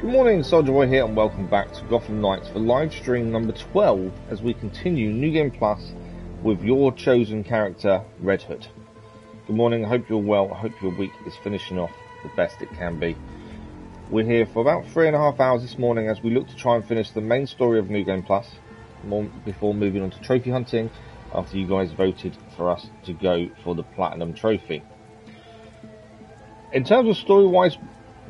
Good morning, Soldier Boy here, and welcome back to Gotham Knights for live stream number 12 as we continue New Game Plus with your chosen character, Redhood. Good morning, I hope you're well, I hope your week is finishing off the best it can be. We're here for about 3.5 hours this morning as we look to try and finish the main story of New Game Plus before moving on to trophy hunting after you guys voted for us to go for the Platinum Trophy. In terms of story-wise,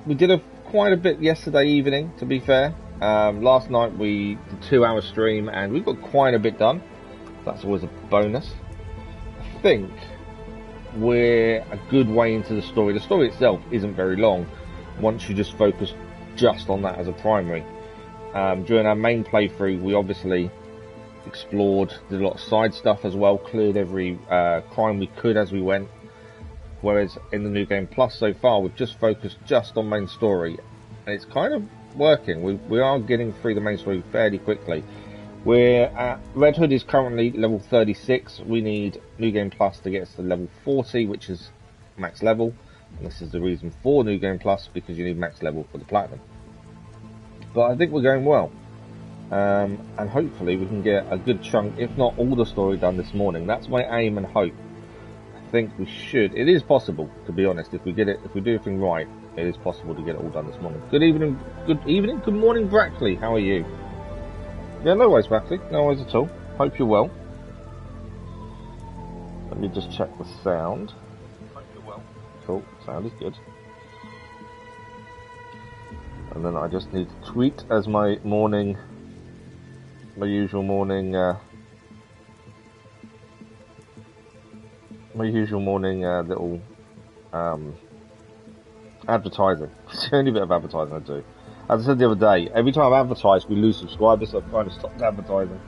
we did quite a bit yesterday evening, to be fair. Last night we did a 2-hour stream and we got quite a bit done. That's always a bonus. I think we're a good way into the story. The story itself isn't very long once you just focus just on that as a primary. During our main playthrough we obviously explored, did a lot of side stuff as well, cleared every crime we could as we went. Whereas in the New Game Plus so far, we've just focused just on main story, and it's kind of working. We are getting through the main story fairly quickly. Red Hood is currently level 36. We need New Game Plus to get us to level 40, which is max level. And this is the reason for New Game Plus, because you need max level for the Platinum. But I think we're going well. And hopefully we can get a good chunk, if not all the story done this morning. That's my aim and hope. I think we should. It is possible, to be honest. If we do everything right, it is possible to get it all done this morning. Good evening, good morning, Brackley. How are you? Yeah, no worries, Brackley. No worries at all. Hope you're well. Let me just check the sound. Hope you're well. Cool, sound is good. And then I just need to tweet as my usual morning little advertising. It's the only bit of advertising I do. As I said the other day, every time I advertise we lose subscribers, so I'm trying to stop advertising.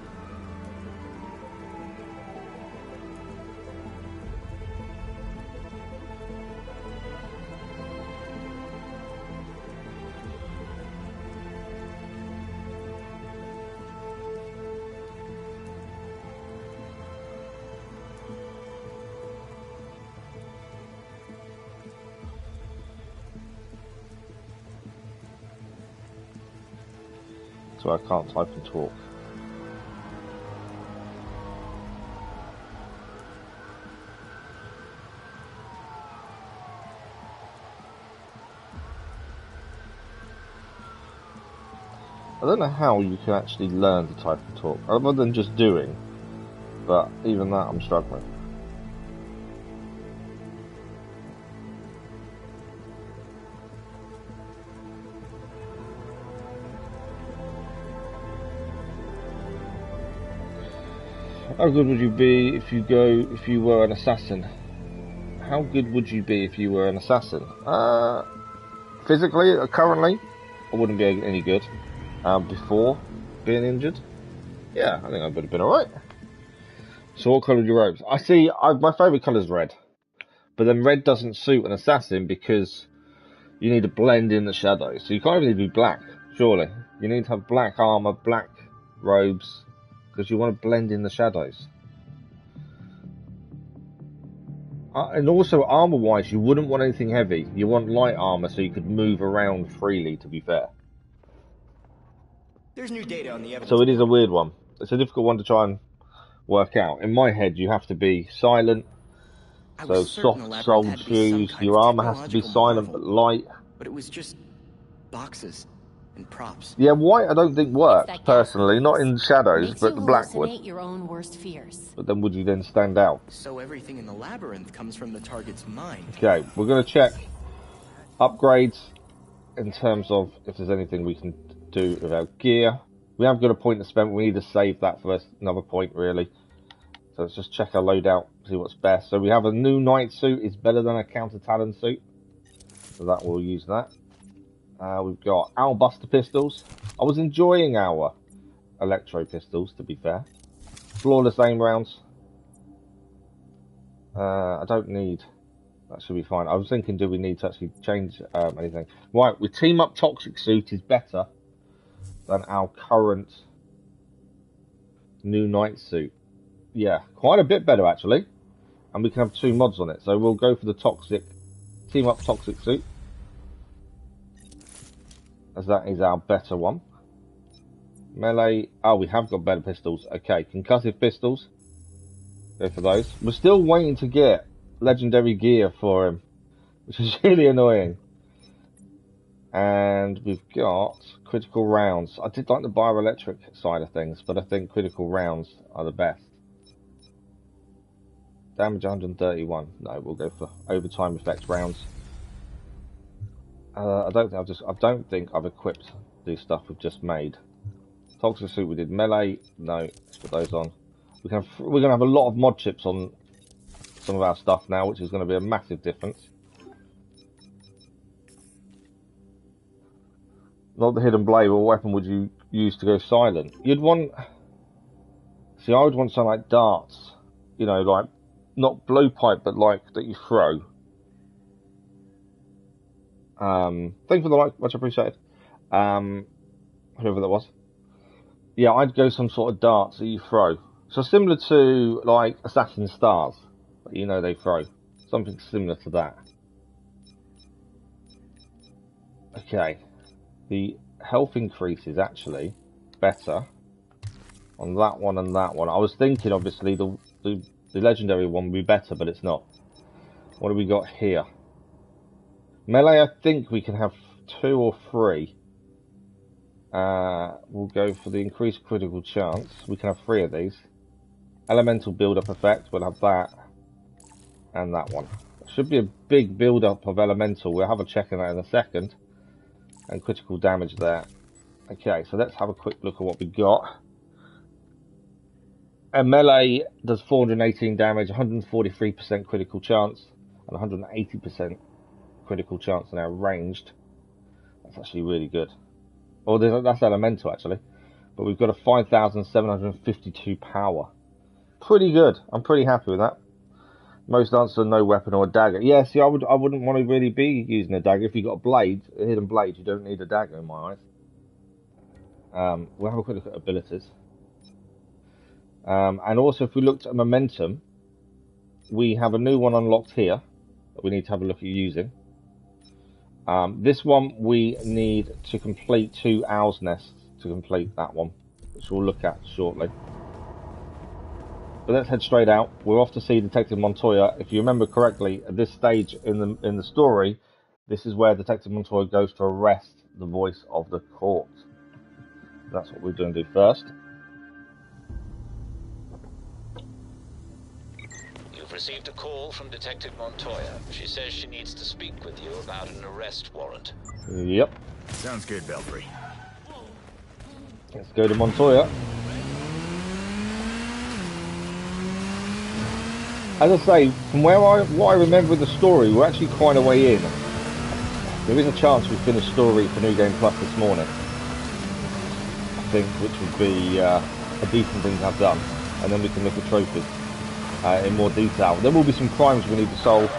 So I can't type and talk. I don't know how you can actually learn to type and talk, other than just doing, but even that I'm struggling. How good would you be if you were an assassin? How good would you be if you were an assassin? Physically, currently, I wouldn't be any good. Before being injured, yeah, I think I would have been alright. So what colour are your robes? My favourite colour is red. But then red doesn't suit an assassin because you need to blend in the shadows. So you can't really be black, surely. You need to have black armour, black robes, because you want to blend in the shadows. And also, armour-wise, you wouldn't want anything heavy. You want light armour so you could move around freely, to be fair. There's new data on the evidence. So it is a weird one. It's a difficult one to try and work out. In my head, you have to be silent. So soft-soled shoes. Your armour has to be silent but light. But it was just boxes and props. Yeah, white I don't think works, personally. Not in shadows, Makes but you the black would. hallucinate your own worst fears. But then would you then stand out? So everything in the labyrinth comes from the target's mind. Okay, we're going to check upgrades in terms of if there's anything we can do with our gear. We have got a point to spend. We need to save that for another point, really. So let's just check our loadout, see what's best. So we have a new knight suit. It's better than a counter-talon suit. So that we'll use that. We've got our Buster pistols. I was enjoying our electro pistols, to be fair. Flawless aim rounds. I don't need. That should be fine. I was thinking, do we need to actually change anything? Right, we team up toxic suit is better than our current new knight suit. Yeah, quite a bit better actually. And we can have 2 mods on it. So we'll go for the team up toxic suit. as that is our better one. Melee. Oh, we have got better pistols. Okay, concussive pistols. Go for those. We're still waiting to get legendary gear for him, which is really annoying. And we've got critical rounds. I did like the bioelectric side of things, but I think critical rounds are the best. Damage 131. No, we'll go for overtime effect rounds. I don't think I've equipped the stuff we've just made. Toxic suit we did. Melee. No, let's put those on. We're gonna have a lot of mod chips on some of our stuff now, which is going to be a massive difference. Not the hidden blade. What weapon would you use to go silent? You'd want. See, I would want something like darts. You know, like not blowpipe, but like that you throw. Thank you for the like, much appreciated. Whoever that was. Yeah, I'd go some sort of darts that you throw. So similar to like Assassin Stars, but you know they throw. Something similar to that. Okay. The health increase is actually better on that one and that one. I was thinking obviously the legendary one would be better, but it's not. What do we got here? Melee, I think we can have 2 or 3. We'll go for the increased critical chance. We can have 3 of these. Elemental build-up effect, we'll have that. And that one. Should be a big build-up of elemental. We'll have a check on that in a second. And critical damage there. Okay, so let's have a quick look at what we got. A melee does 418 damage, 143% critical chance, and 180% critical chance in our ranged. That's actually really good. Oh, that's elemental actually. But we've got a 5,752 power. Pretty good. I'm pretty happy with that. Most answer, no weapon or a dagger. Yeah, see, I wouldn't want to really be using a dagger. If you've got a blade, a hidden blade, you don't need a dagger in my eyes. We'll have a quick look at abilities. And also, if we looked at momentum, we have a new one unlocked here that we need to have a look at using. This one we need to complete 2 owl's nests to complete that one, which we'll look at shortly. But let's head straight out. We're off to see Detective Montoya. If you remember correctly, at this stage in the story, this is where Detective Montoya goes to arrest the voice of the court. That's what we're going to do first. You've received a call from Detective Montoya. She says she needs to speak with you about an arrest warrant. Yep. Sounds good, Belfry. Let's go to Montoya. As I say, from what I remember of the story, we're actually quite a way in. There is a chance we finish story for New Game Plus this morning, I think, which would be a decent thing to have done, and then we can look at trophies in more detail. There will be some crimes we need to solve.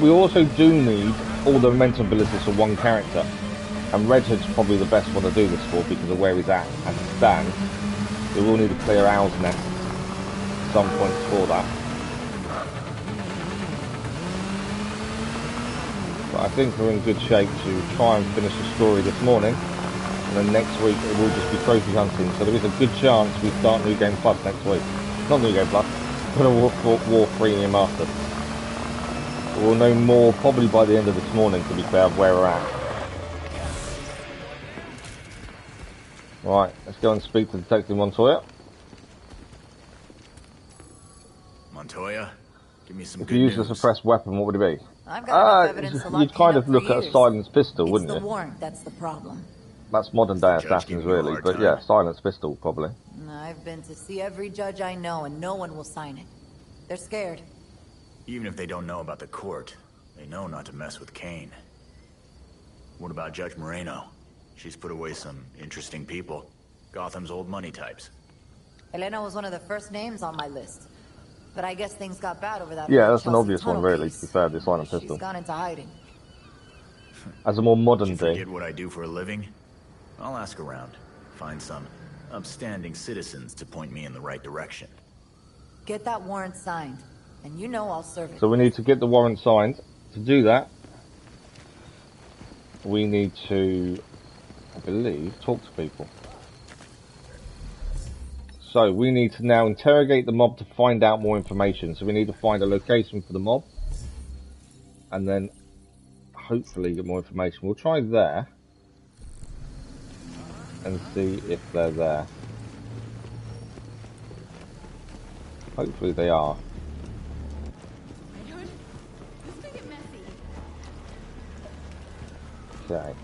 We also do need all the momentum abilities for one character, and Redhood's probably the best one to do this for because of where he's at as it stands. We will need to clear Owl's Nest at some point for that. But I think we're in good shape to try and finish the story this morning, and then next week it will just be trophy hunting, so there is a good chance we start New Game Plus next week. Not New Game Plus, but a War Premium after. But we'll know more probably by the end of this morning, to be fair, of where we're at. Right, let's go and speak to Detective Montoya. Montoya, give me some If good you use news. a suppressed weapon, what would it be? I've got enough evidence to lock You'd kind Ken of up look for at a years. silenced pistol, It's wouldn't the you? warrant that's the problem. That's modern day Judge assassins, giving you a really, hard but time? yeah, silenced pistol, probably. I've been to see every judge I know, and no one will sign it. They're scared. Even if they don't know about the court, they know not to mess with Kane. What about Judge Moreno? She's put away some interesting people. Gotham's old money types. Elena was one of the first names on my list. But I guess things got bad over that. Yeah, that's an Chelsea obvious one, tunnel really, case. to be fair, the silent She's pistol. gone into hiding. As a more modern Did you day. forget what I do for a living? I'll ask around. Find some upstanding citizens to point me in the right direction. Get that warrant signed, and you know I'll serve it. So we need to get the warrant signed. To do that, we need to I believe, talk to people. So we need to now interrogate the mob to find out more information. So we need to find a location for the mob, and then hopefully get more information. We'll try there and see if they're there. Hopefully they are. Redhood, this may get messy. Okay.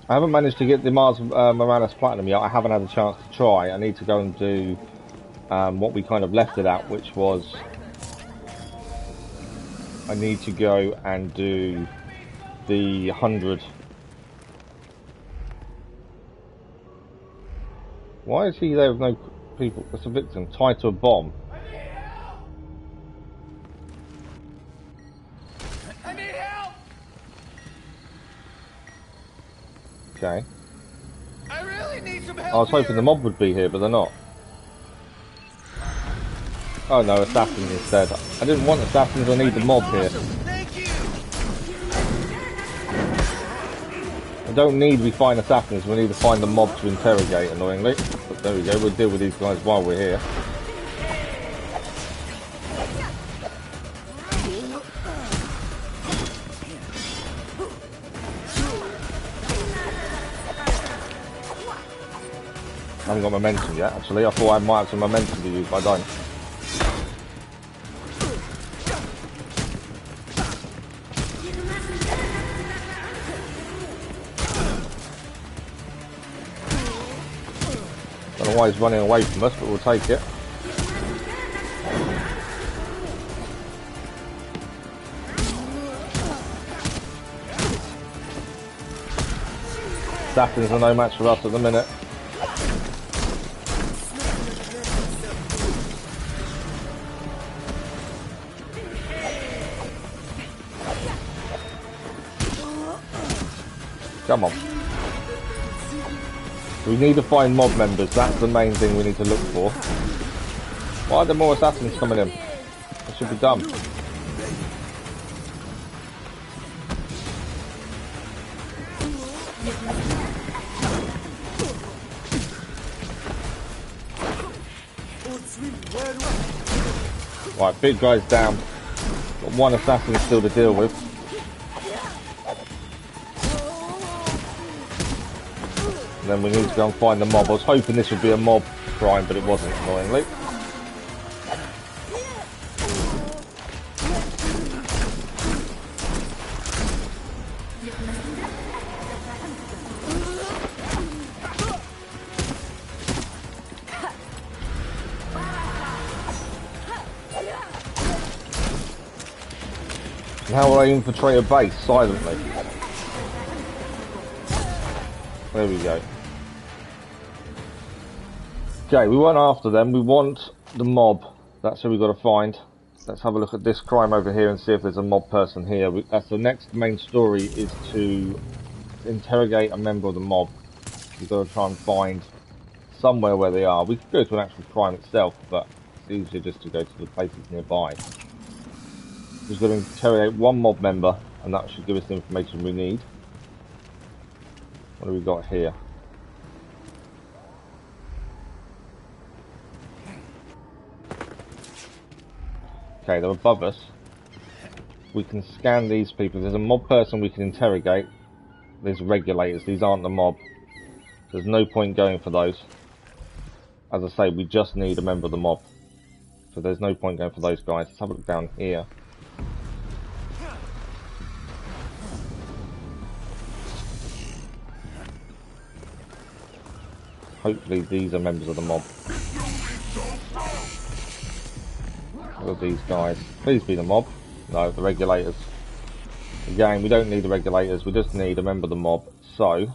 I haven't managed to get the Mars Morales Platinum yet. I haven't had a chance to try. I need to go and do what we kind of left it at, which was I need to go and do the 100. Why is he there with no people? That's a victim tied to a bomb. I need help! Okay. I really need some help. I was hoping the mob would be here, but they're not. Oh no, assassins instead. I didn't want assassins, I need the mob here. Thank you. I don't need to find assassins, we need to find the mob to interrogate, annoyingly. But there we go, we'll deal with these guys while we're here. I haven't got momentum yet, actually. I thought I might have some momentum to use, but I don't. Don't know why he's running away from us, but we'll take it. Assassins are no match for us at the minute. Come on. We need to find mob members, that's the main thing we need to look for. Why are there more assassins coming in? That should be done. Right, big guy's down. Got one assassin still to deal with. Then we need to go and find the mob. I was hoping this would be a mob crime, but it wasn't, annoyingly. And how will I infiltrate a base silently? There we go. Okay, we went after them. We want the mob. That's who we've got to find. Let's have a look at this crime over here and see if there's a mob person here. That's the next main story, is to interrogate a member of the mob. We've got to try and find somewhere where they are. We could go to an actual crime itself, but it's easier just to go to the places nearby. We've got to interrogate one mob member, and that should give us the information we need. What do we got here? Okay, they're above us. We can scan these people. If there's a mob person we can interrogate. There's regulators. These aren't the mob. There's no point going for those. As I say, we just need a member of the mob. So there's no point going for those guys. Let's have a look down here. Hopefully these are members of the mob. Look at these guys. Please be the mob. No, the regulators. Again, we don't need the regulators, we just need a member of the mob. So,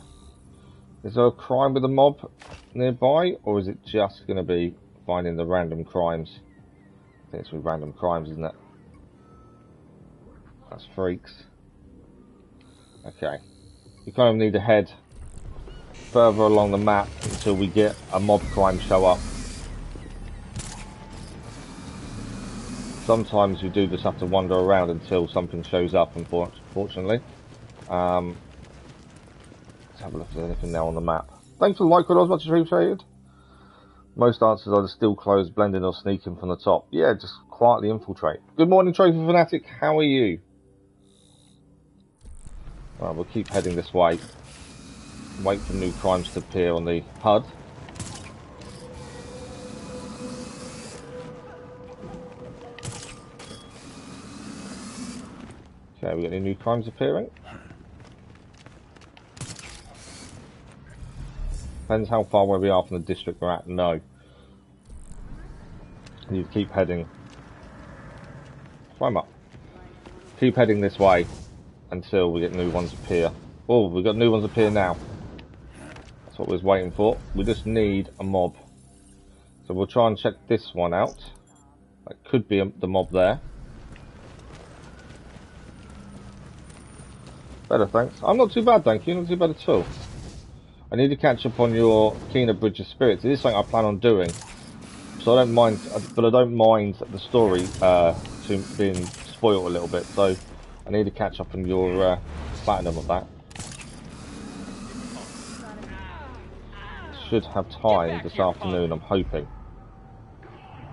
is there a crime with the mob nearby, or is it just going to be finding the random crimes? I think it's with random crimes, isn't it? That's freaks. Okay. We kind of need to head further along the map until we get a mob crime show up. Sometimes you do just have to wander around until something shows up, unfortunately. have a look if there's anything now on the map. Thanks for the like, Chronos, much appreciated. Most answers are just still closed, blending or sneaking from the top. Yeah, just quietly infiltrate. Good morning, Trophy Fanatic. How are you? Right, we'll keep heading this way. Wait for new crimes to appear on the HUD. Okay, we got any new crimes appearing? Depends how far away we are from the district we're at. No. You keep heading. Climb up. Keep heading this way until we get new ones appear. Oh, we've got new ones appear now. That's what we was waiting for. We just need a mob. So we'll try and check this one out. That could be the mob there. Better, thanks. I'm not too bad, thank you. Not too bad at all. I need to catch up on your Keener Bridge of Spirits. It is something I plan on doing. So I don't mind, but I don't mind the story being spoiled a little bit. So I need to catch up on your platinum of that. Should have time this afternoon, I'm hoping.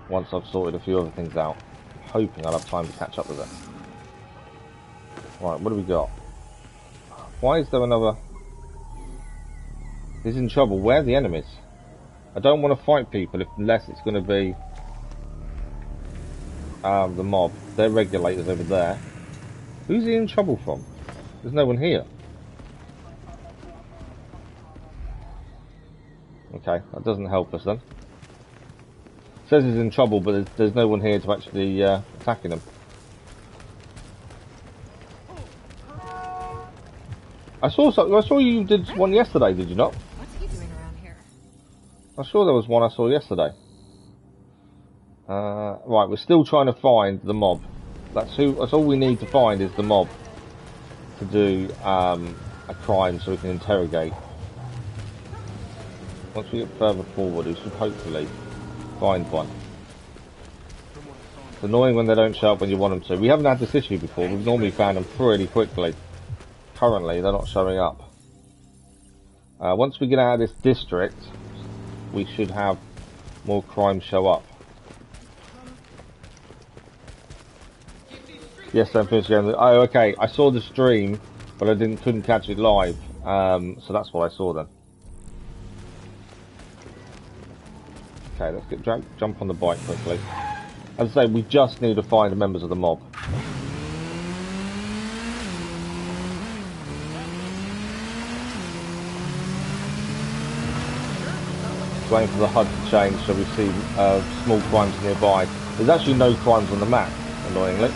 Once I've sorted a few other things out. I'm hoping I'll have time to catch up with it. Right, what do we got? Why is there another... He's in trouble. Where are the enemies? I don't want to fight people unless it's going to be the mob. They're regulators over there. Who's he in trouble from? There's no one here. Okay, that doesn't help us then. Says he's in trouble, but there's no one here to actually attacking him. I saw you did one yesterday, did you not? What's he doing around here? I'm sure there was one I saw yesterday. Right, we're still trying to find the mob. That's all we need to find is the mob to do a crime so we can interrogate. Once we get further forward, we should hopefully find one. It's annoying when they don't show up when you want them to. We haven't had this issue before. We've normally found them pretty quickly. Currently, they're not showing up. Once we get out of this district, we should have more crimes show up. Yes, I'm finished again. Oh, okay. I saw the stream, but I couldn't catch it live. So that's what I saw then. Okay, let's jump on the bike quickly. As I say, we just need to find the members of the mob. Waiting for the HUD to change so we see small crimes nearby. There's actually no crimes on the map, annoyingly.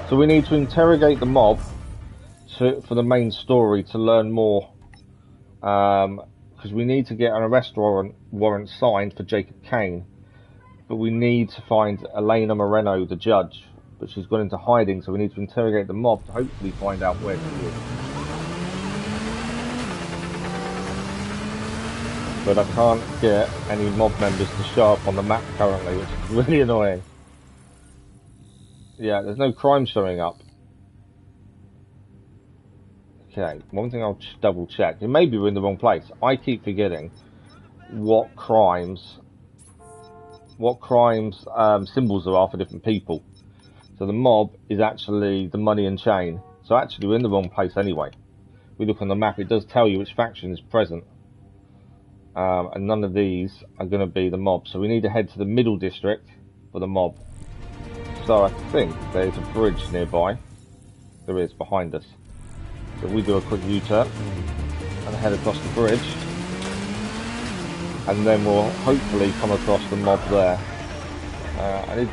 So we need to interrogate the mob for the main story to learn more. Because we need to get an arrest warrant signed for Jacob Kane. But we need to find Elena Moreno, the judge. But she's gone into hiding, so we need to interrogate the mob to hopefully find out where she is. But I can't get any mob members to show up on the map currently, which is really annoying. Yeah, there's no crime showing up. Okay, one thing I'll double check. Maybe we're in the wrong place. I keep forgetting what crimes symbols there are for different people. So the mob is actually the money and chain. So actually we're in the wrong place anyway. We look on the map, it does tell you which faction is present. And none of these are going to be the mob. So we need to head to the middle district for the mob. So I think there's a bridge nearby. There is, behind us. So we do a quick U-turn and head across the bridge. And then we'll hopefully come across the mob there.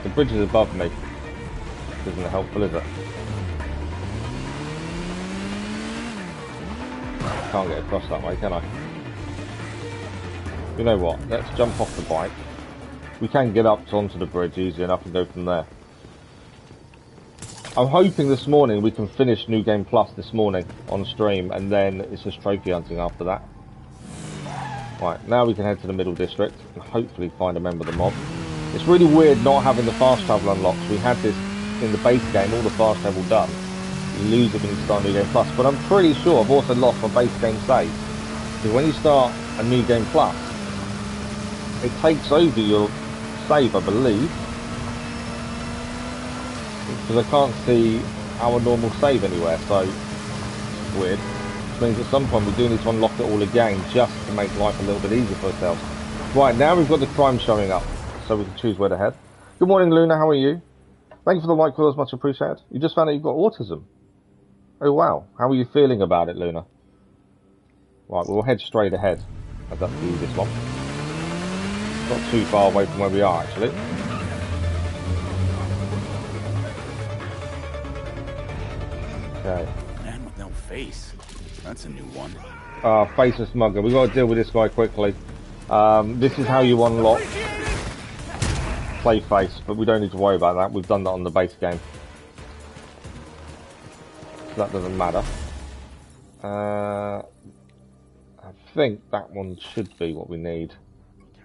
The bridge is above me. Isn't it helpful, is it? I can't get across that way, can I? You know what, let's jump off the bike. We can get up onto the bridge easy enough and go from there. I'm hoping this morning we can finish New Game Plus this morning on stream, and then it's just trophy hunting after that. Right, now we can head to the middle district and hopefully find a member of the mob. It's really weird not having the fast travel unlocked. We had this in the base game, all the fast travel done. You lose it when you start New Game Plus. But I'm pretty sure I've also lost my base game save. Because when you start a New Game Plus, it takes over your save, I believe. Because I can't see our normal save anywhere, so it's weird. Which means at some point we do need to unlock it all again just to make life a little bit easier for ourselves. Right, now we've got the crime showing up, so we can choose where to head. Good morning, Luna, how are you? Thank you for the like, Will, much appreciated. You just found out you've got autism. Oh wow, how are you feeling about it, Luna? Right, we'll head straight ahead, as that's the easiest one. Not too far away from where we are, actually. Okay. Man with no face. That's a new one. Faceless mugger. We've got to deal with this guy quickly. This is how you unlock Clayface, but we don't need to worry about that. We've done that on the base game. So that doesn't matter. I think that one should be what we need.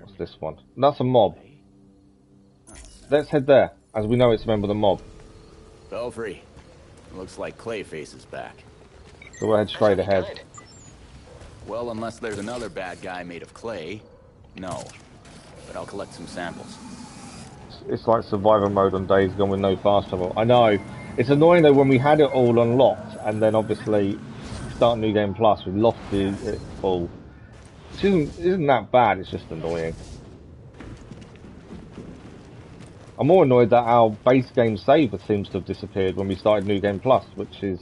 What's this one? That's a mob. Let's head there, as we know it's a member of the mob. Belfry. Looks like Clayface is back. So we'll head straight ahead. Well, unless there's another bad guy made of clay. No. But I'll collect some samples. It's like survivor mode on Days Gone with no fast travel. I know. It's annoying though when we had it all unlocked and then obviously start New Game Plus, we lost it all. Which isn't that bad, it's just annoying. I'm more annoyed that our base game save seems to have disappeared when we started New Game Plus, which is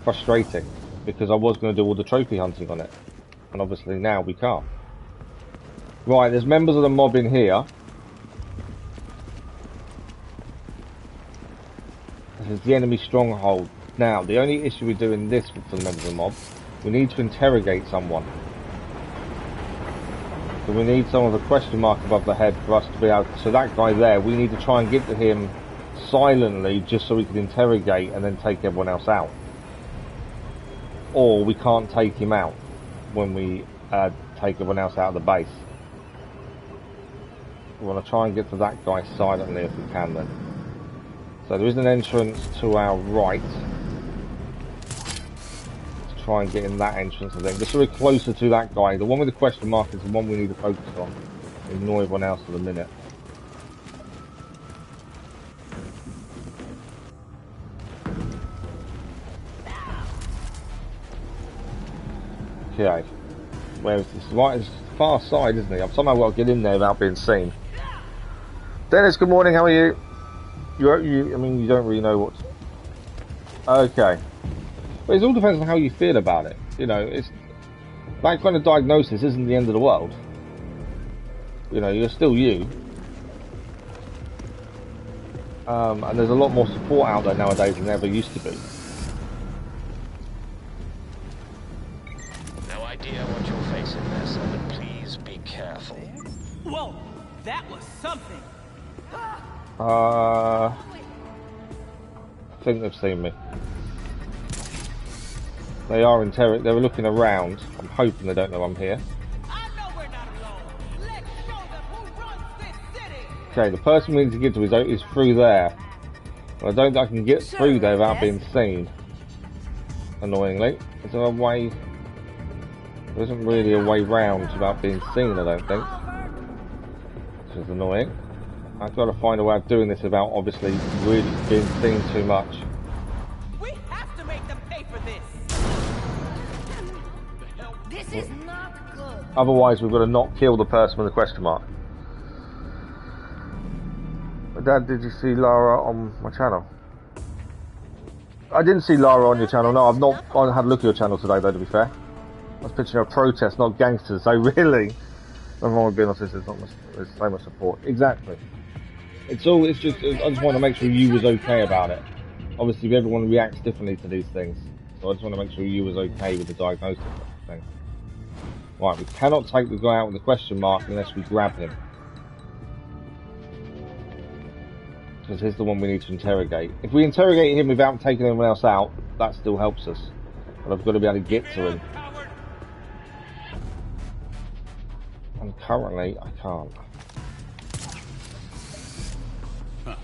frustrating because I was going to do all the trophy hunting on it. And obviously now we can't. Right, there's members of the mob in here. This is the enemy stronghold. Now, the only issue with doing this for the members of the mob, we need to interrogate someone. So we need someone with a question mark above the head for us to be able to... So that guy there, we need to try and get to him silently just so we can interrogate and then take everyone else out. Or we can't take him out when we take everyone else out of the base. We want to try and get to that guy silently if we can then. So there is an entrance to our right. Let's try and get in that entrance, I think. Just so we're closer to that guy. The one with the question mark is the one we need to focus on. Ignore everyone else for the minute. Okay. Where is this? Right, it's far side, isn't it? I've somehow got to get in there without being seen. Dennis, good morning, how are you? I mean, you don't really know what... Okay. But it all depends on how you feel about it. You know, it's... That kind of diagnosis isn't the end of the world. You know, you're still you. And there's a lot more support out there nowadays than there ever used to be. No idea what you're facing there, sir, but please be careful. Whoa, that was something. I think they've seen me. They are they're looking around. I'm hoping they don't know I'm here. I know we're not alone. Let's show them who runs this city. Okay, the person we need to get to is through there. Well, I don't think I can get through there without being seen. Annoyingly. Is there a way? There isn't really a way round without being seen, I don't think. Which is annoying. I've got to find a way of doing this without obviously really being seen too much. We have to make them pay for this. This is not good. Otherwise, we've got to not kill the person with the question mark. Dad, did you see Lara on my channel? I didn't see Lara on your channel. No, I've not had a look at your channel today, though, to be fair. I was pitching a protest, not gangsters. So really, everyone would be honest, there's so much support. Exactly. It's just, I just want to make sure you was okay about it. Obviously, everyone reacts differently to these things. So I just want to make sure you was okay with the diagnosis of the thing. Right, we cannot take the guy out with the question mark unless we grab him. Because he's the one we need to interrogate. If we interrogate him without taking anyone else out, that still helps us. But I've got to be able to get to him. And currently, I can't. Huh.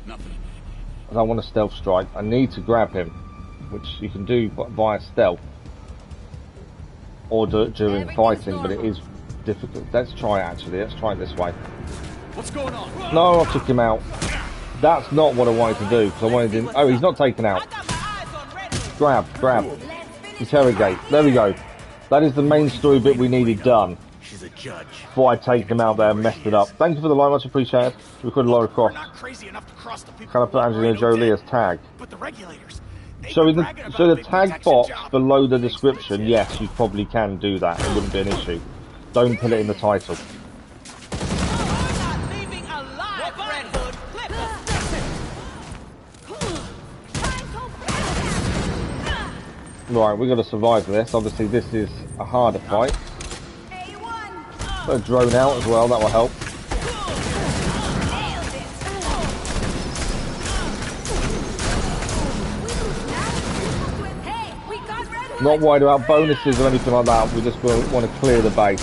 Nothing. I don't want to stealth strike. I need to grab him. which you can do via stealth or during fighting, but it is difficult. Let's try it actually. Let's try it this way. What's going on? No, I took him out. That's not what I wanted to do, because I wanted him... Oh, he's not taken out. Grab. Interrogate. There we go. That is the main story bit we needed done. She's a judge. Before I take him out there and messed it up. Thank you for the line, much appreciated. Recorded Laura Croft. Can I put Angelina Jolie as tag? But the regulators, So the tag box below the description, yes, you probably can do that. It wouldn't be an issue. Don't put it in the title. Right, we've got to survive this. Obviously, this is a harder fight. Put a drone out as well, that will help. Not worried about bonuses or anything like that, we just want to clear the base.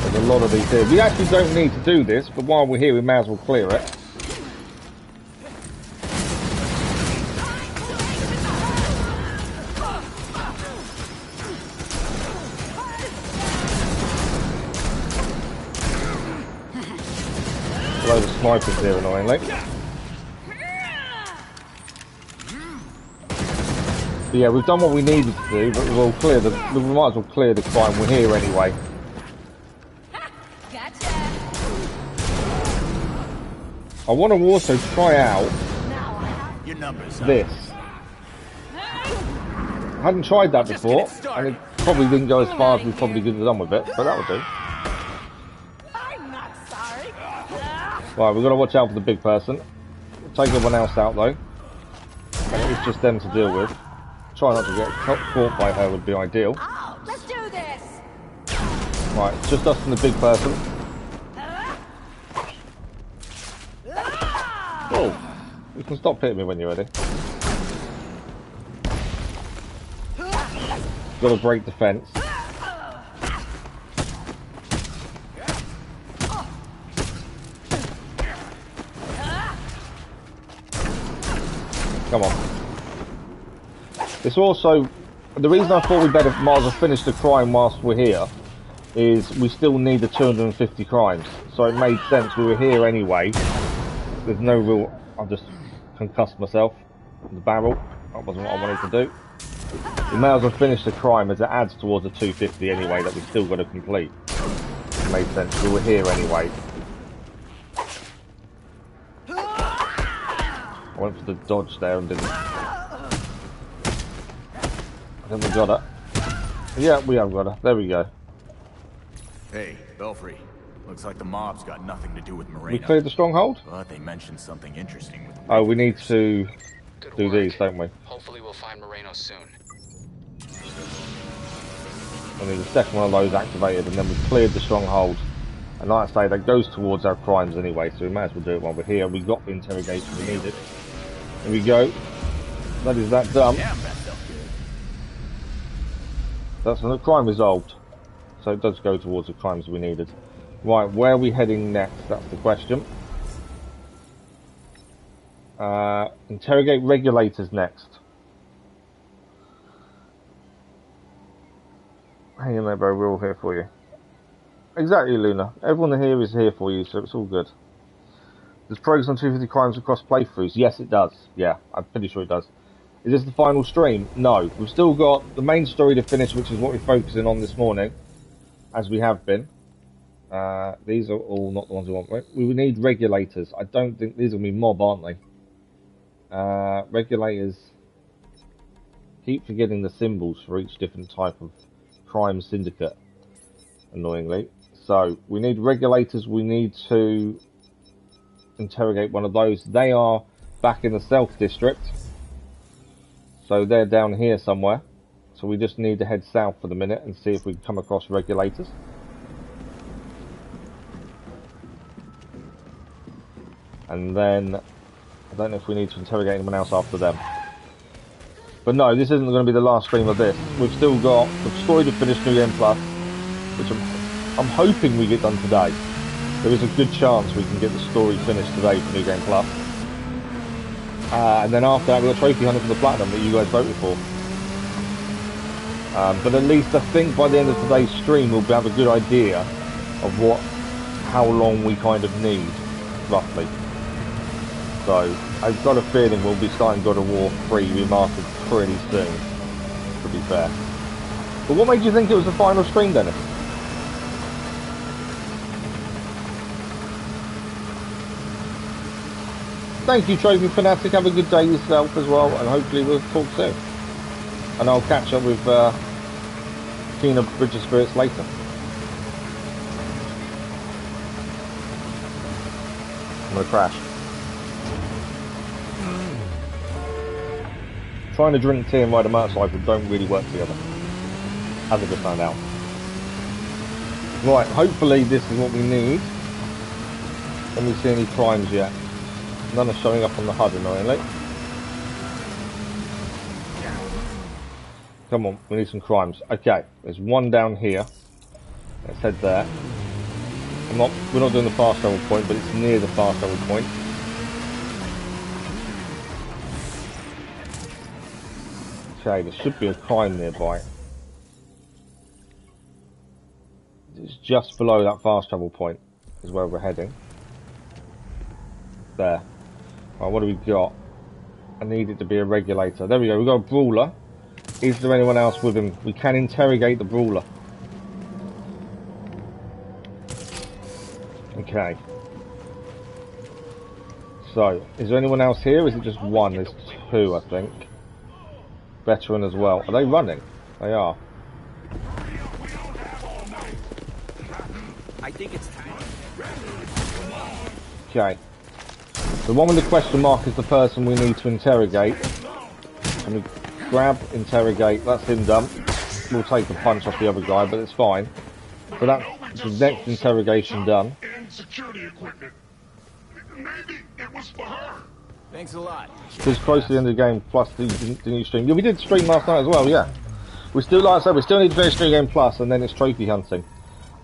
There's a lot of these here. We actually don't need to do this, but while we're here we may as well clear it. Load of snipers here, annoyingly. But yeah, we've done what we needed to do, but we might as well clear the crime. We're here anyway. I want to also try out this. I hadn't tried that before, and it probably didn't go as far as we probably could have done with it, but that'll do. Right, we've got to watch out for the big person. Take everyone else out though. And it's just them to deal with. Try not to get caught by her would be ideal. Let's do this. Right, it's just us and the big person. Oh, you can stop hitting me when you're ready. Got to break the fence. Come on. It's also... The reason I thought we might as well finish the crime whilst we're here is we still need the 250 crimes. So it made sense. We were here anyway. There's no real... I've just concussed myself in the barrel. That wasn't what I wanted to do. We may as well finish the crime as it adds towards the 250 anyway that we've still got to complete. It made sense. We were here anyway. I went for the dodge there and didn't. I think we got it. Yeah, we have got it. There we go. Hey, Belfry. Looks like the mob's got nothing to do with Moreno. We cleared the stronghold? But they mentioned something interesting with... Oh, we need to do these, don't we? Hopefully we'll find Moreno soon. I need the second one of those activated and then we've cleared the stronghold. And like I say, that goes towards our crimes anyway, so we may as well do it while we're here. We got the interrogation we needed. There we go. That is that done. That's a crime resolved. So it does go towards the crimes we needed. Right, where are we heading next? That's the question. Interrogate regulators next. Hang in there, bro. We're all here for you. Exactly, Luna. Everyone here is here for you, so it's all good. Does progress on 250 crimes across playthroughs? Yes, it does. Yeah, I'm pretty sure it does. Is this the final stream? No. We've still got the main story to finish, which is what we're focusing on this morning, as we have been. These are all not the ones we want. We would need regulators. I don't think these will be mob, aren't they? Regulators. Keep forgetting the symbols for each different type of crime syndicate, annoyingly. So, we need regulators. We need to interrogate one of those. They are back in the South District. So they're down here somewhere. So we just need to head south for the minute and see if we can come across regulators. And then, I don't know if we need to interrogate anyone else after them. But no, this isn't going to be the last stream of this. We've still got the story to finish New Game Plus, which I'm hoping we get done today. There is a good chance we can get the story finished today for New Game Plus. And then after that, we've got Trophy Hunter for the Platinum that you guys voted for. But at least I think by the end of today's stream, we'll have a good idea of how long we kind of need, roughly. So, I've got a feeling we'll be starting God of War 3 remastered pretty soon, to be fair. But what made you think it was the final stream, Dennis? Thank you, Trophy Fanatic. Have a good day yourself as well, and hopefully we'll talk soon. And I'll catch up with Tina Bridge of Spirits later. I'm gonna crash. Trying to drink tea and ride a motorcycle don't really work together, as I just found out. Right, hopefully this is what we need. Let me see any crimes yet. None are showing up on the HUD annoyingly. Come on, we need some crimes. Okay, there's one down here. Let's head there. We're not doing the fast travel point, but it's near the fast travel point. Okay, there should be a crime nearby. It's just below that fast travel point, is where we're heading. There. Right, what do we got? I need it to be a regulator. There we go, we've got a brawler. Is there anyone else with him? We can interrogate the brawler. Okay. So, is there anyone else here? Or is it just one? There's two, I think. Veteran as well. Are they running? They are. I think it's time. Okay. The one with the question mark is the person we need to interrogate. Can we grab, interrogate? That's him done. We'll take the punch off the other guy, but it's fine. So that's the next interrogation done. Thanks a lot. It's close to the end of the game, plus the new stream. Yeah, we did stream last night as well, yeah. We still, like I said, we still need to finish New Game Plus, and then it's trophy hunting.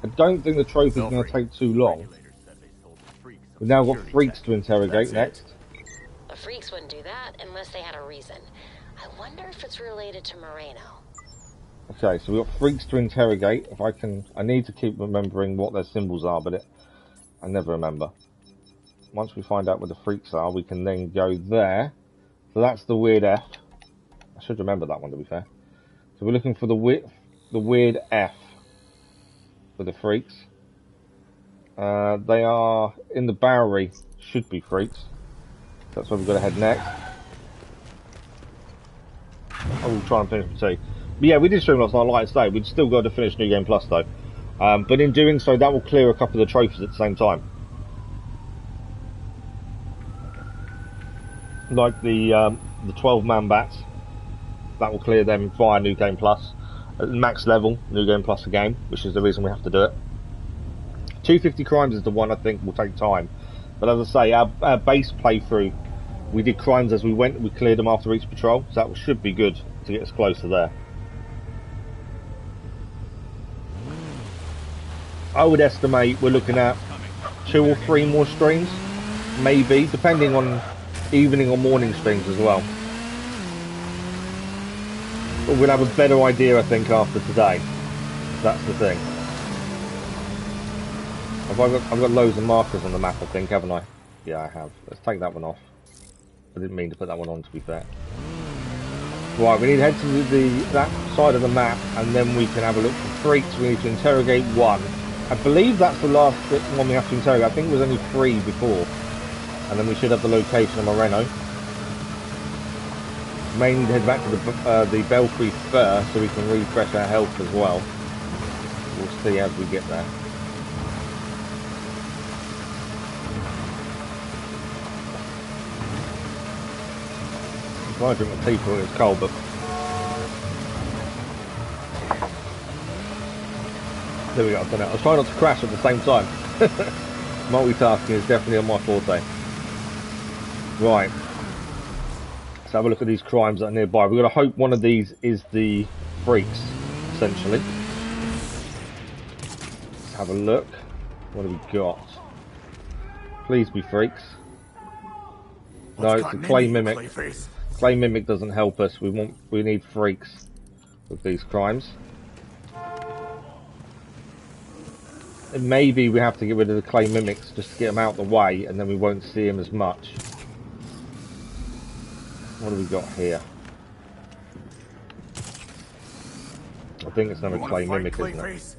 I don't think the trophy's going to take too long. We've now got freaks to interrogate next. The freaks wouldn't do that unless they had a reason. I wonder if it's related to Moreno. Okay, so we've got freaks to interrogate. If I can, I need to keep remembering what their symbols are, but I never remember. Once we find out where the freaks are, we can then go there. So that's the weird F. I should remember that one, to be fair. So we're looking for the weird F for the freaks. They are in the Bowery. Should be freaks. That's where we've got to head next. I will try and finish the tea. But yeah, we did stream last night, like I say. We'd still got to finish New Game Plus though. But in doing so, that will clear a couple of the trophies at the same time. Like the 12-man bats. That will clear them via New Game Plus. At max level, New Game Plus a game, which is the reason we have to do it. 250 crimes is the one I think will take time. But as I say, our base playthrough, we did crimes as we went, we cleared them after each patrol, so that should be good to get us closer there. I would estimate we're looking at 2 or 3 more streams, maybe, depending on evening or morning streams as well. But we'll have a better idea, I think, after today. That's the thing. I've got loads of markers on the map, I think, haven't I? Yeah, I have. Let's take that one off. I didn't mean to put that one on, to be fair. Right, we need to head to that side of the map, and then we can have a look for freaks. We need to interrogate 1. I believe that's the last one we have to interrogate. I think it was only 3 before. And then we should have the location of Moreno. May need to head back to the Belfry first, so we can refresh our health as well. We'll see as we get there. I'm trying to drink my tea when it's cold, but there we go, I've done it. I was trying not to crash at the same time. Multitasking is definitely on my forte. Right. Let's have a look at these crimes that are nearby. We've got to hope one of these is the freaks, essentially. Let's have a look. What have we got? Please be freaks. No, it's a clay mimic. Clay mimic doesn't help us. We need freaks with these crimes. And maybe we have to get rid of the clay mimics just to get them out of the way, and then we won't see them as much. What do we got here? I think it's another clay mimic, isn't it?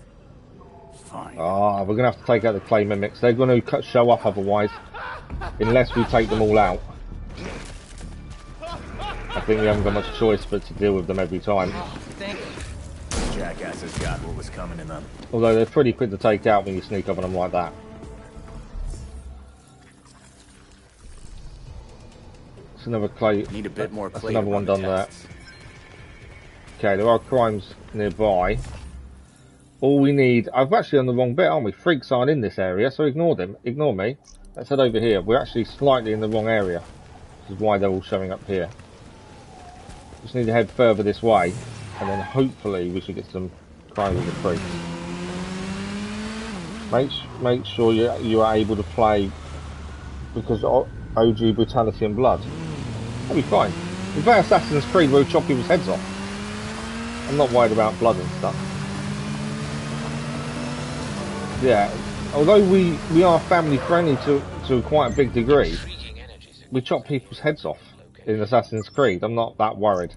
Ah, we're going to have to take out the clay mimics. They're going to show up otherwise, unless we take them all out. I think we haven't got much choice but to deal with them every time. Jackasses got what was coming to them. Although they're pretty quick to take out when you sneak up on them like that. It's another clay. Need a bit more That's clay. another one done there. Okay, there are crimes nearby. All we need... I've actually on the wrong bit, aren't we? Freaks aren't in this area, so ignore them. Ignore me. Let's head over here. We're actually slightly in the wrong area. This is why they're all showing up here. Just need to head further this way, and then hopefully we should get some crimes with the freaks. Make sure you are able to play because OG Brutality and Blood. That'll be fine. We play Assassin's Creed where we chop people's heads off. I'm not worried about blood and stuff. Yeah, although we are family friendly to quite a big degree, we chop people's heads off in Assassin's Creed. I'm not that worried.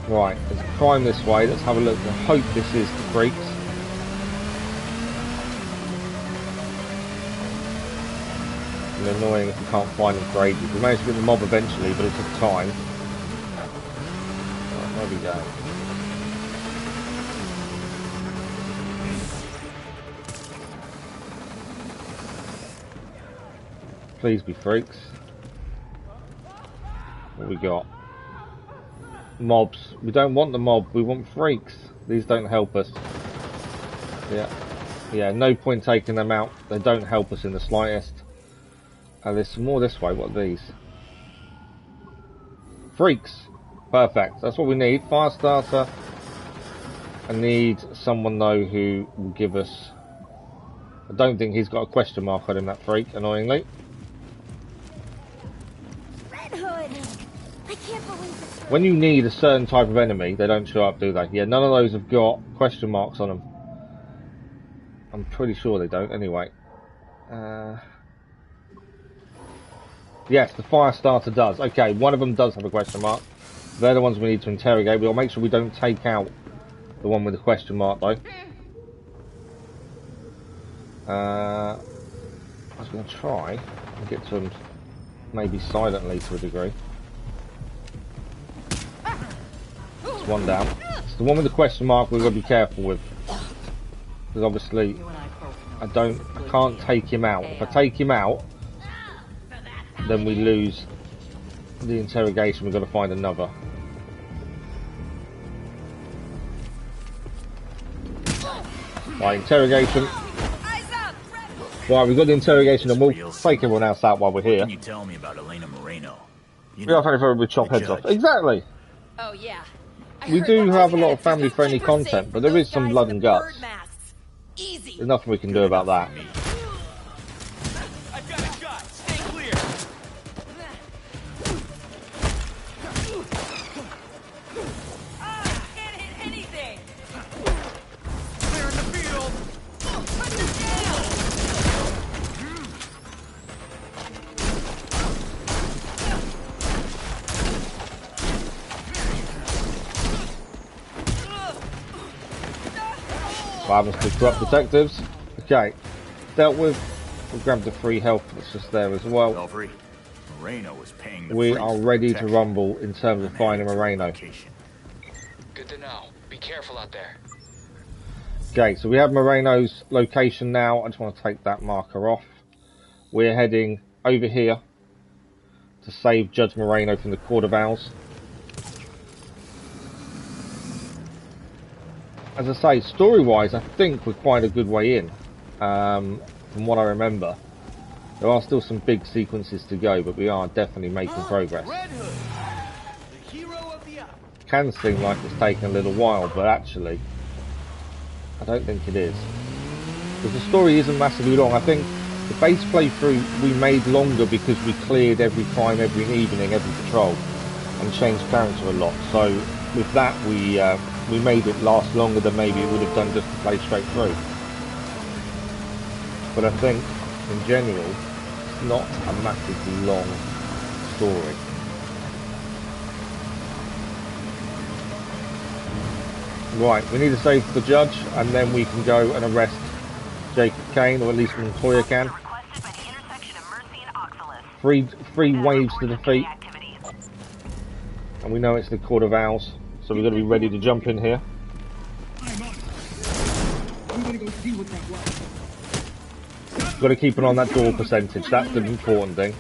Right, there's a crime this way. Let's have a look. I hope this is the freaks. It's annoying if we can't find them for ages. We managed to get the mob eventually, but it took time. Right, there we go. Please be freaks. What we got? Mobs. We don't want the mob, we want freaks. These don't help us. Yeah, no point taking them out. They don't help us in the slightest. There's some more this way. What are these? Freaks. Perfect. That's what we need. Fire starter. I need someone though who will give us... I don't think he's got a question mark on him, that freak, annoyingly. Redhood! I can't believe it's true. When you need a certain type of enemy, they don't show up, do they? Yeah, none of those have got question marks on them. I'm pretty sure they don't, anyway. Yes, the fire starter does. Okay, one of them does have a question mark. They're the ones we need to interrogate. We'll make sure we don't take out the one with the question mark, though. I was going to try and get to them maybe silently to a degree. It's one down. It's the one with the question mark we've got to be careful with. Because obviously, I can't take him out. If I take him out, then we lose the interrogation. We've got to find another. Right, interrogation. Right, we've got the interrogation and we'll take everyone else out while we're here. What can you tell me about Elena Moreno? We are family friendly with chop heads off. Exactly. Oh yeah. We do have a lot of family friendly content, but there is some blood and guts. Easy. There's nothing we can do about that. I've got a shot. Stay clear. Can't hit anything. Clear in the field. Put this down. What happens to corrupt detectives? Okay, dealt with. We'll grab the free health that's just there as well. Belfry, Moreno was paying the We freaks are for ready to protection. rumble in terms of finding Moreno. Location. Good to know. Be careful out there. Okay, so we have Moreno's location now. I just want to take that marker off. We're heading over here to save Judge Moreno from the Court of Owls. As I say, story-wise, I think we're quite a good way in. From what I remember, there are still some big sequences to go, but we are definitely making progress. Redhood, the hero of the hour. Can seem like it's taken a little while, but actually, I don't think it is. Because the story isn't massively long. I think the base playthrough we made longer because we cleared every time, every evening, every patrol, and changed character a lot. So with that, we made it last longer than maybe it would have done just to play straight through. But I think, in general, it's not a massively long story. Right, we need to save the judge, and then we can go and arrest Jacob Kane, or at least Montoya can. Three waves to defeat. And we know it's the Court of Owls, so we've got to be ready to jump in here. Got to keep an eye on that door percentage, that's the important thing.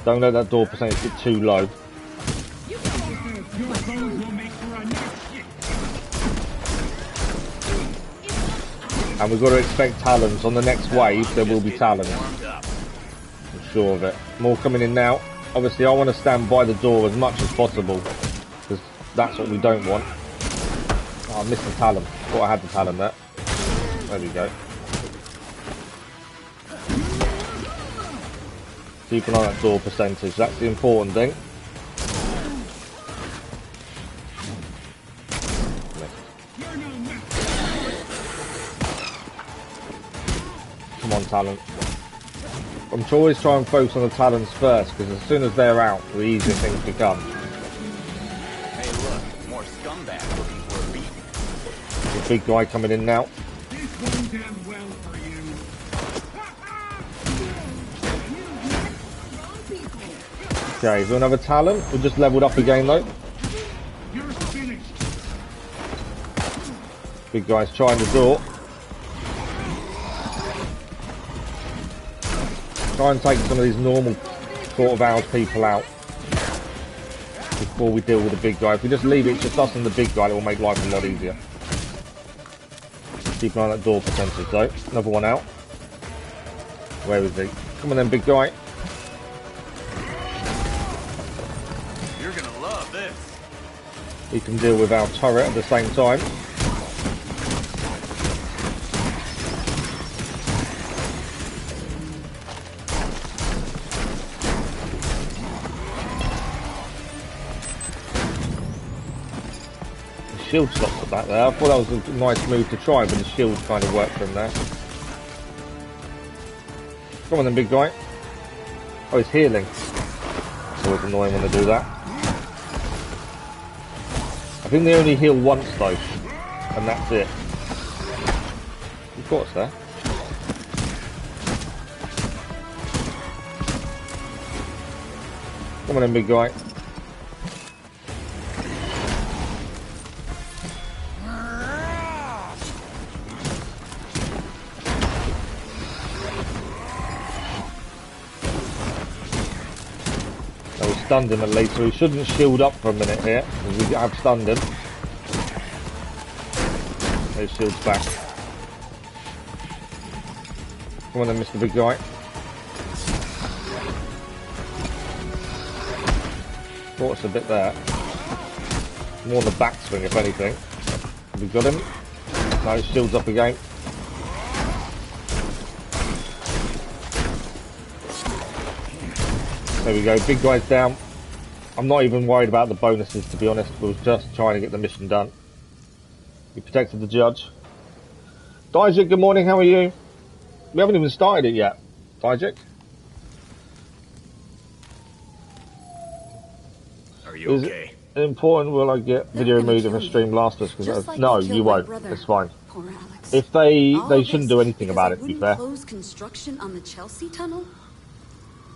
Don't let that door percentage get too low. And we've got to expect talons. On the next wave, there will be talons. I'm sure of it. More coming in now. Obviously, I want to stand by the door as much as possible, because that's what we don't want. Oh, I missed the talon. Thought I had the talon there. There we go. Keep an eye on that door percentage. That's the important thing. Come on, talent. I'm always trying and focus on the talents first, because as soon as they're out, the easier things become. Hey, look, more scumbags looking for a beat. The big guy coming in now. Okay, is there another talent? We just leveled up again though. Big guy's trying the door. Try and take some of these normal Court of Owls people out before we deal with the big guy. If we just leave it just us and the big guy, it will make life a lot easier. Keep an eye on that door percentage though. Another one out. Where is he? Come on then, big guy. You're gonna love this. We can deal with our turret at the same time. Shield stopped at that there. I thought that was a nice move to try, but the shield kind of worked from there. Come on then, big guy. Oh, he's healing. It's always annoying when they do that. I think they only heal once though, and that's it. You've got us there. Come on then, big guy. Stunned him at least, so he shouldn't shield up for a minute here, because we have stunned him. His shield's back. Come on then, Mr. Big Guy. Caught us a bit there. More on the backswing, if anything. Have we got him? No, his shield's up again. There we go, big guy's down. I'm not even worried about the bonuses, to be honest. We're just trying to get the mission done. We protected the judge. Dijik, good morning, how are you? We haven't even started it yet. Dijik? Are you okay? Important will I get video removed if I stream Last of Us? Like no, you won't. It's fine. If they shouldn't do anything about it, to be fair. Close construction on the Chelsea tunnel?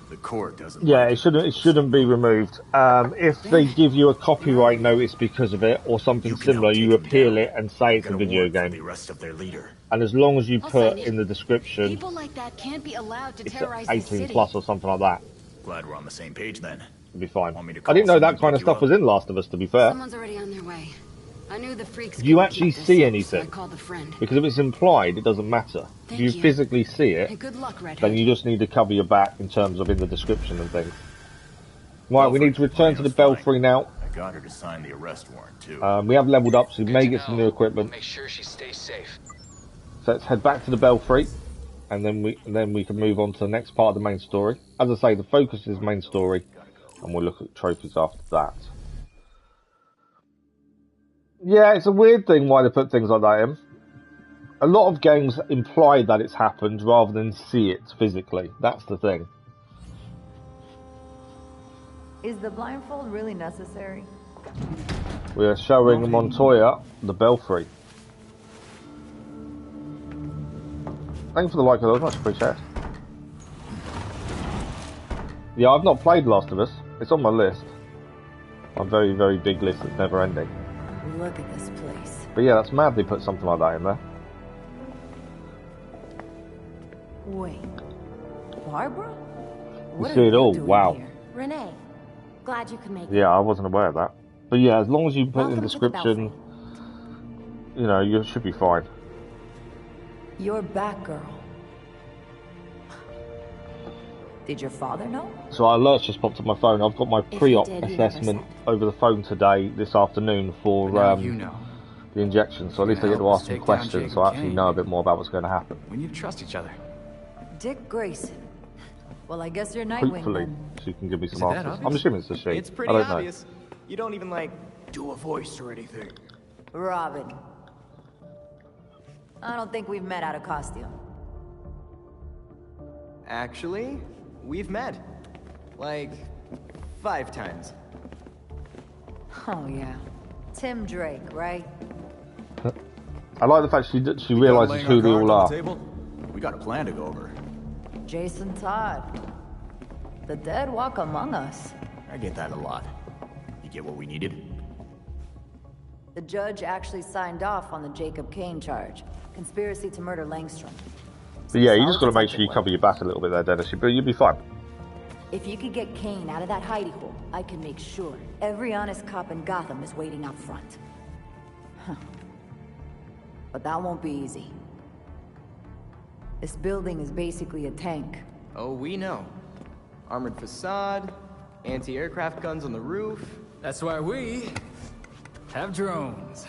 The court doesn't. Yeah, it shouldn't be removed. If they give you a copyright notice because of it or something similar, you appeal it and say it's a video game. The arrest of their leader. And as long as you put in the description, people like that can't be allowed to it's terrorize 18 plus or something like that. Glad we're on the same page then. It'll be fine. I didn't know that kind of stuff was in Last of Us, to be fair. Someone's already on their way. I knew the freaks. Do you actually see anything? So I called a friend. Because if it's implied, it doesn't matter. If you physically see it, and good luck, Redhood. then you just need to cover your back in terms of in the description and things. Right, we need to return to the Belfry now. I got her to sign the arrest warrant too. We have leveled up, so we may get some new equipment. Make sure she stays safe. So let's head back to the Belfry, and then we can move on to the next part of the main story. As I say, the focus is main story, and we'll look at trophies after that. Yeah, it's a weird thing why they put things like that in. A lot of games imply that it's happened rather than see it physically. That's the thing. Is the blindfold really necessary? We are showing Montoya the Belfry. Thank you for the like of those, much appreciated. Yeah, I've not played Last of Us. It's on my list. My very, very big list that's never ending. Look at this place. But yeah, that's mad they put something like that in there. Wait. Barbara? You see it all, wow. Here? Renee, glad you could make it. Yeah, I wasn't aware of that. But yeah, as long as you put in the description, you know, you should be fine. You're back, girl. Did your father know? So our alerts just popped up my phone. I've got my pre-op assessment over the phone today, this afternoon, for the injection. So at least I get to ask some questions, so I actually know a bit more about what's going to happen. We need to trust each other. Dick Grayson. Well, I guess you're Nightwing. Hopefully, then. she can give me some Is it that answers. obvious? I'm assuming it's a she. It's pretty I don't obvious. You don't even, like, do a voice or anything. Robin. I don't think we've met out of costume. Actually, we've met. Like, 5 times. Oh, yeah. Tim Drake, right? I like the fact she realises who they all are. We got a plan to go over. Jason Todd. The dead walk among us. I get that a lot. You get what we needed? The judge actually signed off on the Jacob Kane charge. Conspiracy to murder Langstrom. But yeah, you just got to make sure you cover your back a little bit there, Dennis. But you'll be fine. If you could get Kane out of that hidey hole, I can make sure every honest cop in Gotham is waiting out front. Huh. But that won't be easy. This building is basically a tank. Oh, we know. Armored facade, anti-aircraft guns on the roof. That's why we have drones.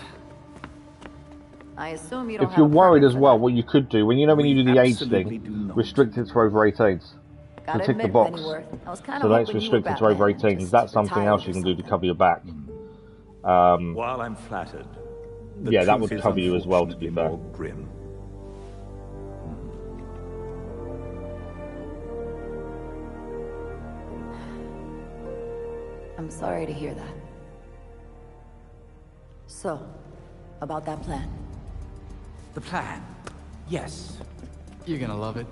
I assume you don't If you're worried as well, that. what you could do, when you do the age thing, restrict it to over 18s. So tick the box. So that's restricted to over 18s. That's something else you can do to cover your back. While I'm flattered, yeah, that would cover you as well, to be fair. Grim. I'm sorry to hear that. So, about that plan. The plan. Yes. You're gonna love it.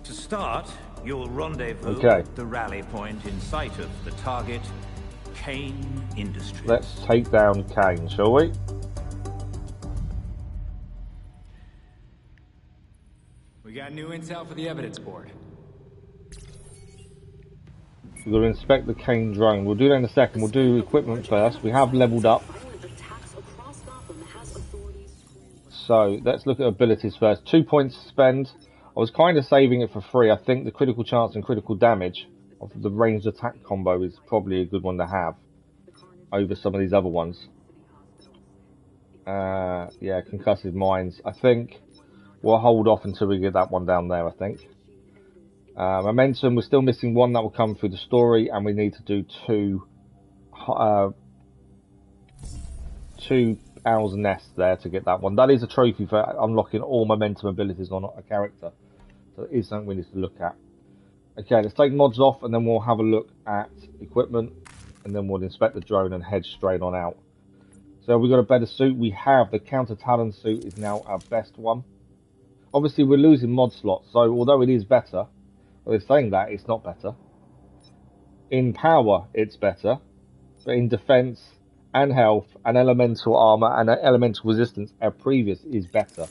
To start, you'll rendezvous at the rally point in sight of the target, Kane Industries. Let's take down Kane, shall we? We got new intel for the evidence board. We've got to inspect the Kane drone. We'll do that in a second. We'll do equipment first. We have leveled up. So let's look at abilities first. 2 points to spend. I was kind of saving it for free. I think the critical chance and critical damage of the ranged attack combo is probably a good one to have over some of these other ones. Yeah, concussive mines. I think we'll hold off until we get that one down there, I think. Momentum, we're still missing one that will come through the story, and we need to do two Owl's Nest there to get that one. That is a trophy for unlocking all momentum abilities on a character. So it is something we need to look at. Okay, let's take mods off, and then we'll have a look at equipment, and then we'll inspect the drone and head straight on out. So we've got a better suit. We have the Counter-Talon suit is now our best one. Obviously, we're losing mod slots, so although it is better, well, they're saying that it's not better. In power, it's better, but in defense and health and elemental armor and elemental resistance, our previous is better.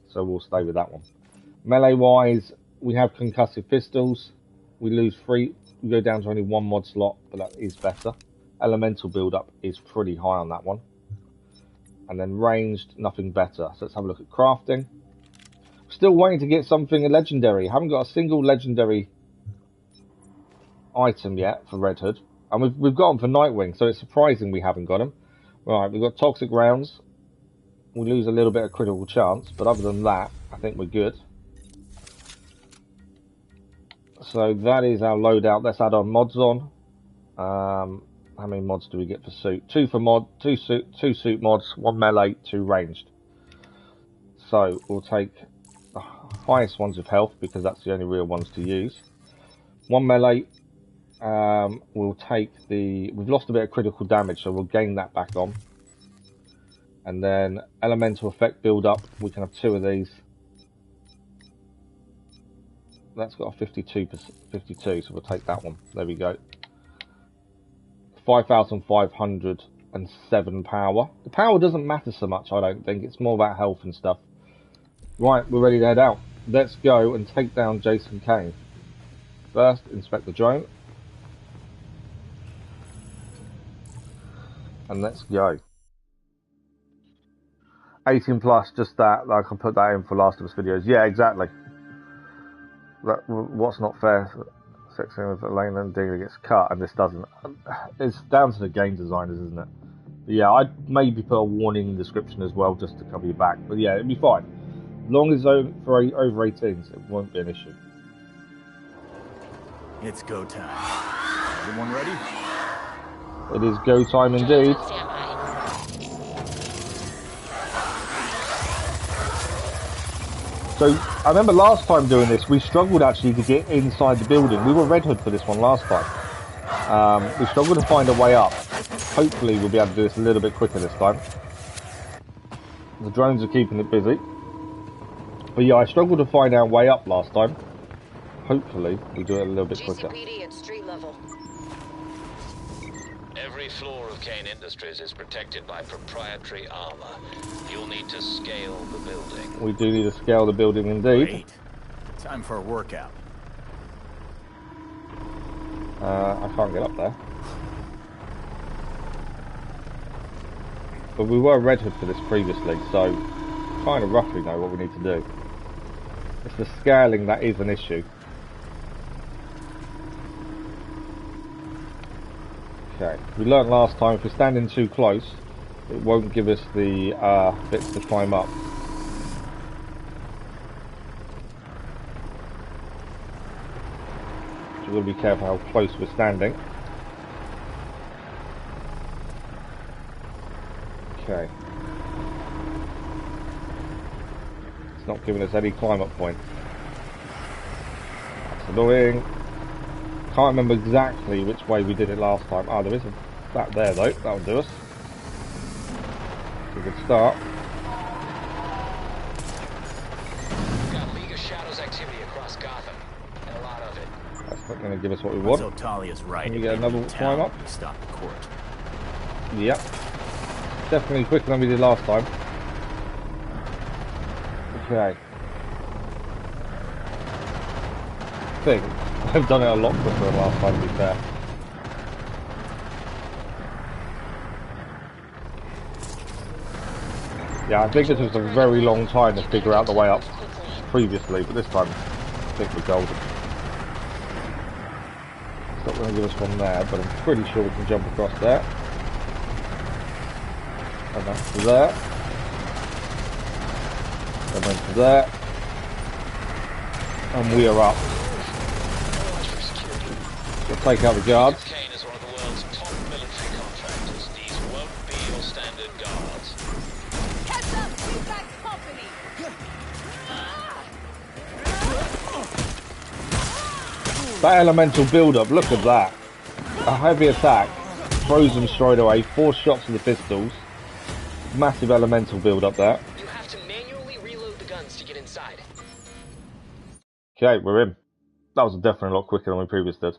So we'll stay with that one. Melee-wise, we have concussive pistols. We lose 3. We go down to only 1 mod slot, but that is better. Elemental build-up is pretty high on that one. And then ranged, nothing better. So let's have a look at crafting. Still waiting to get something legendary. Haven't got a single legendary item yet for Red Hood. And we've got them for Nightwing, so it's surprising we haven't got them. Right, we've got toxic rounds. we lose a little bit of critical chance, but other than that, I think we're good. So that is our loadout. Let's add our mods on. How many mods do we get for suit? 2 for mod, 2 suit mods, 1 melee, 2 ranged. So we'll take the highest ones of health because that's the only real ones to use. 1 melee. We'll take we've lost a bit of critical damage, so we'll gain that back on. And then elemental effect build up, we can have 2 of these. That's got a 52, so we'll take that one. There we go. 5,507 power. The power doesn't matter so much, I don't think. It's more about health and stuff. Right, we're ready to head out. Let's go and take down Jason Kane. First, inspect the drone. And let's go. 18 plus, just that. I can put that in for Last of Us videos. Yeah, exactly. What's not fair? Sexing with Elena and Digger gets cut, and this doesn't. It's down to the game designers, isn't it? But yeah, I'd maybe put a warning in the description as well, just to cover your back. But yeah, it'd be fine. As long as it's over 18s, it won't be an issue. It's go time. Everyone ready? It is go time indeed. So, I remember last time doing this, we struggled actually to get inside the building. We were Redhood for this one last time. We struggled to find a way up. Hopefully we'll be able to do this a little bit quicker this time. The drones are keeping it busy. But yeah, I struggled to find our way up last time. Hopefully we do it a little bit quicker. GCPD at street level. Every floor of Kane Industries is protected by proprietary armor. You'll need to scale the building. We do need to scale the building indeed. Great. Time for a workout. I can't get up there. But we were Redhood for this previously, so kind of roughly know what we need to do. It's the scaling that is an issue. Okay, we learnt last time if we're standing too close, it won't give us the bits to climb up. So we've got to be careful how close we're standing. Okay. It's not giving us any climb up point. That's annoying. Can't remember exactly which way we did it last time. Ah, there is that there though. That'll do us. It's a good start. We've got League of Shadows activity across Gotham, and a lot of it. That's not going to give us what we want. So Talia's right. Can we get another climb up? Stop the court. Yep. Definitely quicker than we did last time. Okay. I think I've done it a lot quicker than last time, to be fair. Yeah, I think this was a very long time to figure out the way up previously, but this time I think we're golden. It's not going to give us one there, but I'm pretty sure we can jump across there. And that's to there. And then to there. And we are up. We'll take out the guards. Kane is one of the world's top military contractors. These won't be your standard guards. Heads up, feedback company. That elemental build-up, look at that. A heavy attack, throws them straight away, 4 shots of the pistols. Massive elemental build-up there. You have to manually reload the guns to get inside. Okay, we're in. That was definitely a lot quicker than we previously did.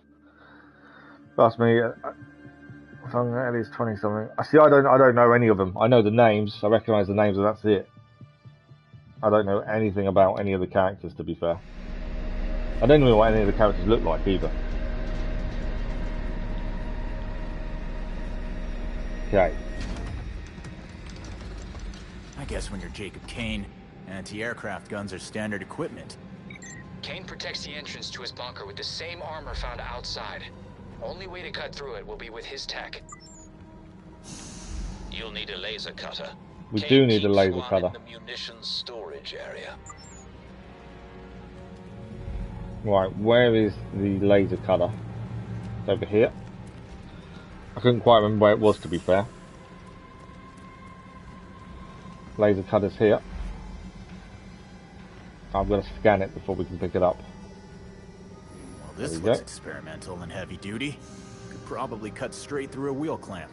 Trust me, if I'm at least 20 something. See, I don't know any of them. I know the names, I recognise the names, and that's it. I don't know anything about any of the characters, to be fair. I don't know what any of the characters look like either. Okay. I guess when you're Jacob Kane, anti-aircraft guns are standard equipment. Kane protects the entrance to his bunker with the same armor found outside. Only way to cut through it will be with his tech. You'll need a laser cutter. We do need a laser cutter. In the munitions storage area. Right, where is the laser cutter? It's over here. I couldn't quite remember where it was, to be fair. Laser cutter's here. I'm going to scan it before we can pick it up. Well, this looks experimental and heavy duty. Could probably cut straight through a wheel clamp.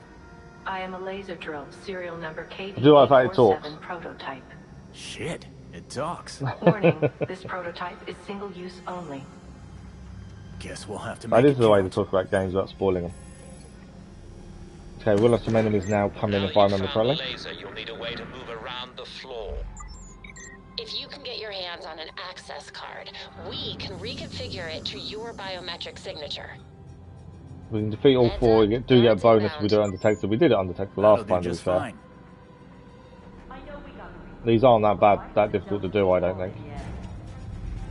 I am a laser drill, serial number KD-847 prototype. Shit, it talks. Warning, this prototype is single use only. Guess we'll have to make That is the way to talk about games without spoiling them. Okay, we'll have some enemies now come in if I remember correctly. Laser, you'll need a way to move around the floor. If you can get your hands on an access card, we can reconfigure it to your biometric signature. We can defeat all four, we do get a bonus if we do it undetected. We did it undetected last time, to be fair. These aren't that difficult to do, I don't think.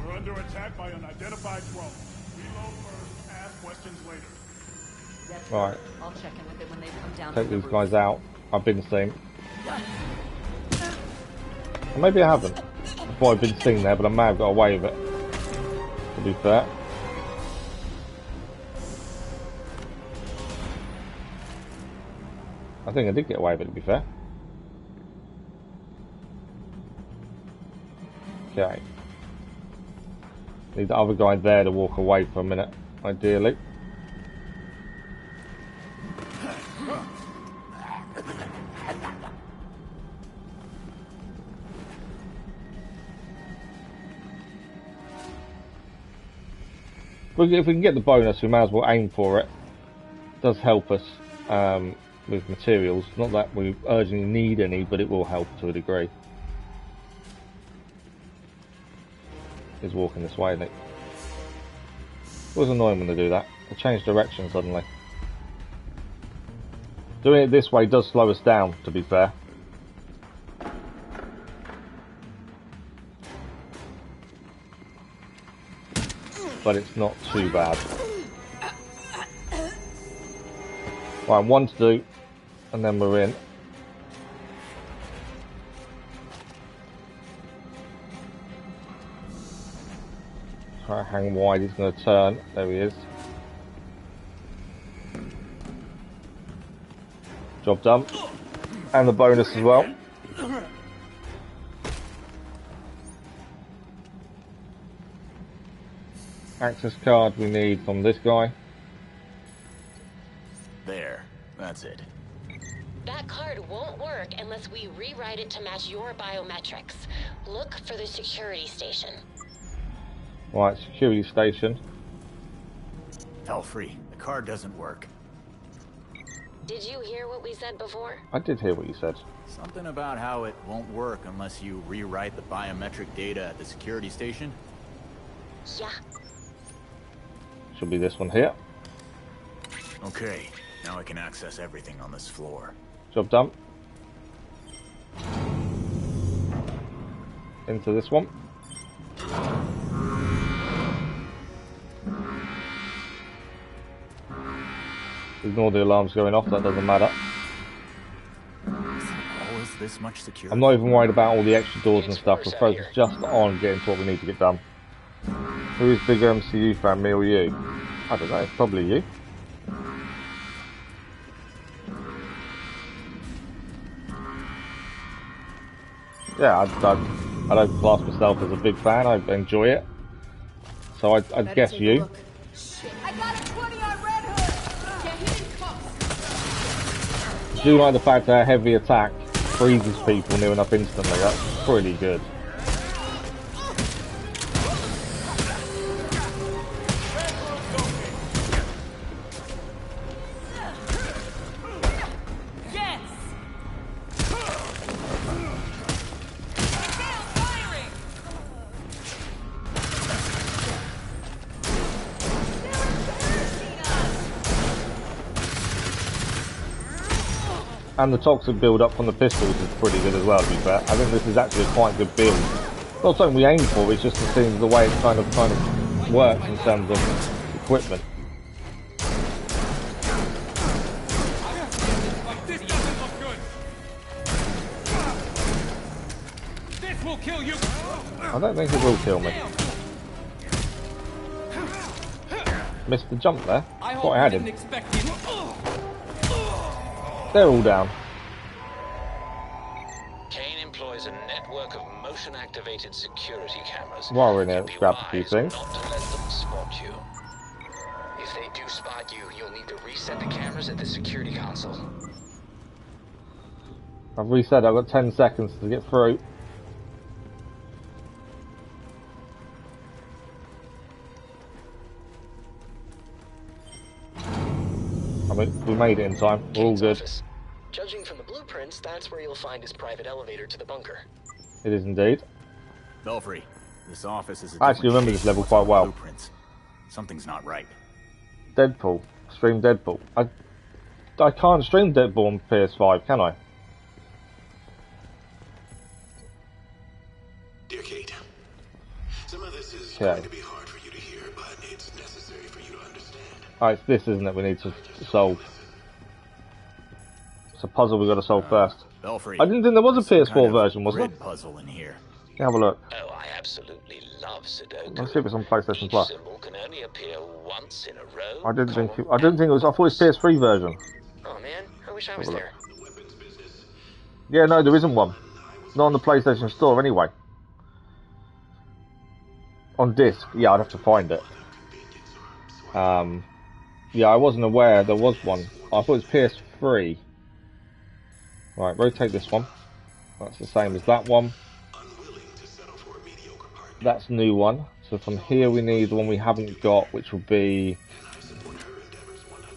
We're under attack by an unidentified drone. Reload first, ask questions later. Right. I'll check in with it when they come down. Take these guys out. I've been seen. Or maybe I haven't. I thought I'd been seen there, but I may have got away with it, to be fair. I think I did get away with it, to be fair. Okay. Need the other guy there to walk away for a minute, ideally. If we can get the bonus, we may as well aim for it. It does help us with materials. Not that we urgently need any, but it will help to a degree. He's walking this way, isn't it? It was annoying when they do that. They change direction suddenly. Doing it this way does slow us down, to be fair. But it's not too bad. Right, one to do, and then we're in. Try to hang wide, he's going to turn. There he is. Job done. And the bonus as well. Access card we need from this guy. There, that's it. That card won't work unless we rewrite it to match your biometrics. Look for the security station. Right, security station. Hell free. The card doesn't work. Did you hear what we said before? I did hear what you said. Something about how it won't work unless you rewrite the biometric data at the security station? Yeah. Should be this one here. Okay, now I can access everything on this floor. Job done. Into this one. Ignore the alarms going off, that doesn't matter. Always this much security. I'm not even worried about all the extra doors and stuff. We're focused just on getting to what we need to get done. Who is bigger MCU fan, me or you? I don't know, it's probably you. Yeah, I don't class myself as a big fan, I enjoy it. So I'd guess you. I got a 20 on Redhood! Get hit in cuffs! I do like the fact that a heavy attack freezes people near enough instantly, that's pretty good. And the toxic build up from the pistols is pretty good as well, to be fair. I think this is actually a quite good build. Not something we aim for, it's just it seems the way it kind of works in terms of equipment. This will kill you. I don't think it will kill me. Missed the jump there. Thought I had him. They're all down. Kane employs a network of motion-activated security cameras. While we're in here, let's grab a few things. Not to let them spot you. If they do spot you, you'll need to reset the cameras at the security console. I've reset. I've got 10 seconds to get through. I mean, we made it in time. We're all good. Office. Judging from the blueprints, that's where you'll find his private elevator to the bunker. It is indeed. Belfry, this office is. I actually remember this level quite well. Blueprints. Something's not right. Deadpool. Stream Deadpool. I can't stream Deadpool on PS5, can I? Dear Kate, some of this is going to be hard for you to hear, but it's necessary for you to understand. Alright, it's this, isn't it, we need to solve. It's a puzzle we've got to solve first. Belfry, I didn't think there was a PS4 version, was there? Puzzle in here. Have a look. Oh, I absolutely love Sudoku. Let's see if it's on PlayStation Plus. Symbol can only appear once in a row. I didn't think it was. I thought it was PS3 version. Oh man, I wish I was there. Yeah, no, there isn't one. Not on the PlayStation Store anyway. On disc, yeah, I'd have to find it. Yeah, I wasn't aware there was one. I thought it was PS3. Right, rotate this one. That's the same as that one. That's a new one. So from here we need the one we haven't got, which will be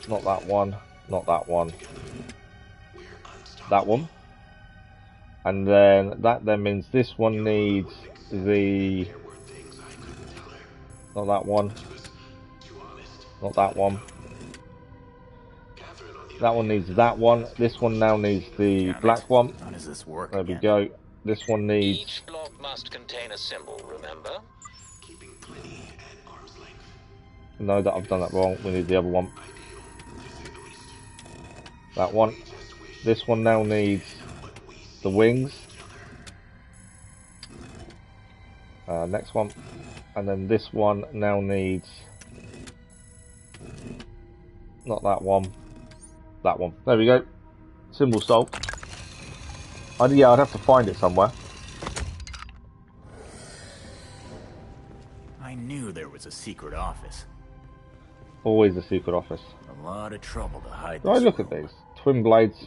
not that one, not that one, that one. And then that then means this one needs the not that one, not that one. That one needs that one. This one now needs the black one. How does this work? There we go. This one needs. Each block must contain a symbol, remember? No, that I've done that wrong. We need the other one. That one. This one now needs the wings. Next one. And then this one now needs not that one. That one. There we go. Symbol solved. Yeah, I'd have to find it somewhere. I knew there was a secret office. Always a secret office. A lot of trouble to hide. Right, look at these. Twin blades.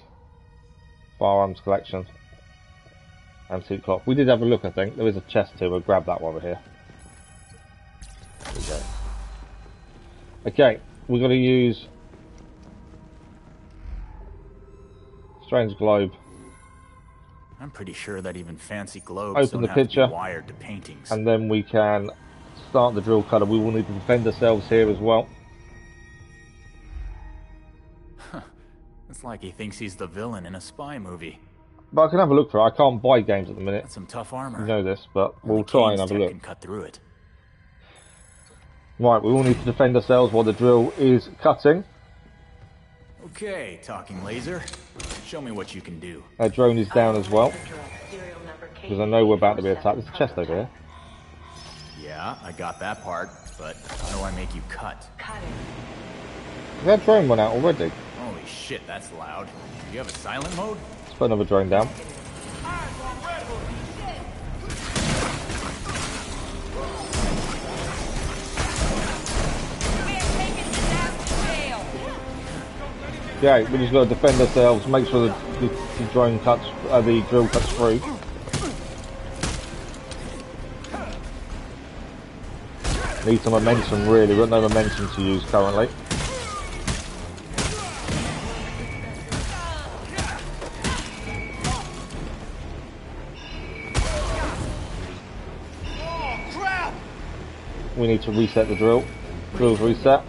Firearms collection. Antique clock. We did have a look, I think. There is a chest here. We'll grab that one over here. There we go. Okay, we're going to use Strange Globe. I'm pretty sure that even fancy globes Open don't the have picture, to be wired to paintings. and then we can start the drill cutter. We will need to defend ourselves here as well. It's like he thinks he's the villain in a spy movie. But I can have a look for it. I can't buy games at the minute. That's some tough armor. You know this, but we'll try and have a look. Can cut through it. Right, we will need to defend ourselves while the drill is cutting. Okay, talking laser. Show me what you can do. Our drone is down as well, because I know we're about to be attacked. There's a chest over here. Yeah, I got that part, but how do I make you cut? Has that drone run out already? Holy shit, that's loud. Do you have a silent mode? Let's put another drone down. Yeah, we just got to defend ourselves, make sure the drone cuts, the drill cuts through. Need some momentum, really. We've got no momentum to use currently. We need to reset the drill. Drill's reset.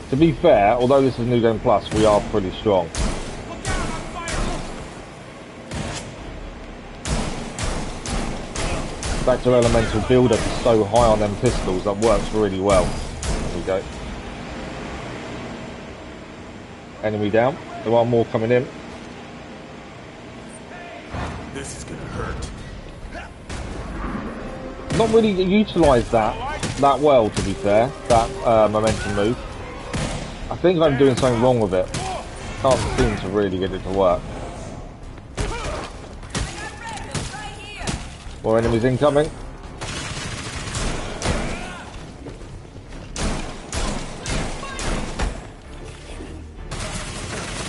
To be fair, although this is New Game Plus, we are pretty strong. Back to elemental builder, so high on them pistols, that works really well. There we go. Enemy down. There are more coming in. This is gonna hurt. Not really utilised that well, to be fair. That momentum move. I think I'm doing something wrong with it. Can't seem to really get it to work. More enemies incoming.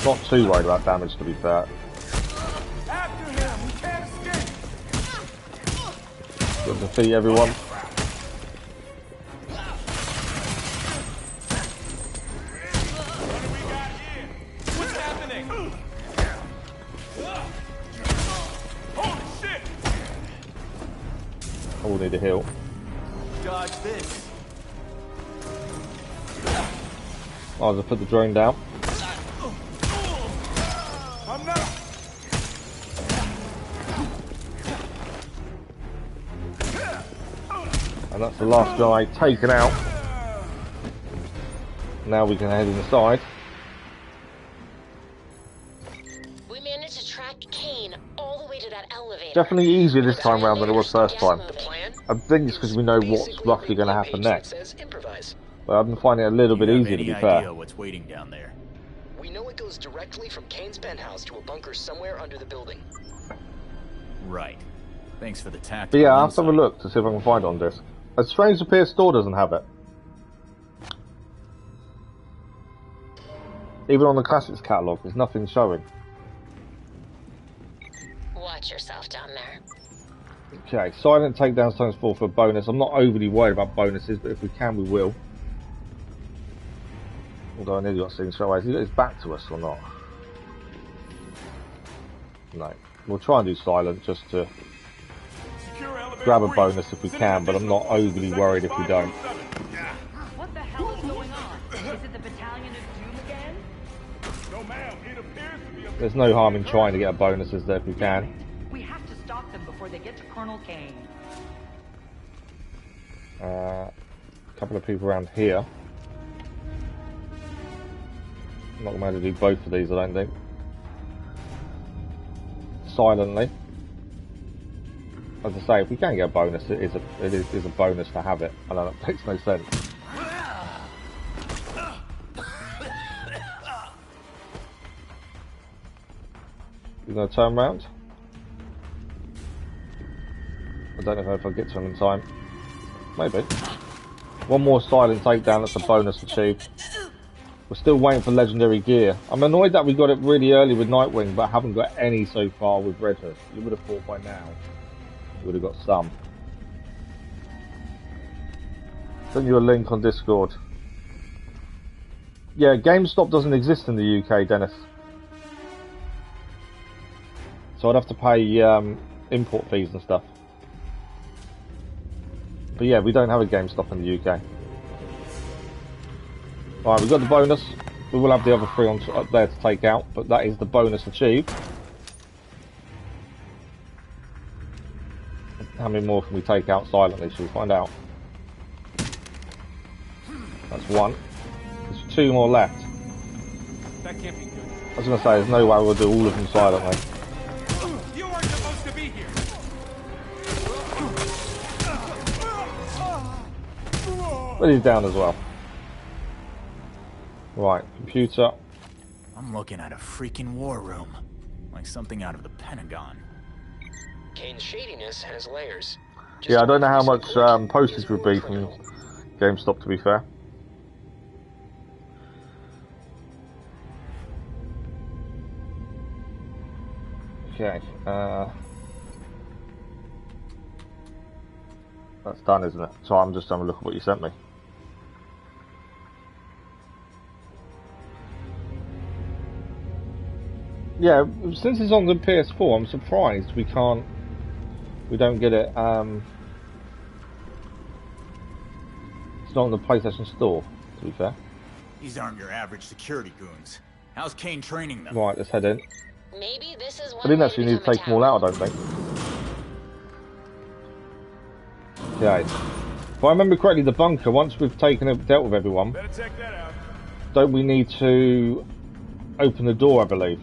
Not too worried about damage, to be fair. After him, we can't escape. Good to defeat everyone. What's happening? Holy shit! I will need a heal. Dodge this. I'll just put the drone down. I'm not. And that's the last guy taken out. Now we can head inside. We managed to track Kane all the way to that elevator. Definitely easier this time around than it was first time. I think it's because we know what's roughly going to happen next. But I've been finding it a little bit easier, to be fair. What's waiting down there? We know it goes directly from Kane's penthouse to a bunker somewhere under the building. Right. Thanks for the tactical But yeah, I'll have to have a insight. look to see if I can find it on disc. It's strange the PS Store doesn't have it. Even on the Classics catalogue, there's nothing showing. Watch yourself down there. Okay, silent takedowns times 4 for a bonus. I'm not overly worried about bonuses, but if we can, we will. Although I nearly got seen straight away. Has he got his back to us or not? No. We'll try and do silent just to grab a bonus if we can, but I'm not overly worried if we don't. What the hell is going on? Is it the Battalion of Doom again? No, ma'am. It appears to be a... There's no harm in trying to get bonuses there if we can. We have to stop them before they get to Colonel Kane. A couple of people around here. I'm not going to do both of these, I don't think. Silently. As I say, if we can get a bonus, it is a bonus to have it. I know that makes no sense. You're going to turn around? I don't know if I'll get to him in time. Maybe. One more silent takedown, that's a bonus achieved. We're still waiting for legendary gear. I'm annoyed that we got it really early with Nightwing, but haven't got any so far with Redhood. You would have thought by now we would have got some. Send you a link on Discord. Yeah, GameStop doesn't exist in the UK, Dennis. So I'd have to pay import fees and stuff. But yeah, we don't have a GameStop in the UK. Alright, we've got the bonus. We will have the other 3 up there to take out, but that is the bonus achieved. How many more can we take out silently? Shall we find out? That's 1. There's 2 more left. That can't be good. I was going to say, there's no way we'll do all of them silently. You weren't supposed to be here. But he's down as well. Right, computer. I'm looking at a freaking war room. Like something out of the Pentagon. Kane's shadiness has layers. Yeah, I don't know how much postage would be from GameStop, to be fair. Okay, that's done, isn't it? So I'm just having a look at what you sent me. Yeah, since it's on the PS4, I'm surprised we don't get it, it's not on the PlayStation Store, to be fair. These aren't your average security goons. How's Kane training them? Right, let's head in. Maybe this is I didn't actually need to take them all out, I don't think. Okay. If I remember correctly, the bunker, once we've dealt with everyone, Better check that out. don't we need to open the door, I believe?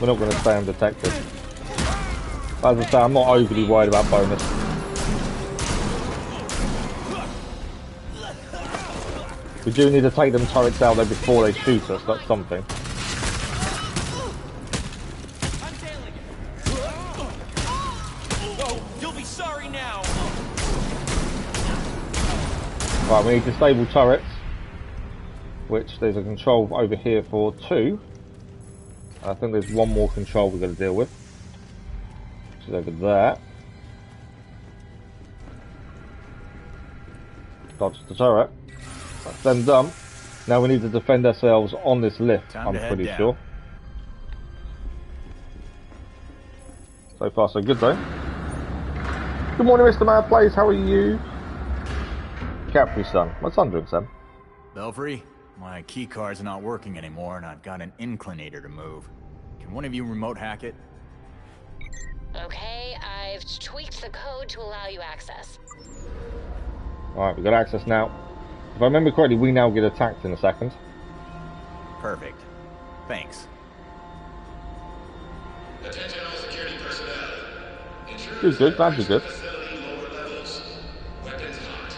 We're not going to stay undetected. As I say, I'm not overly worried about bonus. We do need to take them turrets out there before they shoot us, that's something. You'll be sorry now. Right, we need disable turrets, which there's a control over here for 2. I think there's one more control we've got to deal with, which is over there. Dodge the turret. That's them done. Now we need to defend ourselves on this lift, I'm pretty sure. So far so good though. Good morning, Mr. Mad Plays, how are you? Capri-san. What's on doing, Sam? Belfry, my key cards are not working anymore and I've got an inclinator to move. Can one of you remote hack it? Okay, I've tweaked the code to allow you access. Alright, we've got access now. If I remember correctly, we now get attacked in a second. Perfect. Thanks. Attention all security personnel. Good, glad you're good. Lower levels. Weapons hot.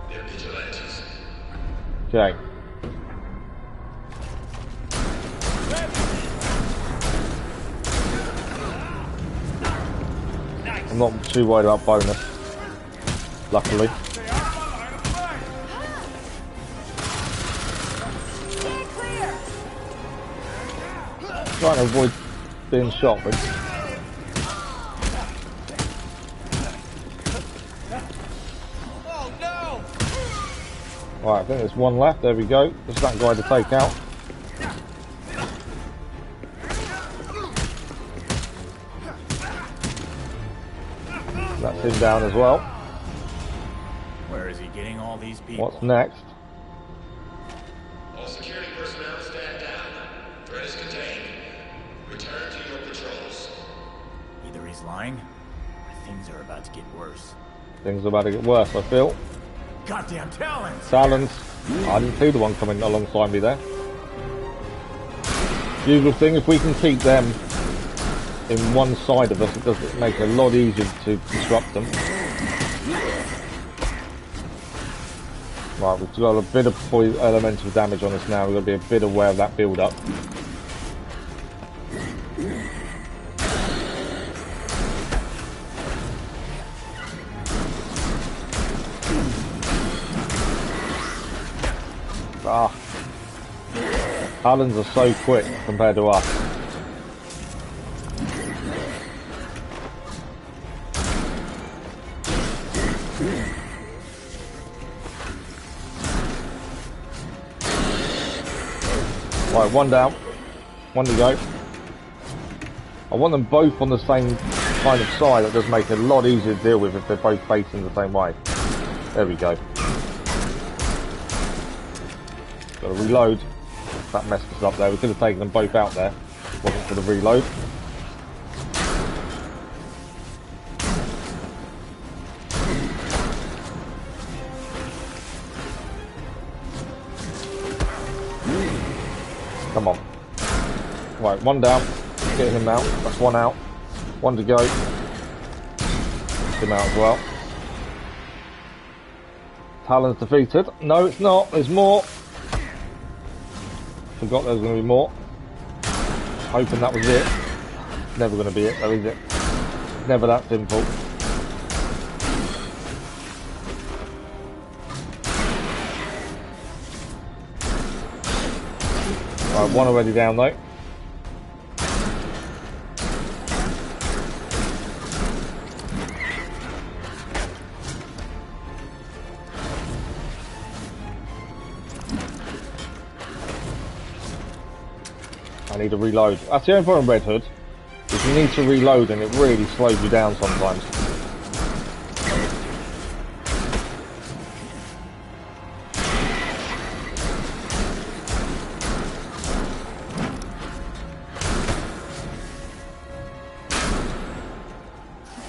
They're vigilantes. Okay. I'm not too worried about bonus, luckily. Trying to avoid being shot, but Oh no! right, I think there's one left. There we go. There's that guy to take out. That's him down as well. Where is he getting all these people? What's next? All security personnel stand down. Threat is contained. Return to your patrols. Either he's lying, or things are about to get worse. Things are about to get worse, I feel. Goddamn Talons! Talons. I didn't see the one coming alongside me there. Usual thing, if we can keep them in one side of us, it does make it a lot easier to disrupt them. Right, we've got a bit of elemental damage on us now. We've got to be a bit aware of that build up. Ah, Talons are so quick compared to us. Right, one down, one to go. I want them both on the same kind of side. That does make it a lot easier to deal with if they're both facing the same way. There we go. Got to reload. That messed us up there. We could have taken them both out there. Wasn't for the reload. Come on. Right, one down. Get him out. That's one out. One to go. Get him out as well. Talon's defeated. No, it's not. There's more. Forgot there was going to be more. Hoping that was it. Never going to be it, though, is it? Never that simple. Right, one already down though. I need to reload. That's the only problem with Redhood, is you need to reload and it really slows you down sometimes.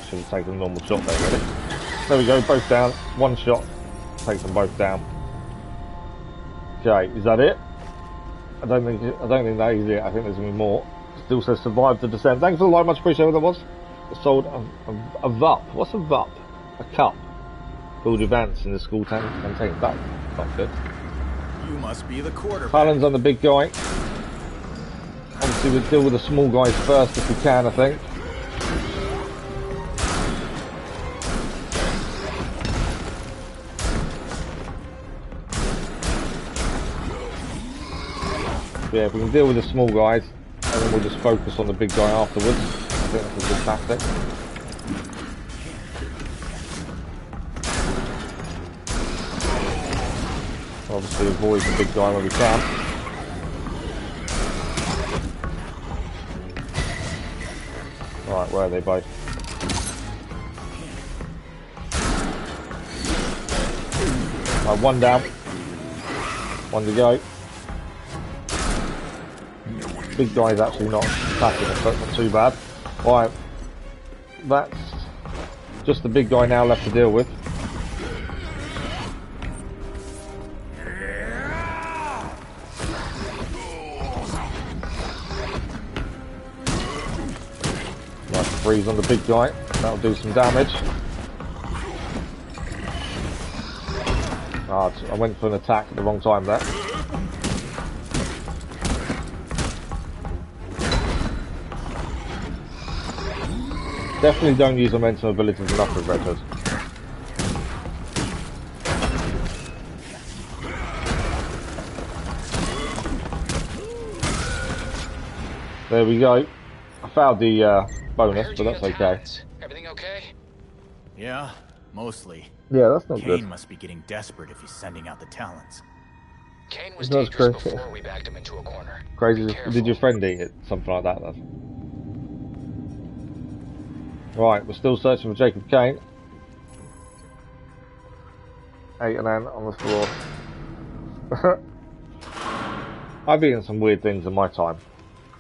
Should have taken a normal shot there, really. There we go, both down. One shot takes them both down. Okay, is that it? I don't think that is it. I think there's gonna be more. Still says survived the descent. Thanks for the like, much appreciated. What that was. It sold a VUP. What's a VUP? A cup. Filled with ants in the school canteen. That's not good. You must be the quarterback. Palin's on the big guy. Obviously we'll deal with the small guys first if we can, I think. Yeah, if we can deal with the small guys, and then we'll just focus on the big guy afterwards. I think that's a good tactic. Obviously avoid the big guy when we can. Right, where are they both? Right, one down. One to go. Big guy's actually not attacking us, so it's not too bad. Right, that's just the big guy now left to deal with. Nice freeze on the big guy, that'll do some damage. Ah, I went for an attack at the wrong time there. Definitely don't use momentum abilities enough with Redhood. There we go. I failed the bonus, but that's okay. Everything okay? Yeah, mostly. Yeah, that's not good. Kane must be getting desperate if he's sending out the talents. Kane was dangerous before we backed him into a corner. Crazy. Did your friend eat it? Something like that, then. Right, we're still searching for Jacob Kane. 8 and N on the floor. I've eaten some weird things in my time.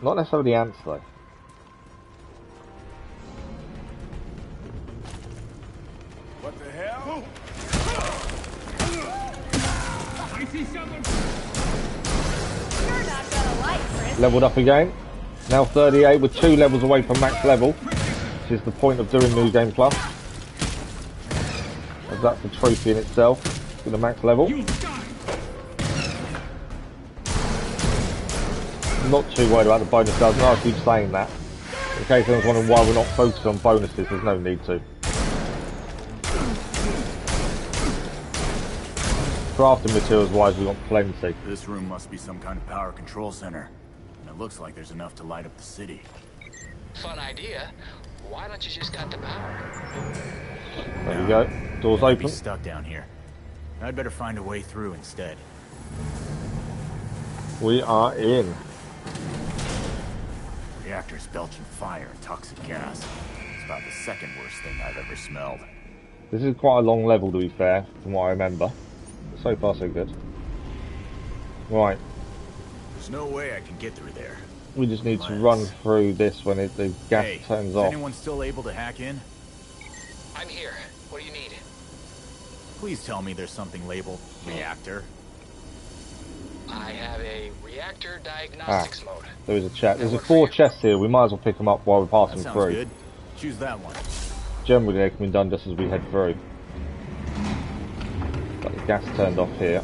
Not necessarily ants, though. What the hell? I see someone. You're not gonna like Chris. Leveled up again. Now 38 with 2 levels away from max level. Which is the point of doing New Game Plus. As that's a trophy in itself with the max level. I'm not too worried about the bonus does. No, I keep saying that. In case anyone's wondering why we're not focused on bonuses, there's no need to. Crafting materials wise, we've got plenty. This room must be some kind of power control center. And it looks like there's enough to light up the city. Fun idea. Why don't you just got the power? There we go. Doors I'd open. be stuck down here. I'd better find a way through instead. We are in. Reactor's belching fire and toxic gas. It's about the second worst thing I've ever smelled. This is quite a long level, to be fair, from what I remember. But so far, so good. Right. There's no way I can get through there. We just need to run through this when the gas turns off. Is anyone still able to hack in? I'm here. What do you need? Please tell me there's something labeled reactor. I have a reactor diagnostics mode. There is a chest. There's 4 chests here. We might as well pick them up while we're passing That sounds through. good. Choose that one. Generally, they can be done just as we head through. Got the gas turned off here.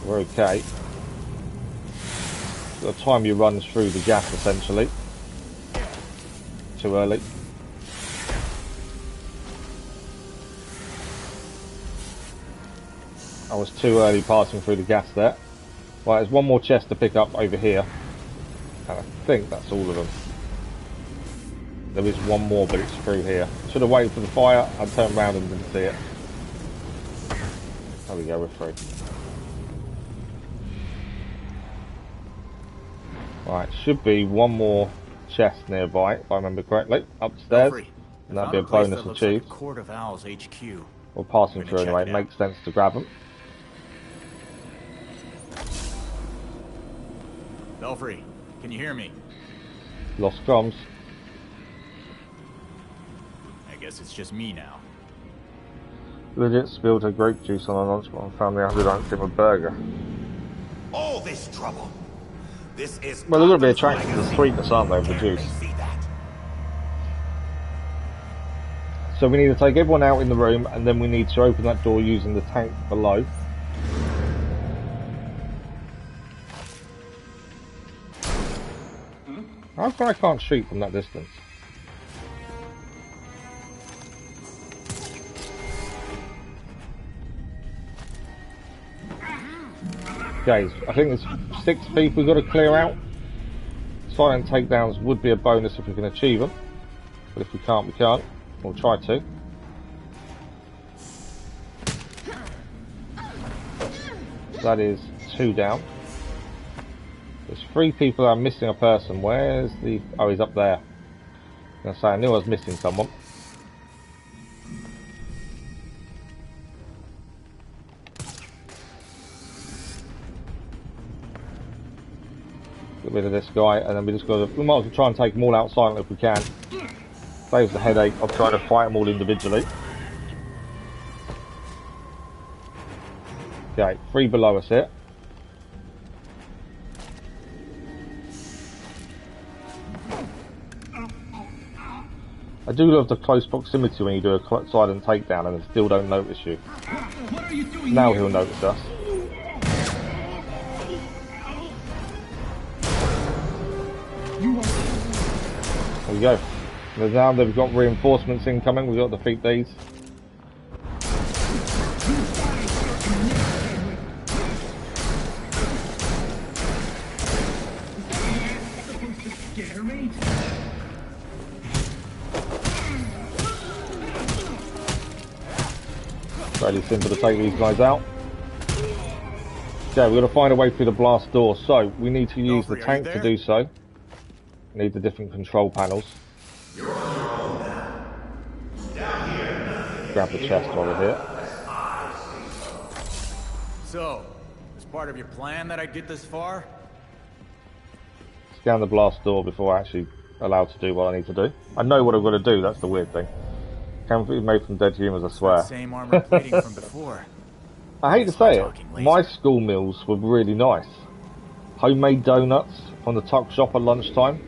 We're okay. Got to time your runs through the gas essentially. Too early. I was too early passing through the gas there. Right, there's one more chest to pick up over here. And I think that's all of them. There is one more, but it's through here. Should have waited for the fire. I turned around and didn't see it. There we go, we're through. Right, should be one more chest nearby, if I remember correctly, upstairs, and that'd be a bonus achieved. Like Court of Owls HQ. We're passing through anyway, it makes sense to grab them. Belfry, can you hear me? Lost comms. I guess it's just me now. Legit spilled her grape juice on a lunchbox and found the other don't give him a burger. Oh, all this trouble? This is well, they're going to be attracted to the sweetness, aren't they, produce? So we need to take everyone out in the room, and then we need to open that door using the tank below. How come I can't shoot from that distance? Okay, I think there's 6 people we've got to clear out. Silent takedowns would be a bonus if we can achieve them. But if we can't, we can't. We'll try to. That is 2 down. There's 3 people that are missing a person. Where's the... oh, he's up there. I was going to say, I knew I was missing someone. Get rid of this guy, and then we just got to... we might as well try and take them all out silently if we can. Saves the headache of trying to fight them all individually. Okay, 3 below us here. I do love the close proximity when you do a silent takedown and they still don't notice you. Now he'll notice us. There we go. Now they've got reinforcements incoming, we've got to defeat these. Fairly simple to take these guys out. Okay, we've got to find a way through the blast door, so we need to use the tank to do so. We need the different control panels. Grab the chest while we're here. So, as part of your plan that I get this far? Scan the blast door before I actually allowed to do what I need to do. I know what I've got to do, that's the weird thing. Can't be made from dead humans, I swear. Same armor plating from before. I hate to say it, my school meals were really nice. Homemade donuts from the tuck shop at lunchtime.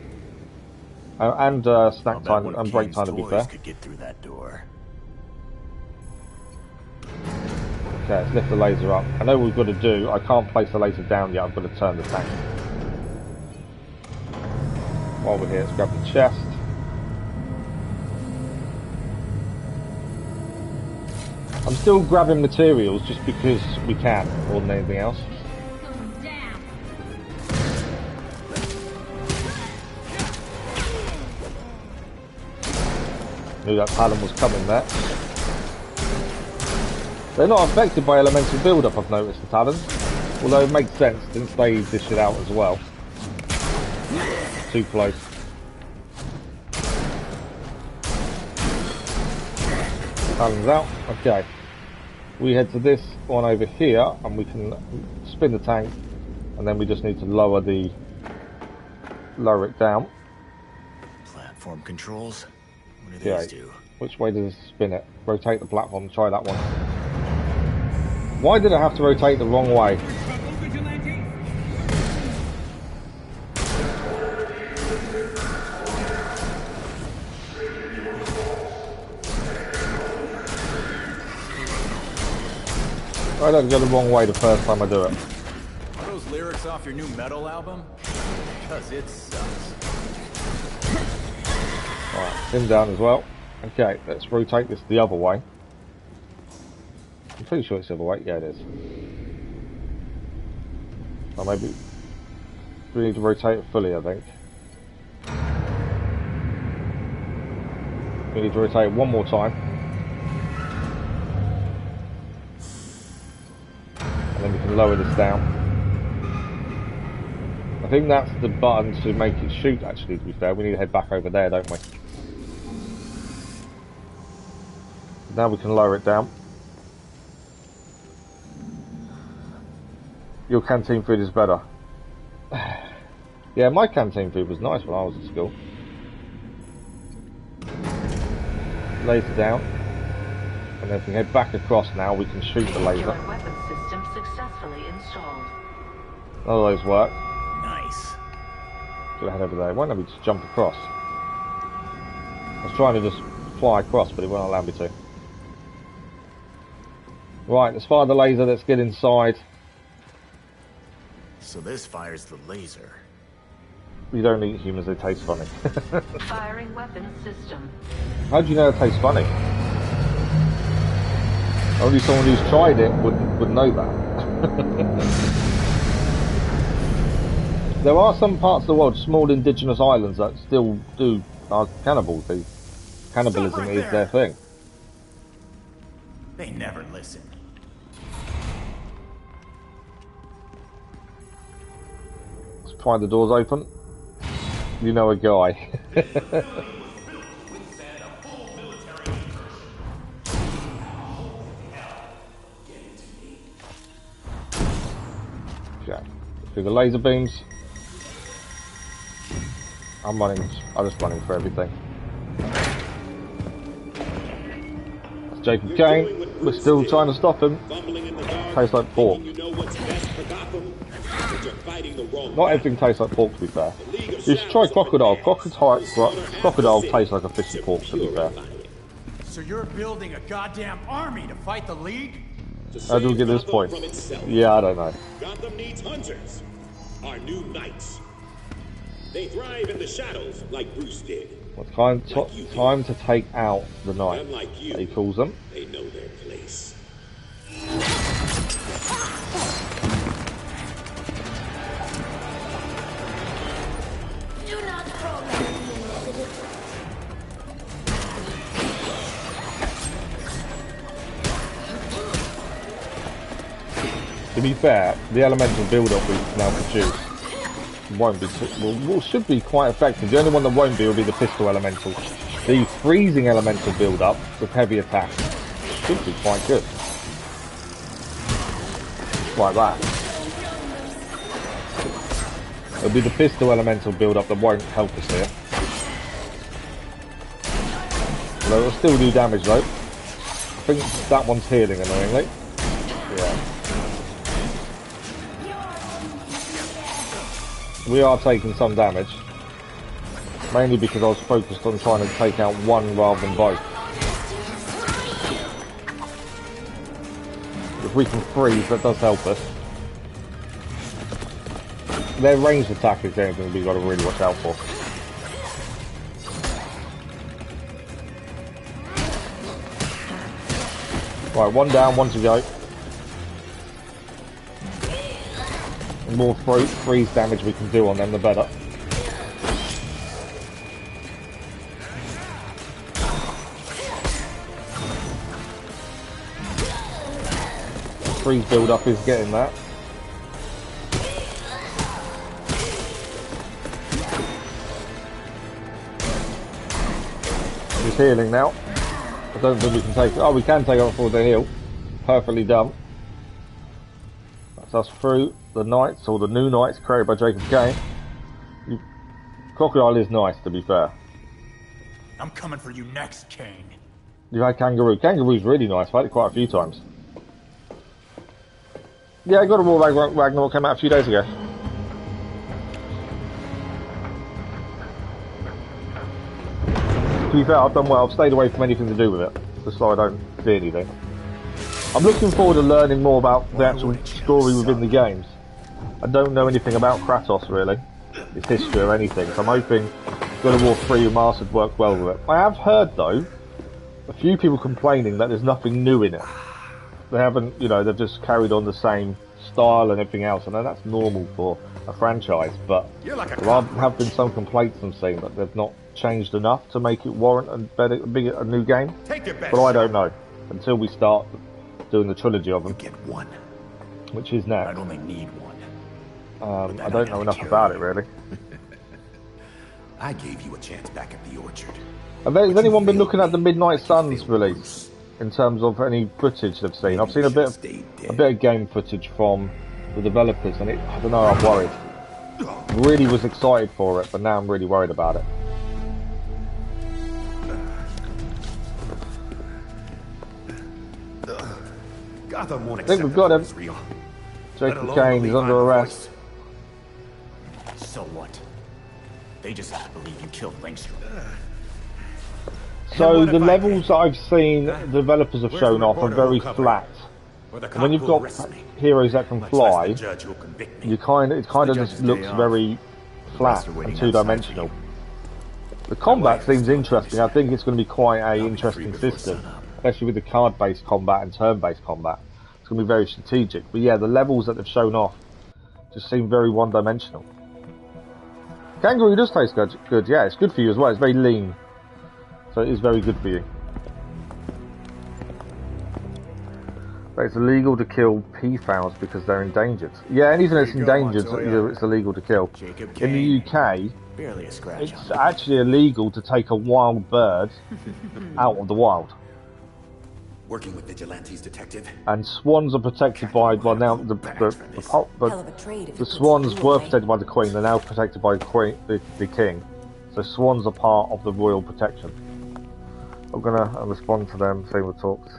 And snack time and break time, to be fair. Could get through that door. Okay, let's lift the laser up. I know what we've got to do. I can't place the laser down yet. I've got to turn the tank. While we're here, let's grab the chest. I'm still grabbing materials just because we can, more than anything else. Knew that Talon was coming there. They're not affected by elemental build-up, I've noticed, the Talons. Although it makes sense since they dish it out as well. Too close. Talons out. Okay. We head to this one over here, and we can spin the tank, and then we just need to lower it down. Platform controls. What do these do? Which way does it spin it? Rotate the platform. Try that one. Why did I have to rotate the wrong way? I don't go the wrong way the first time I do it. Are those lyrics off your new metal album? Because it sucks. Alright, him down as well. Okay, let's rotate this the other way. I'm pretty sure it's the other way. Yeah, it is. Or maybe we need to rotate it fully, I think. We need to rotate it one more time. And then we can lower this down. I think that's the button to make it shoot, actually, to be fair. We need to head back over there, don't we? Now we can lower it down. Your canteen food is better. Yeah, my canteen food was nice when I was at school. Laser down. And then if we head back across now, we can shoot the laser. Weapon system successfully installed. None of those work. Nice. Get ahead over there. It won't let me just jump across. I was trying to just fly across, but it won't allow me to. Right, let's fire the laser. Let's get inside. So this fires the laser. You don't eat humans, they taste funny. Firing weapon system. How do you know it tastes funny? Only someone who's tried it would know that. There are some parts of the world, small indigenous islands, that still are cannibals. Cannibalism is their thing. They never listen. Let's pry the doors open. You know a guy. Okay. Through the laser beams. I'm just running for everything. That's Jacob Kane. We're still trying to stop him. Tastes like pork. Not everything tastes like pork, to be fair. You should try crocodile. Crocodile tastes like a fish and pork, to be fair. So you're building a goddamn army to fight the League? How do we get to this point? Yeah, I don't know. Gotham needs hunters. Our new knights. They thrive in the shadows, like Bruce did. Well, time to take out the knight, he calls them. They know their place. Do not program me. To be fair, the elemental build-up we now produce won't be should be quite effective. The only one that won't be will be the pistol elemental. The freezing elemental build-up with heavy attack should be quite good. Like that. It'll be the pistol elemental build-up that won't help us here. Although it'll still do damage though. I think that one's healing annoyingly. Yeah. We are taking some damage, mainly because I was focused on trying to take out one rather than both. If we can freeze, that does help us. Their ranged attack is anything we've got to really watch out for. Right, one down, one to go. The more freeze damage we can do on them, the better. Freeze build up is getting that. He's healing now. I don't think we can take it. Oh, we can take it before they heal. Perfectly done. That's us through the Knights, or the new Knights created by Jacob Kane. Crocodile is nice, to be fair. I'm coming for you next, Kane. You had Kangaroo. Kangaroo's really nice. I've had it quite a few times. Yeah, I got a War Ragnarok came out a few days ago. To be fair, I've done well. I've stayed away from anything to do with it, just so I don't see anything. I'm looking forward to learning more about the actual story within the games. I don't know anything about Kratos, really. Its history or anything, so I'm hoping God of War 3 Remastered work well with it. I have heard, though, a few people complaining that there's nothing new in it. They haven't, you know, they've just carried on the same style and everything else. I know that's normal for a franchise, but there have been some complaints I'm saying that they've not changed enough to make it warrant a new game. But I don't know until we start doing the trilogy of them. Get one. Which is next. I'd only need one. I don't know enough about it, really. I gave you a chance back at the orchard. Has anyone been looking at the Midnight Suns release in terms of any footage they've seen? I've seen a bit of game footage from the developers, and I don't know, I'm worried. Really was excited for it, but now I'm really worried about it. Gotham won't I think we've got him. Jacob Kane is under arrest. So what? They just have to believe you killed Langstrom. So the levels I've seen developers have shown off are very flat. When you've got heroes that can fly, it kind of just looks very flat and two-dimensional. The combat seems interesting. I think it's going to be quite an interesting system, especially with the card-based combat and turn-based combat. It's going to be very strategic. But yeah, the levels that they've shown off just seem very one-dimensional. Kangaroo does taste good. Yeah, it's good for you as well. It's very lean. So it is very good for you. But it's illegal to kill peafowls because they're endangered. Yeah, anything that's endangered, it's illegal to kill. In the UK, it's actually illegal to take a wild bird out of the wild. Working with vigilantes, detective. And swans are protected by, well now, the swans were protected by the Queen, they're now protected by the King. So swans are part of the royal protection. I'm gonna respond to them, see what talks.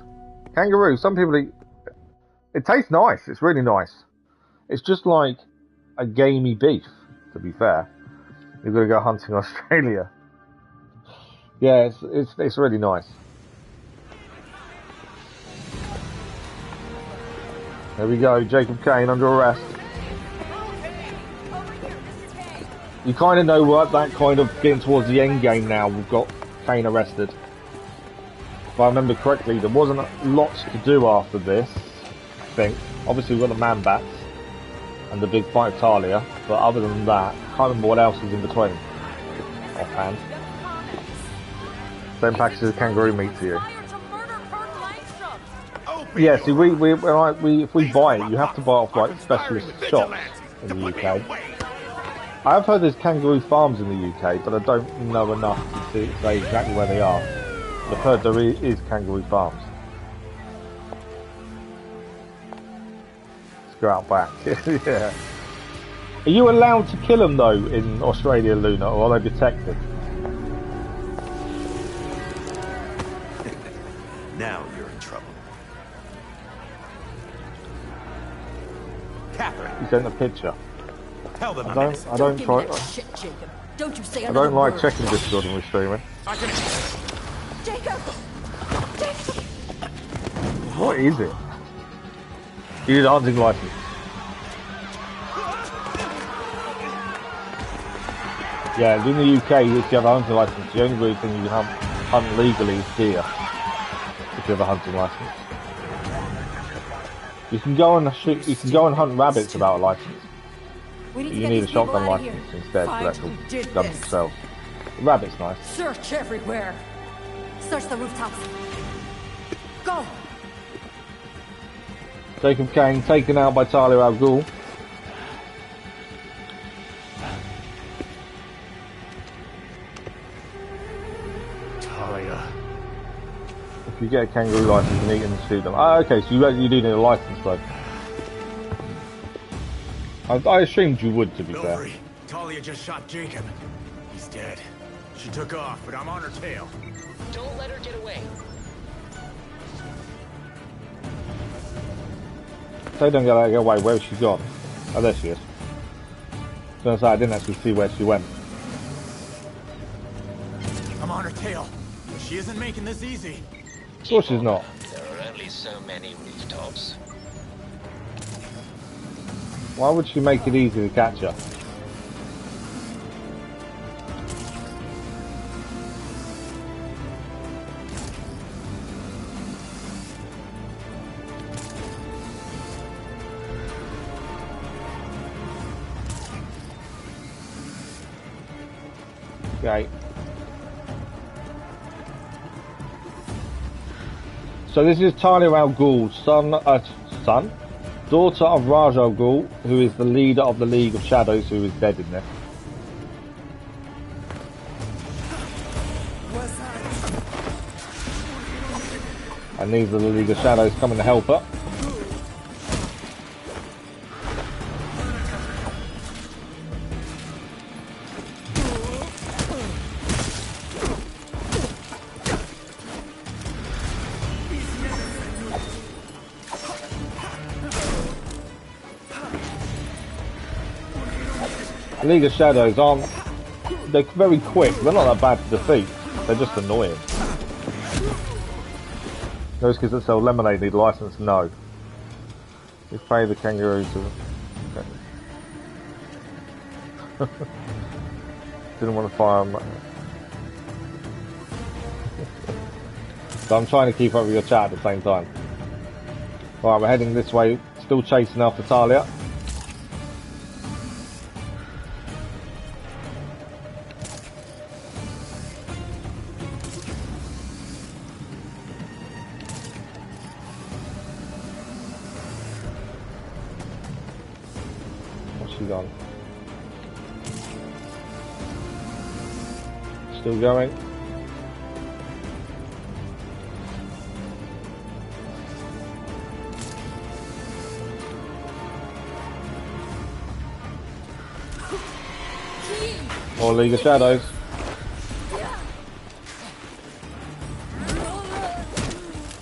Kangaroo, some people eat. It tastes nice, it's really nice. It's just like a gamey beef, to be fair. You're gonna go hunting in Australia. Yeah, it's really nice. There we go, Jacob Kane under arrest. You kind of know what, that kind of getting towards the end game now, we've got Kane arrested. If I remember correctly, there wasn't lots to do after this, I think. Obviously we've got the Man-Bats and the big fight of Talia, but other than that, I can't remember what else is in between. Offhand. Same package as kangaroo meat to you. Yeah, see, if we buy it, you have to buy off like specialist shops in the UK. I have heard there's kangaroo farms in the UK, but I don't know enough to say exactly where they are. I've heard there is kangaroo farms. Let's go out back. Yeah. Are you allowed to kill them though in Australia, Luna, or are they protected? Now you're in trouble. Catherine. You sent a picture. Tell them I don't like checking Discord when we're streaming. Jacob! What is it? You need a hunting license. Yeah, in the UK, if you have a hunting license, the only thing you can hunt legally is deer. If you have a hunting license, you can go and shoot. You can go and hunt rabbits without a license. You need a shotgun license instead for actual guns themselves. The rabbit's nice. Search everywhere. Search the rooftops. Go. Jacob Kane taken out by Talia al Ghul. Talia. If you get a kangaroo license, you can shoot them. Ah, okay, so you do need a license though. I assumed you would, to be fair. Talia just shot Jacob. He's dead. She took off, but I'm on her tail. Don't let her get away. They don't get away. Where's she gone? Oh, there she is. So I didn't actually see where she went. I'm on her tail. But she isn't making this easy. Of course she's not. There are only so many rooftops. Why would she make it easy to catch her? Okay. So this is Talia al Ghul's son? Daughter of Raj al Ghul, who is the leader of the League of Shadows, who is dead in there. And these are the League of Shadows coming to help her. League of Shadows aren't... They're very quick. They're not that bad to defeat. They're just annoying. Those kids that sell lemonade need a license? No. We pay the kangaroos. Okay. Didn't want to fire them. So I'm trying to keep up with your chat at the same time. Alright, we're heading this way. Still chasing after Talia. Gone. Still going. More League of Shadows.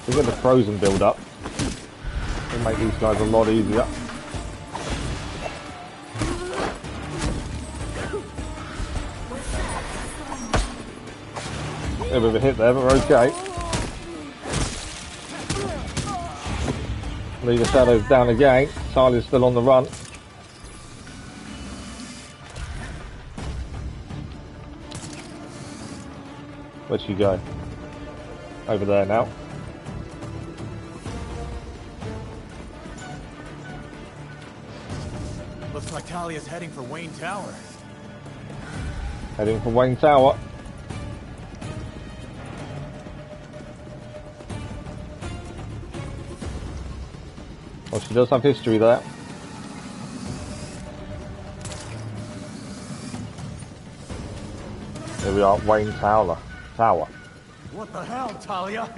We've got the frozen build up. It'll make these guys a lot easier. A bit of a hit there, but we're okay. League of Shadows down again. Talia's still on the run. Where'd she go? Over there now. Looks like Talia's heading for Wayne Tower. Heading for Wayne Tower. Well, she does have history there. Here we are, Wayne Tower. What the hell, Talia?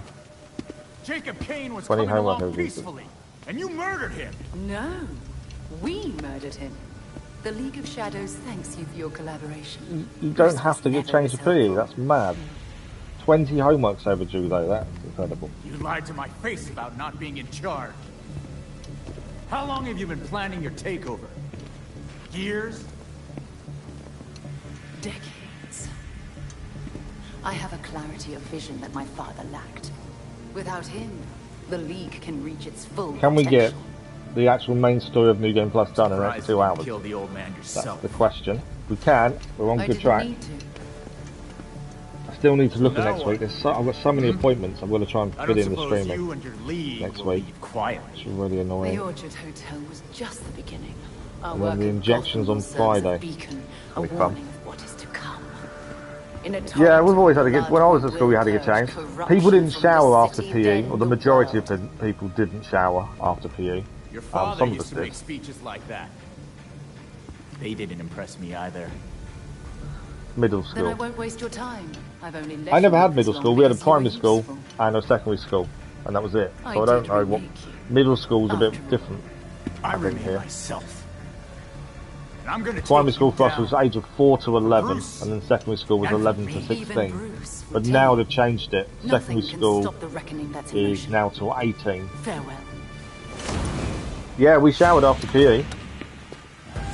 Jacob Kane was 20 coming along homework peacefully, and you murdered him. No, we murdered him. The League of Shadows thanks you for your collaboration. You don't have to get changed to PE, that's mad. 20 homeworks overdue though, that's incredible. You lied to my face about not being in charge. How long have you been planning your takeover? Years? Decades. I have a clarity of vision that my father lacked. Without him, the League can reach its full Can we potential. get the actual main story of New Game Plus done in the next 2 hours? Kill the old man yourself. That's the question. We can, we're on good track. I still need to look at next week. I've got so many appointments I'm going to try and fit in the streaming next week. It's really annoying. The Orchard Hotel was just the beginning. And then the injections on Friday. A warning of what is to come. Yeah, we've always had to get, when I was at school we had to get changed. People didn't shower after PE, or the majority of people didn't shower after PE. Your father some of used us to did. make speeches like that. They didn't impress me either. Middle Then I school. won't waste your time. I've only I never had middle as school, long we had a as you primary were school useful. and a secondary school, and that was it. I So I don't did know what, middle school's a bit different, I think, here. Myself. And I'm gonna Primary take school you for us down. was age of 4 to 11, Bruce. and then secondary school was And 11 to me. 16. But now they've changed it. Nothing Secondary can school stop the reckoning that's in is motion. now till 18. Farewell. Yeah, we showered after PE.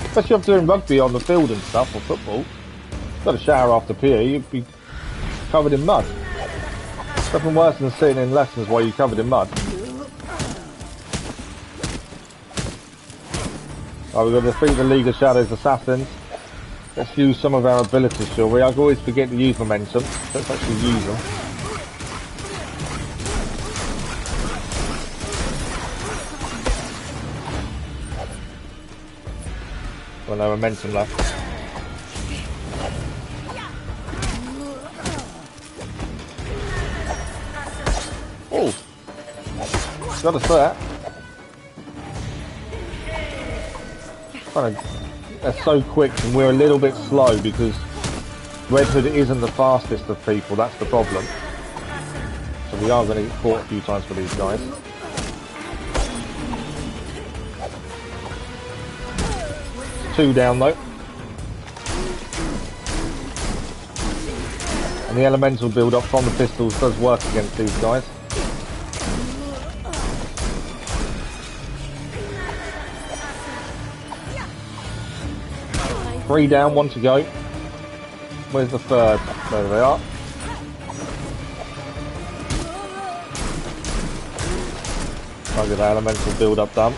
Especially after doing rugby on the field and stuff, or football. Got a shower after PE, you'd be covered in mud. Nothing worse than sitting in lessons while you're covered in mud. Right, we've got to defeat the League of Shadows assassins. Let's use some of our abilities, shall we? I always forget to use momentum. Let's actually use them. Got no momentum left. Oh! Got us there. They're so quick and we're a little bit slow because Redhood isn't the fastest of people, that's the problem. So we are going to get caught a few times for these guys. Two down though. And the elemental build up from the pistols does work against these guys. 3 down, 1 to go. Where's the third? There they are. Target elemental build-up done.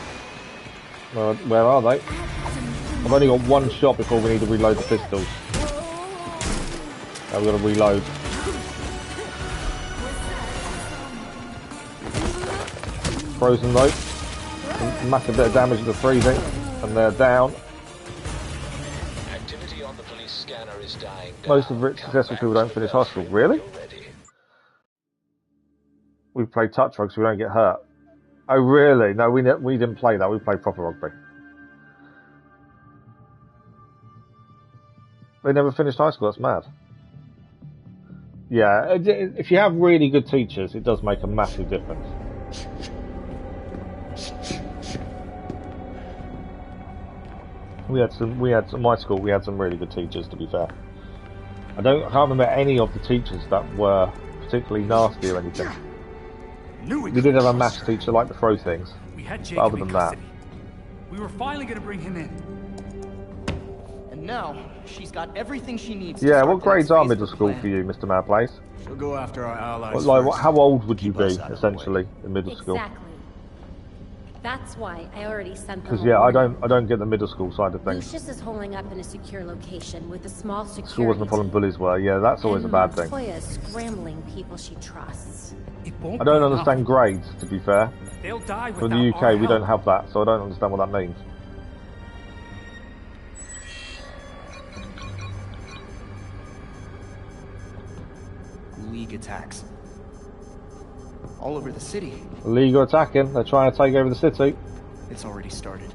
Where are they? I've only got 1 shot before we need to reload the pistols. Now we've got to reload. Frozen though. A massive bit of damage to the freezing. And they're down. Activity on the police scanner is dying down. Most of the successful people don't finish high school. Really? We play touch rugby so we don't get hurt. Oh really? No, we didn't play that. We played proper rugby. They never finished high school. That's mad. Yeah, if you have really good teachers, it does make a massive difference. My school, we had some really good teachers, to be fair. I can't remember any of the teachers that were particularly nasty or anything. We did have a maths teacher like to throw things, but other than that. We were finally going to bring him in. And now, she's got everything she needs. Yeah, what grades are middle school for you, Mr. Madplace? She'll go after our allies. How old would you be, essentially, in middle school? Exactly. That's why I already sent them. Because yeah, I don't get the middle school side of things. Lucius is holding up in a secure location with a small security. School wasn't following bullies were. Yeah, that's always a bad thing. Montoya is scrambling people she trusts. I don't understand grades, to be fair. They'll die For the UK, we don't have that, so I don't understand what that means. League attacks. All over the city. League are attacking. They're trying to take over the city. It's already started.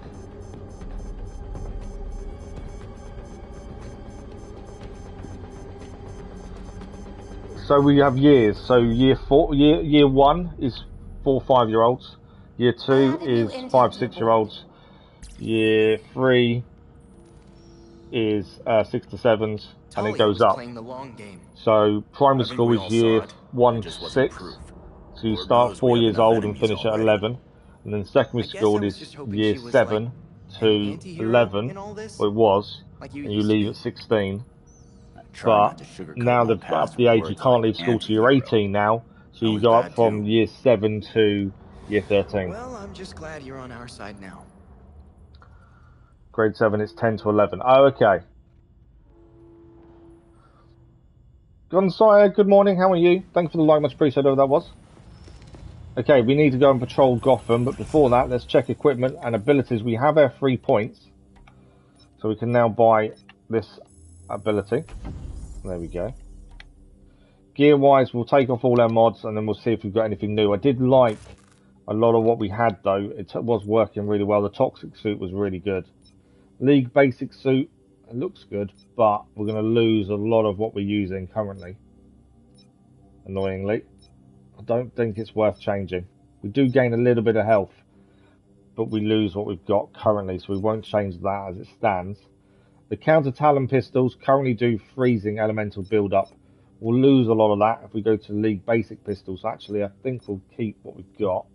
So we have years. So year 1 is 4 5-year-olds. Year 2 is 5 6-year-olds. Year 3 is 6 to 7s, and it goes up. So primary school is year 1 to 6. So you start 4 years old and finish at 11, and then secondary school is year 7 to 11, or it was, and you leave at 16. But now they've upped the age, you can't leave school till you're 18 now, so you go up from year 7 to year 13. Well, I'm just glad you're on our side now. Grade 7 is 10 to 11. Oh, okay. Gonzaya, good morning, how are you? Thanks for the like, much appreciated, whatever that was. Okay, we need to go and patrol Gotham, but before that, let's check equipment and abilities. We have our 3 points, so we can now buy this ability. There we go. Gear-wise, we'll take off all our mods, and then we'll see if we've got anything new. I did like a lot of what we had, though. It was working really well. The toxic suit was really good. League basic suit, it looks good, but we're going to lose a lot of what we're using currently. Annoyingly. I don't think it's worth changing. We do gain a little bit of health, but we lose what we've got currently, so we won't change that as it stands. The counter Talon pistols currently do freezing elemental build-up. We'll lose a lot of that if we go to League basic pistols. Actually, I think we'll keep what we've got.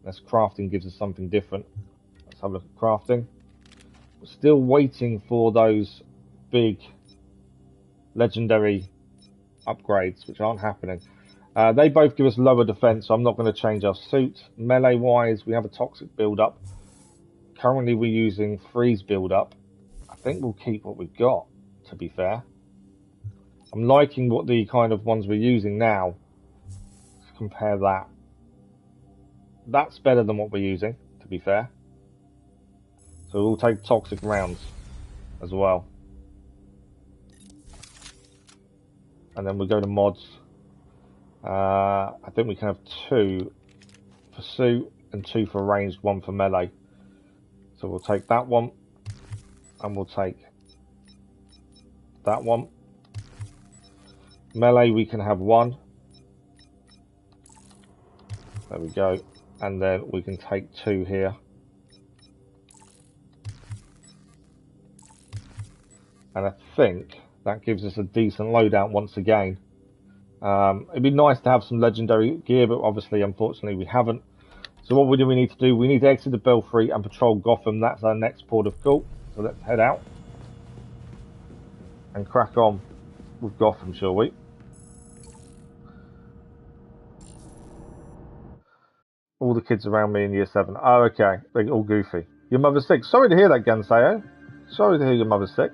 Unless crafting gives us something different. Let's have a look at crafting. We're still waiting for those big legendary upgrades, which aren't happening. They both give us lower defense, so I'm not going to change our suit. Melee wise, we have a toxic build up. Currently we're using freeze build up. I think we'll keep what we've got, to be fair. I'm liking what the kind of ones we're using now. Let's compare that. That's better than what we're using, to be fair. So we'll take toxic rounds as well. And then we'll go to mods. I think we can have 2 for suit and 2 for ranged, 1 for melee. So we'll take that one, and we'll take that one. Melee we can have 1. There we go. And then we can take 2 here. And I think that gives us a decent loadout once again. It'd be nice to have some legendary gear, but obviously, unfortunately, we haven't. So what do we need to do? We need to exit the Belfry and patrol Gotham. That's our next port of call. So let's head out. and crack on with Gotham, shall we? All the kids around me in year 7. Oh, okay. They're all goofy. Your mother's sick. Sorry to hear that, Ganseo. Sorry to hear your mother's sick.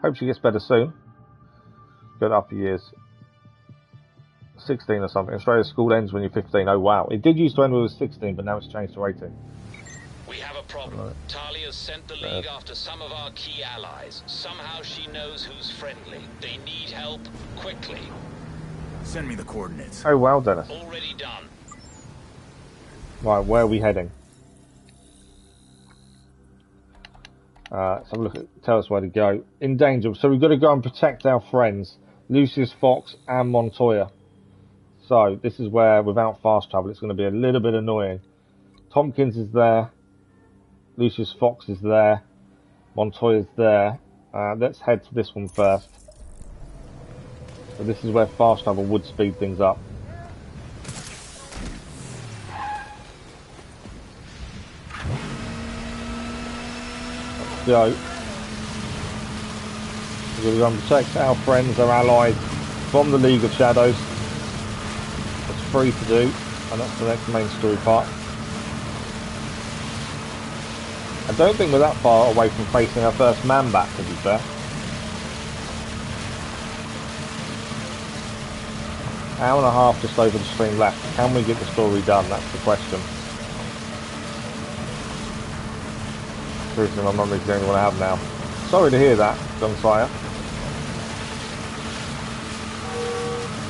Hope she gets better soon. Good up for years. 16 or something. Australia's school ends when you're 15. Oh, wow. It did used to end when it was 16, but now it's changed to 18. We have a problem. Talia's sent the League after some of our key allies. Somehow she knows who's friendly. They need help quickly. Send me the coordinates. Oh, wow, Dennis. Already done. Right, where are we heading? Let's have a look at, tell us where to go. In danger, so we've got to go and protect our friends, Lucius Fox and Montoya. So, this is where, without fast travel, it's going to be a little bit annoying. Tompkins is there, Lucius Fox is there, Montoya's there. Let's head to this one first. So this is where fast travel would speed things up. Go. We're going to protect our friends, our allies from the League of Shadows. That's free to do, and that's the next main story part. I don't think we're that far away from facing our first man back, to be fair. Hour and a half just over the stream left. Can we get the story done? That's the question. I'm not really the only one I have now. Sorry to hear that, Gunsire.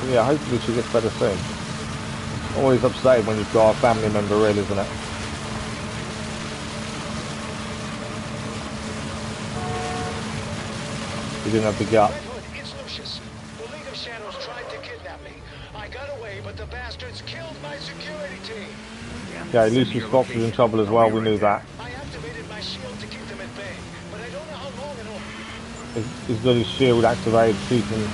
But yeah, hopefully she gets better soon. Always upsetting when you've got a family member ill, isn't it? You didn't have the gut. Redhood, it's Lucius. The League of Shadows tried to kidnap me. I got away, but the bastards killed my security team. Okay, Lucius Fox is in trouble as well, we knew that. He's got his shield activated, keeping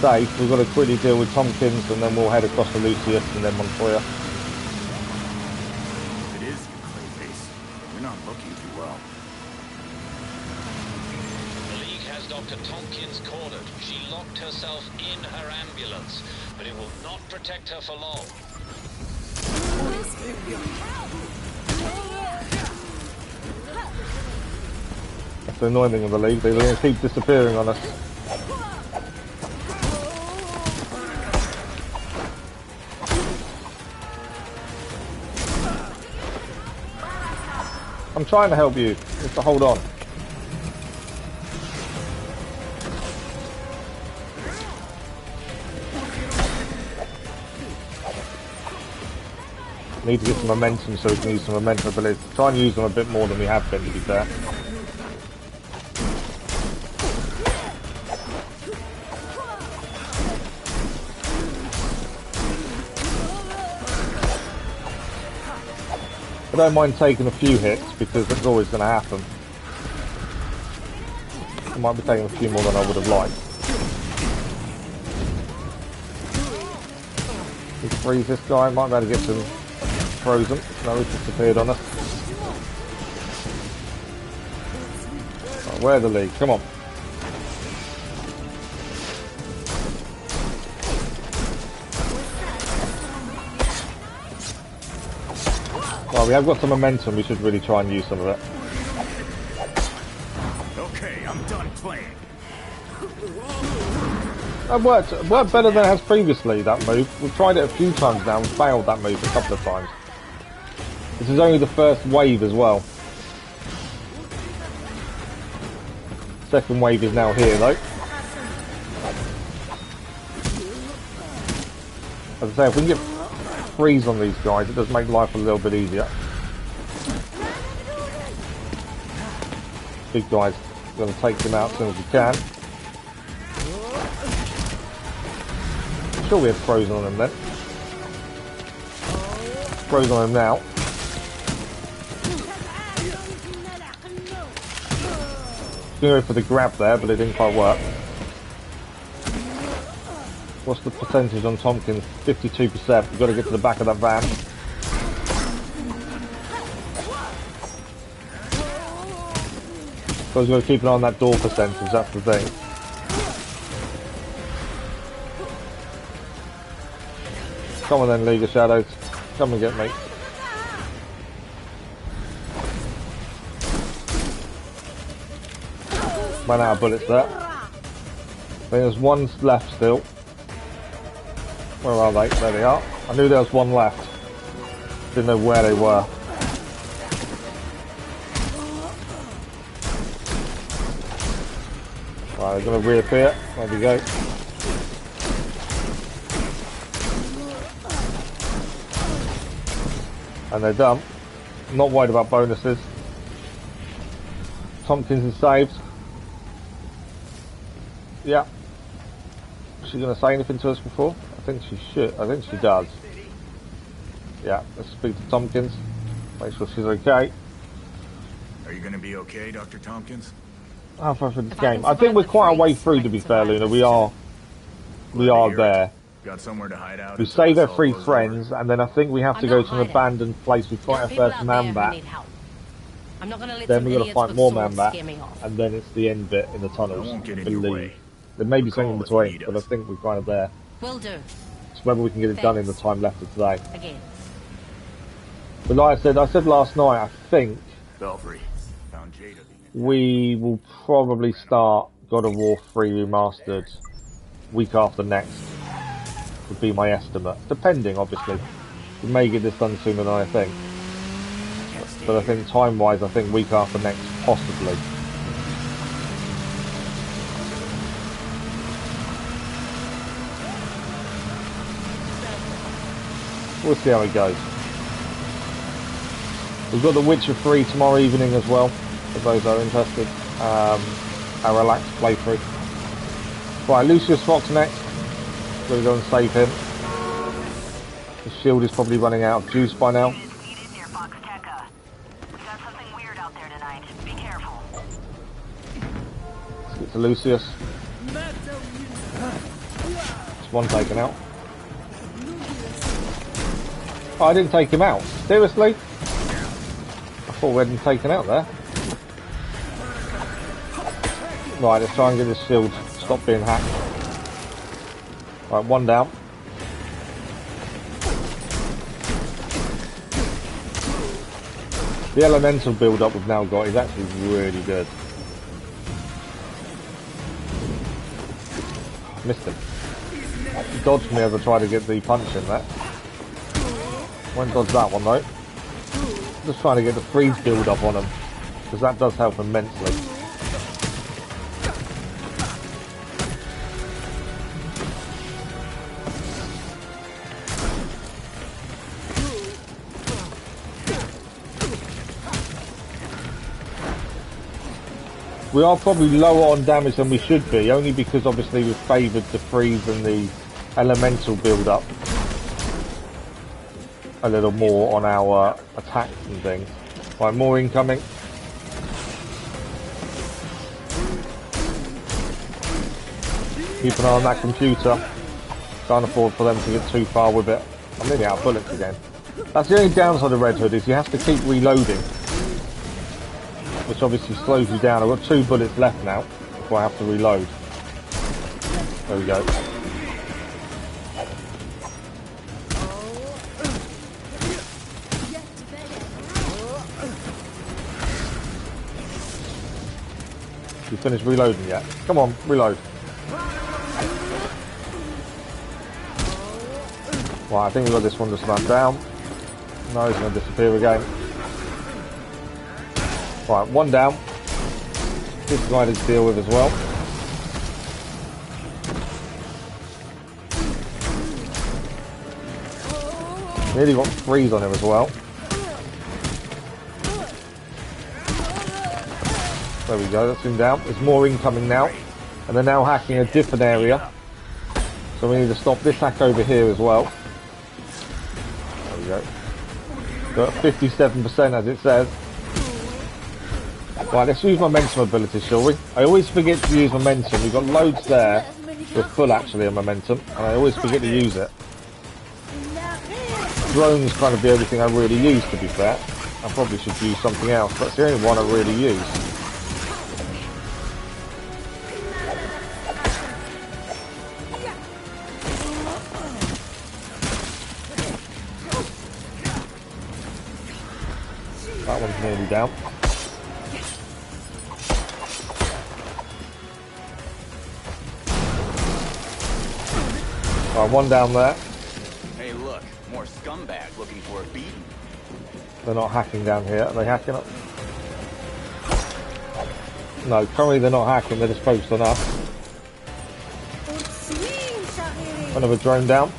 safe. We've got to quickly deal with Tompkins and then we'll head across to Lucius and then Montoya. It is you, Clayface. You're not looking too well. The League has Dr. Tompkins cornered. She locked herself in her ambulance, but it will not protect her for long. That's the annoying thing with the League, they're going to keep disappearing on us. I'm trying to help you, just to hold on. Need to get some momentum so we can use some momentum abilities. Try and use them a bit more than we have been, to be fair. I don't mind taking a few hits because it's always going to happen. I might be taking a few more than I would have liked. Let's freeze this guy, might be able to get some frozen. No, he's disappeared on us. Right, where's the League? Come on. Well, we have got some momentum, we should really try and use some of it. Okay, I'm done playing. That worked better than it has previously, that move. We've tried it a few times now and failed that move a couple of times. This is only the first wave as well. Second wave is now here though. As I say, if we can get freeze on these guys, it does make life a little bit easier. Big guys, we're going to take them out as soon as we can. I'm sure we have frozen on them then. Frozen on them now. Going to go for the grab there, but it didn't quite work. What's the percentage on Tompkins? 52%. We've got to get to the back of that van. So we've got to keep an eye on that door percentage, that's the thing. Come on then, League of Shadows. Come and get me. Ran out of bullets there. I think there's one left still. Where are they? There they are. I knew there was one left. Didn't know where they were. Right, they're going to reappear. There we go. And they're done. I'm not worried about bonuses. Tompkins is saved. Yeah. Is she going to say anything to us before? I think she should. I think she does. Yeah, let's speak to Tompkins. Make sure she's okay. Are you going to be okay, Dr. Tompkins? How far through this game? I think we're quite a way through, to be fair, Luna. We are there. Got somewhere to hide out. We save our 3 friends, and then I think we have to go to an abandoned place. We fight our first man-bat. Then we're going to fight more man-bat, and then it's the end bit in the tunnels. I believe. There may be something in between, but I think we're kind of there. Will do. It's whether we can get it done in the time left of today. Again. But like I said last night, I think we will probably start God of War 3 Remastered week after next, would be my estimate. Depending, obviously. We may get this done sooner than I think. But I think time-wise, I think week after next, possibly. We'll see how it goes. We've got The Witcher 3 tomorrow evening as well, for those that are interested. A relaxed playthrough. Right, Lucius Fox next. We're going to go and save him. The shield is probably running out of juice by now. Let's get to Lucius. There's one taken out. Oh, I didn't take him out. Seriously? I thought we hadn't taken out there. Right, let's try and get this shield. Stop being hacked. Right, one down. The elemental build-up we've now got is actually really good. Missed him. He dodged me as I tried to get the punch in there. Won't dodge that one though. Just trying to get the freeze build up on him, because that does help immensely. We are probably lower on damage than we should be, only because obviously we've favoured the freeze and the elemental build up a little more on our attacks and things. Right, more incoming. Keep an eye on that computer. Can't afford for them to get too far with it. I'm nearly out of bullets again. That's the only downside of Redhood, is you have to keep reloading, which obviously slows you down. I've got 2 bullets left now before I have to reload. There we go. You finished reloading yet? Come on, reload. Right, I think we've got this one just run down. No, he's going to disappear again. Right, one down. This guy to deal with as well. Nearly got freeze on him as well. There we go, that's him down. There's more incoming now. And they're now hacking a different area. So we need to stop this hack over here as well. There we go. Got 57% as it says. Right, let's use momentum ability, shall we? I always forget to use momentum. We've got loads there. We're full actually of momentum, and I always forget to use it. Drone's kind of the only thing I really use, to be fair. I probably should use something else. That's the only one I really use. you down. Right, one down there. Hey, look, more scumbag looking for a beating. They're not hacking down here. Are they hacking up? No, currently they're not hacking. They're just focused on us. Another drone down.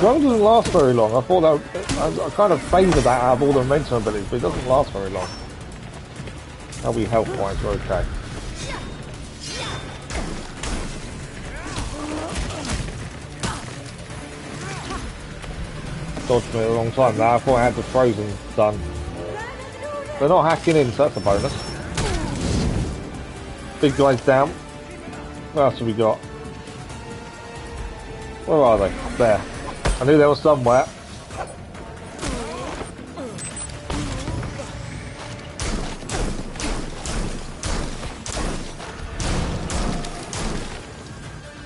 Drone doesn't last very long. I thought that I kind of favoured that out of all the momentum abilities, but it doesn't last very long. That'll be health-wise, we're okay. Dodged me a long time now. I thought I had the frozen done. They're not hacking in, so that's a bonus. Big guys down. What else have we got? Where are they? Up there. I knew they were somewhere.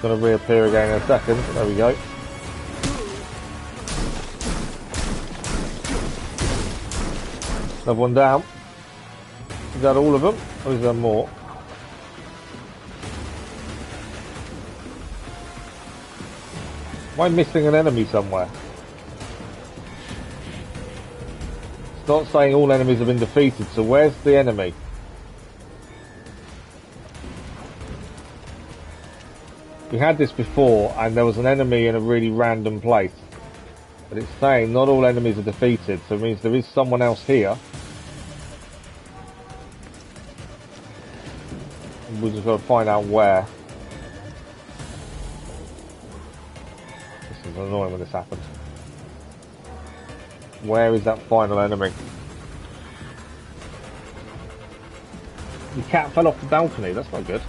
Gonna reappear again in a second. There we go. Another one down. Is that all of them? Or is there more? Am I missing an enemy somewhere? It's not saying all enemies have been defeated, so where's the enemy? We had this before, and there was an enemy in a really random place. But it's saying not all enemies are defeated, so it means there is someone else here. And we've just got to find out where. This is annoying when this happens. Where is that final enemy? The cat fell off the balcony, that's not good.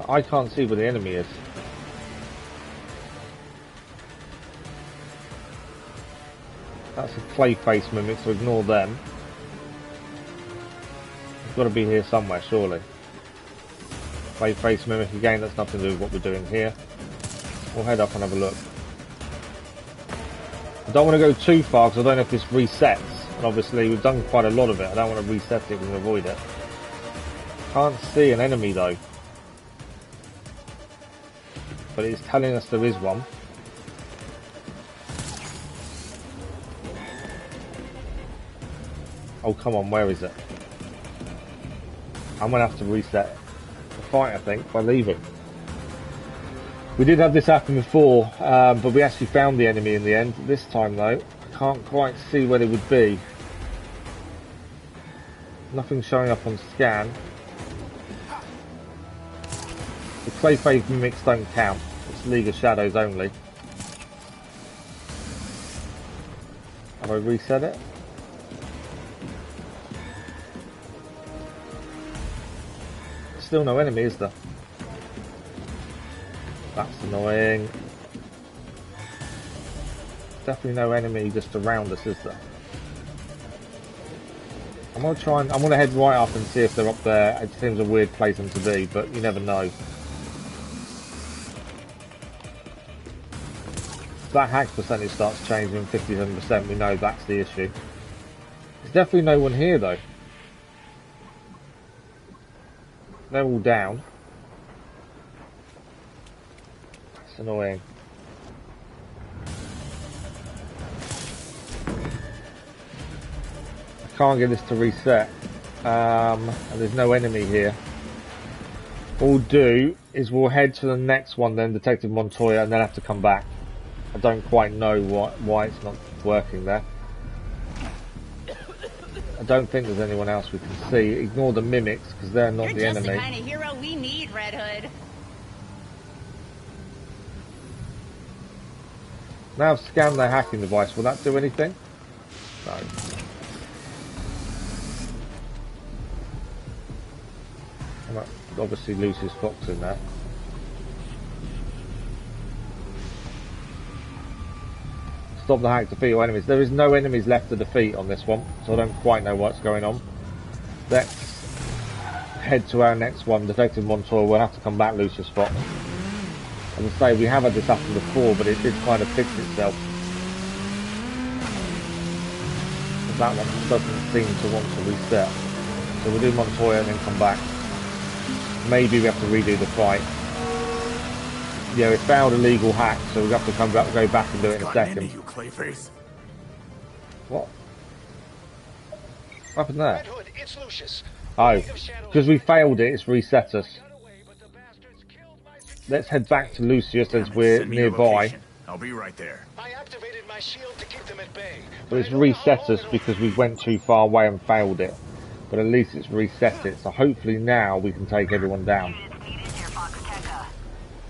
I can't see where the enemy is. That's a clay face mimic, so ignore them. It's got to be here somewhere, surely. Clay face mimic again, that's nothing to do with what we're doing here. We'll head up and have a look. I don't want to go too far because I don't know if this resets. And obviously we've done quite a lot of it. I don't want to reset it and avoid it. Can't see an enemy though. But it's telling us there is one. Oh, come on, where is it? I'm going to have to reset the fight, I think, by leaving. We did have this happen before, but we actually found the enemy in the end. This time, though, I can't quite see where it would be. Nothing showing up on scan. The Clayface mimics don't count. It's League of Shadows only. Have I reset it? Still no enemy, is there? That's annoying. Definitely no enemy just around us, is there? I'm gonna head right up and see if they're up there. It seems a weird place them to be, but you never know. If that hack percentage starts changing 57%, we know that's the issue. There's definitely no one here though. They're all down. That's annoying. I can't get this to reset. And there's no enemy here. What we'll do is we'll head to the next one then, Detective Montoya, and then have to come back. I don't quite know why it's not working there. I don't think there's anyone else we can see. Ignore the mimics because they're not the enemy. You're just the kind of hero we need, Redhood. Now I've scanned their hacking device. Will that do anything? No. I might obviously lose his fox in there. Stop the hack, defeat all enemies. There is no enemies left to defeat on this one, so I don't quite know what's going on. Let's head to our next one, Detective Montoya. We'll have to come back, Lucius Fox. As I say, we have had this happen before, but it did kind of fix itself. That one doesn't seem to want to reset. So we'll do Montoya and then come back. Maybe we have to redo the fight. Yeah, it found a legal hack, so we'll have to come back, go back and do it in a second. You, Clayface. What? What happened there? Redhood, it's Lucius. Oh, because we failed it, it's reset us. Let's head back to Lucius as we're nearby. I'll be right there. I activated my shield to keep them at bay. But it's reset us because we went too far away and failed it. But at least it's reset it, so hopefully now we can take everyone down.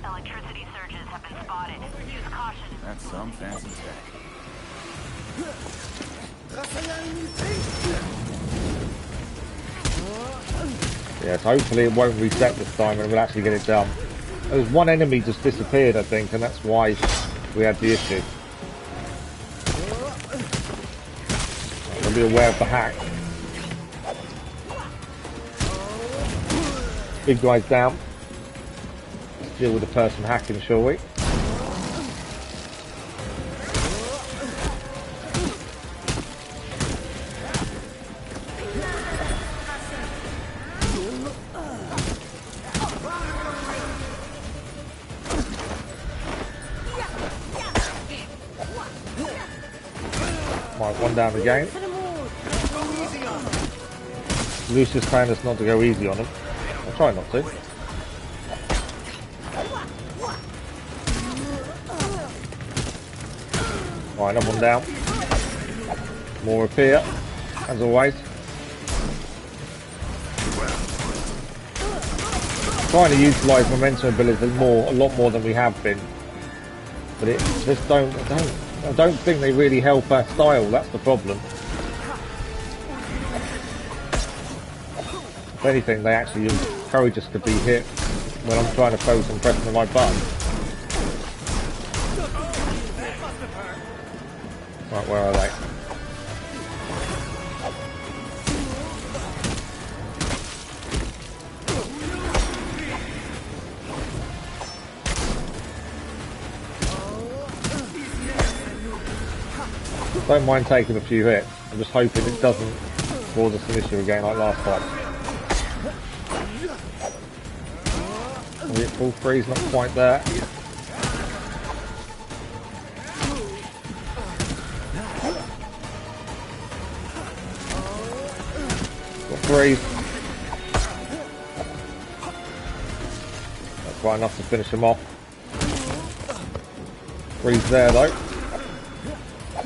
Electricity surges have been spotted. Use caution. That's some fancy tech. Yes, hopefully it won't reset this time and we'll actually get it done. There's one enemy just disappeared, I think, and that's why we had the issue. I'll be aware of the hack. Big guy's down. Let's deal with the person hacking, shall we? Right, one down again. Lucius telling us not to go easy on him. I'll try not to. Right, another one down. More appear, as always. Trying to utilise momentum abilities a lot more than we have been. But it just I don't think they really help our style, that's the problem. If anything, they actually encourage us to be hit when I'm trying to focus on pressing the right button. Right, where are they? Don't mind taking a few hits. I'm just hoping it doesn't cause us an issue again like last time. We hit full freeze, not quite there. Got freeze. That's quite enough to finish him off. Freeze there though.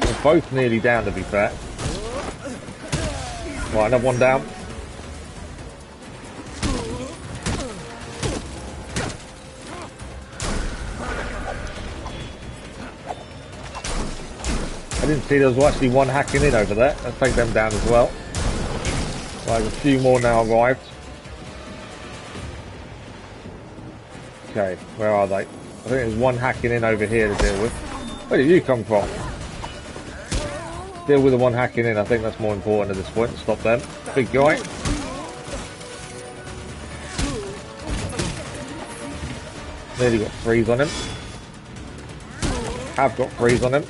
We're both nearly down, to be fair. Right, another one down. I didn't see there was actually one hacking in over there. Let's take them down as well. Right, a few more now arrived. Okay, where are they? I think there's one hacking in over here to deal with. Where did you come from? Deal with the one hacking in, I think that's more important at this point. Stop them. Big guy. Nearly got freeze on him. Have got freeze on him.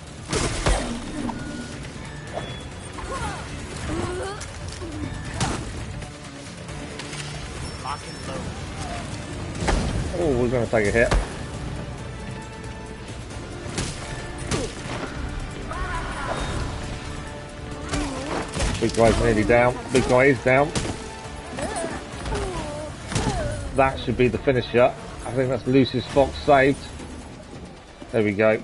Oh, we're going to take a hit. Big guy's nearly down. Big guy is down. That should be the finisher. I think that's Lucius Fox saved. There we go.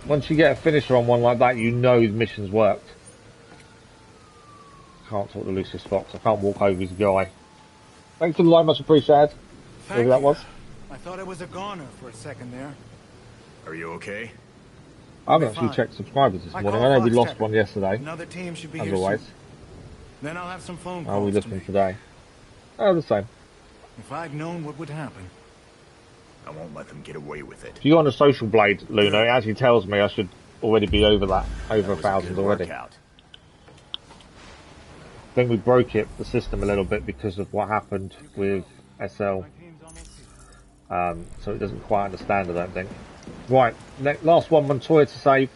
Once you get a finisher on one like that, you know the mission's worked. Can't talk to Lucius Fox. I can't walk over his guy. Thanks for the like, much appreciated. Whoever that was. I thought I was a goner for a second there. Are you okay? I haven't actually checked subscribers this morning. I know we lost one yesterday. Another team should be as here always. soon. Then I'll have some phone calls. How are we looking today? Oh, the same. If I'd known what would happen. I won't let them get away with it. If you go on a social blade, Luna, it actually tells me I should already be over that. Over 1,000 already. I think we broke the system a little bit because of what happened with SL. So it doesn't quite understand, I don't think. Right, last one, Montoya to save.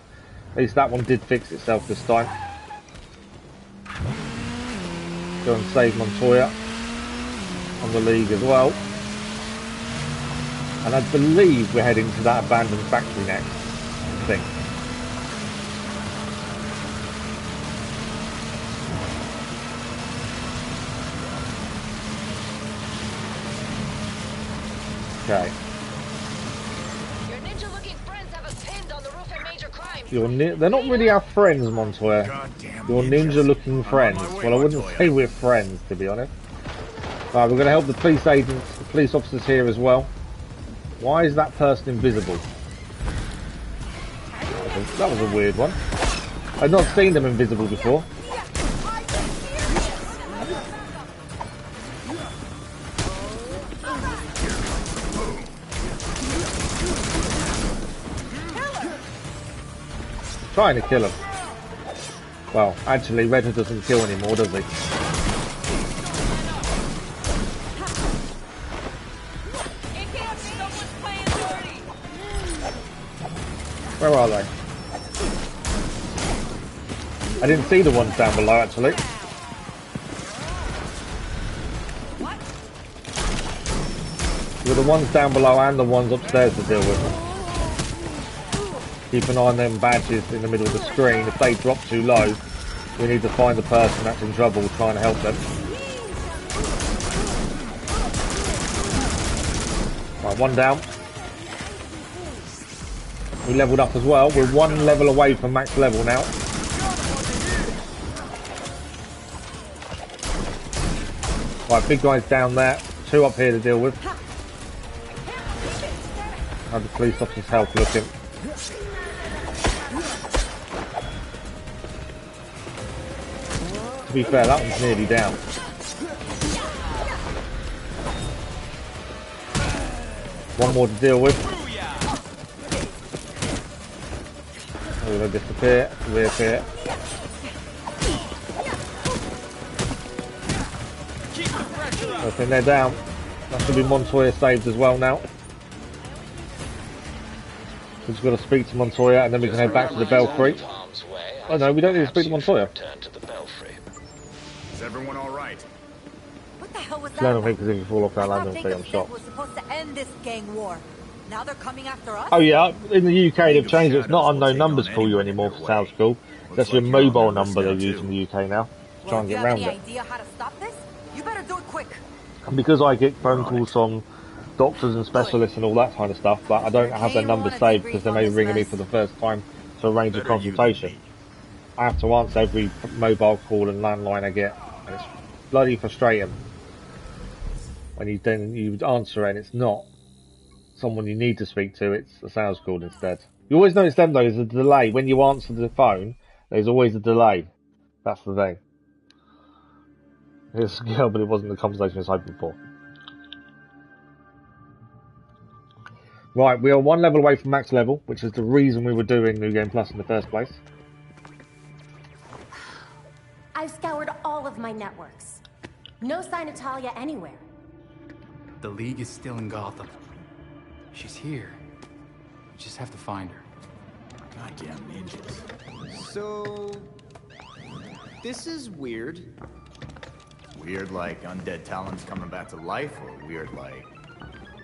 At least that one did fix itself this time. Go and save Montoya on the League as well. And I believe we're heading to that abandoned factory next, I think. Okay. Your ninja-looking friends have us pinned on the roof at Major Crime. They're not really our friends, Montoya. Your ninja-looking friends. Well, I wouldn't say we're friends, to be honest. Right, we're going to help the police agents, the police officers here as well. Why is that person invisible? That was a weird one. I've not seen them invisible before. Trying to kill him. Well, actually, Redhood doesn't kill anymore, does he? Where are they? I didn't see the ones down below, actually. There were the ones down below and the ones upstairs to deal with. Keep an eye on them badges in the middle of the screen. If they drop too low, we need to find the person that's in trouble, trying to help them. Right, one down. We leveled up as well. We're one level away from max level now. Right, big guy's down there. Two up here to deal with. Have the police officer's help looking. To be fair, that one's nearly down. One more to deal with. We're going to disappear, reappear. I think they're down. That should be Montoya saved as well now. We've just got to speak to Montoya and then we can head back to the Belfry. Oh no, we don't need to speak to Montoya. Is everyone alright? What the hell was that? I don't think because if you fall off that landing thing, I'm shot. Was supposed to end this gang war. Now they're coming after us? Oh yeah, in the UK they've changed it. It's not unknown numbers call you anymore for sales call. That's your mobile number they use in the UK now. Try and get around it. Any idea how to stop this? You better do it quick. And because I get phone calls from doctors and specialists and all that kind of stuff, but I don't have their numbers saved because they may be ringing me for the first time to arrange a consultation. I have to answer every mobile call and landline I get, and it's bloody frustrating when you answer it and it's not someone you need to speak to, it's a sales call instead. You always notice them though, there's a delay. When you answer the phone, there's always a delay. That's the thing. It's a girl, but it wasn't the conversation I was hoping for. Right, we are one level away from max level, which is the reason we were doing New Game Plus in the first place. I've scoured all of my networks. No sign of Talia anywhere. The League is still in Gotham. She's here. We just have to find her. Goddamn ninjas. So... this is weird. Weird like undead talents coming back to life, or weird like...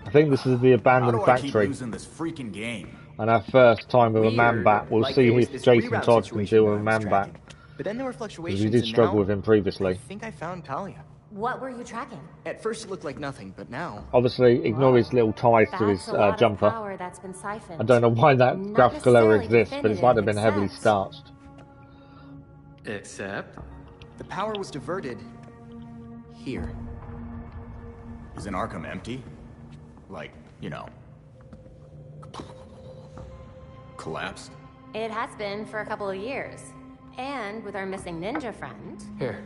I think this is the abandoned factory. Keep losing this freaking game? And our first time with a man-bat. We'll see if Jason Todd can deal with a man-bat. But then there were fluctuations. Because we did struggle with him previously. I think I found Talia. What were you tracking? At first it looked like nothing, but now... Obviously, ignore his little ties to his jumper. I don't know why that graphical error exists, but it's like they've been heavily starched. Except? The power was diverted... here. Isn't Arkham empty? Like, you know... collapsed? It has been for a couple of years. And with our missing ninja friend... Here.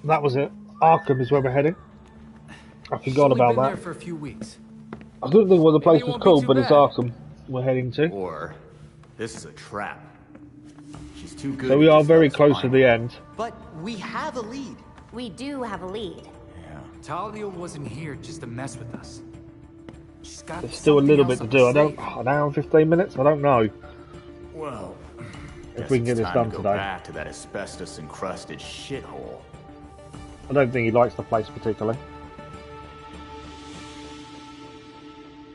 That was it. Arkham is where we're heading. I forgot about that. There for a few weeks. I couldn't think what the place was called, but it's Arkham we're heading to. Or, this is a trap. She's too good. So we are very close to the end. But we have a lead. We do have a lead. Yeah. Talia wasn't here just to mess with us. She's got There's still a little bit to do. I don't. An hour and 15 minutes. I don't know. Well, If we can get this done today. Back to that asbestos-encrusted shithole. I don't think he likes the place particularly.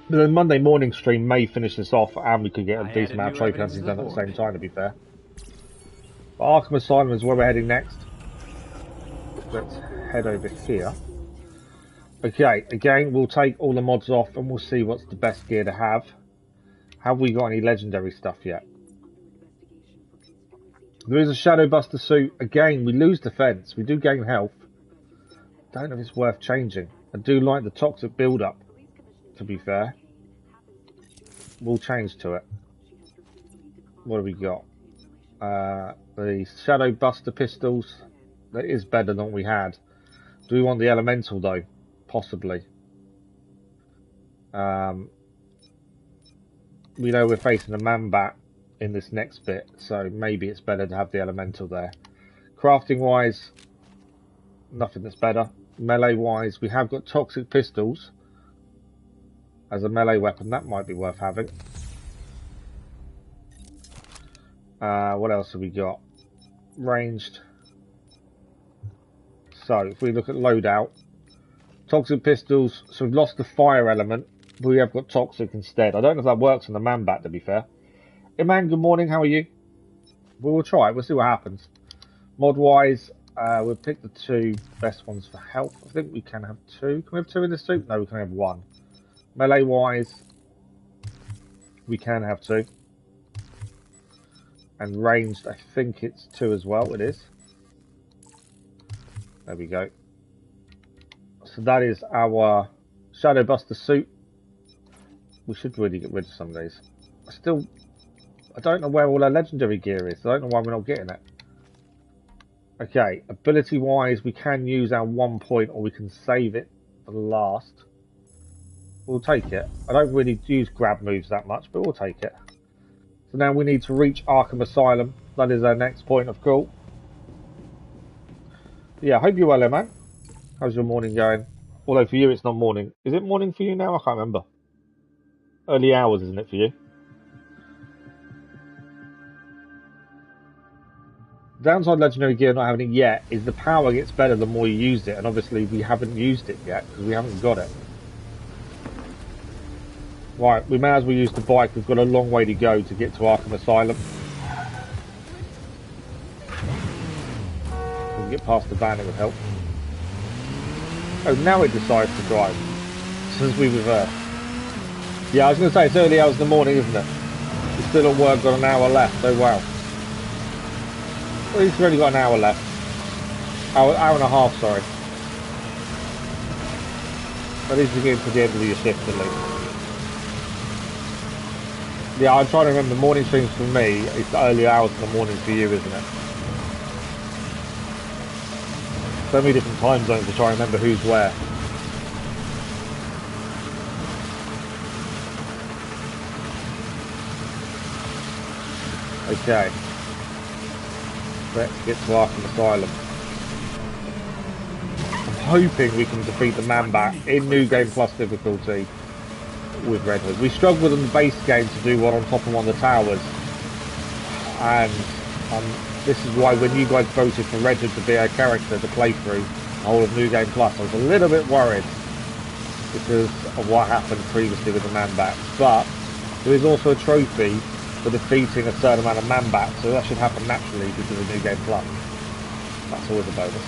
But the Monday morning stream may finish this off, and we could get a decent amount of trophy hunting done at the same time, to be fair. But Arkham Asylum is where we're heading next. Let's head over here. Okay, again, we'll take all the mods off, and we'll see what's the best gear to have. Have we got any legendary stuff yet? There is a Shadow Buster suit. Again, we lose defense. We do gain health. Don't know if it's worth changing. I do like the toxic build-up, to be fair. We'll change to it. What have we got? The Shadow Buster pistols. That is better than what we had. Do we want the Elemental, though? Possibly. We know we're facing a Man-Bat in this next bit, so maybe it's better to have the Elemental there. Crafting wise, nothing that's better. Melee wise, we have got toxic pistols as a melee weapon. That might be worth having. What else have we got? Ranged. So if we look at loadout, toxic pistols, so we've lost the fire element, but we have got toxic instead. I don't know if that works on the Man-Bat, to be fair. Hey man, good morning, how are you? We will try it, we'll see what happens. Mod wise, we'll pick the two best ones for health. I think we can have two. Can we have two in this suit? No, we can have one. Melee wise, we can have two. And ranged, I think it's two as well, it is. There we go. So that is our Shadow Buster suit. We should really get rid of some of these. I don't know where all our legendary gear is. I don't know why we're not getting it. Okay, ability wise, we can use our 1 point, or we can save it for last. We'll take it. I don't really use grab moves that much, but we'll take it. So now we need to reach Arkham Asylum. That is our next point of call. Yeah, I hope you're well, man. How's your morning going? Although for you it's not morning. Is it morning for you now? I can't remember. Early hours, isn't it, for you? Downside legendary gear not having it yet is the power gets better the more you use it, and obviously we haven't used it yet because we haven't got it. Right, we may as well use the bike. We've got a long way to go to get to Arkham Asylum. We can get past the van, it would help. Oh, now it decides to drive. Since we reversed. Yeah, I was going to say, it's early hours in the morning, isn't it? We're still at work, got an hour left, oh wow. Well, at least we've only got an hour left. Hour and a half, sorry. At least we're getting to the end of your shift, at least. Yeah, I'm trying to remember, morning streams for me, it's the early hours in the morning for you, isn't it? So many different time zones to try and remember who's where. Okay. Let's get to Arkham Asylum. I'm hoping we can defeat the Man-Bat in New Game Plus difficulty with Redhood. We struggled in the base game to do one on top of one of the towers. And this is why when you guys voted for Redhood to be our character to play through the whole of New Game Plus, I was a little bit worried because of what happened previously with the Man-Bat. But there is also a trophy for defeating a certain amount of Man-Bats, so that should happen naturally because of New Game Plus. That's always a bonus.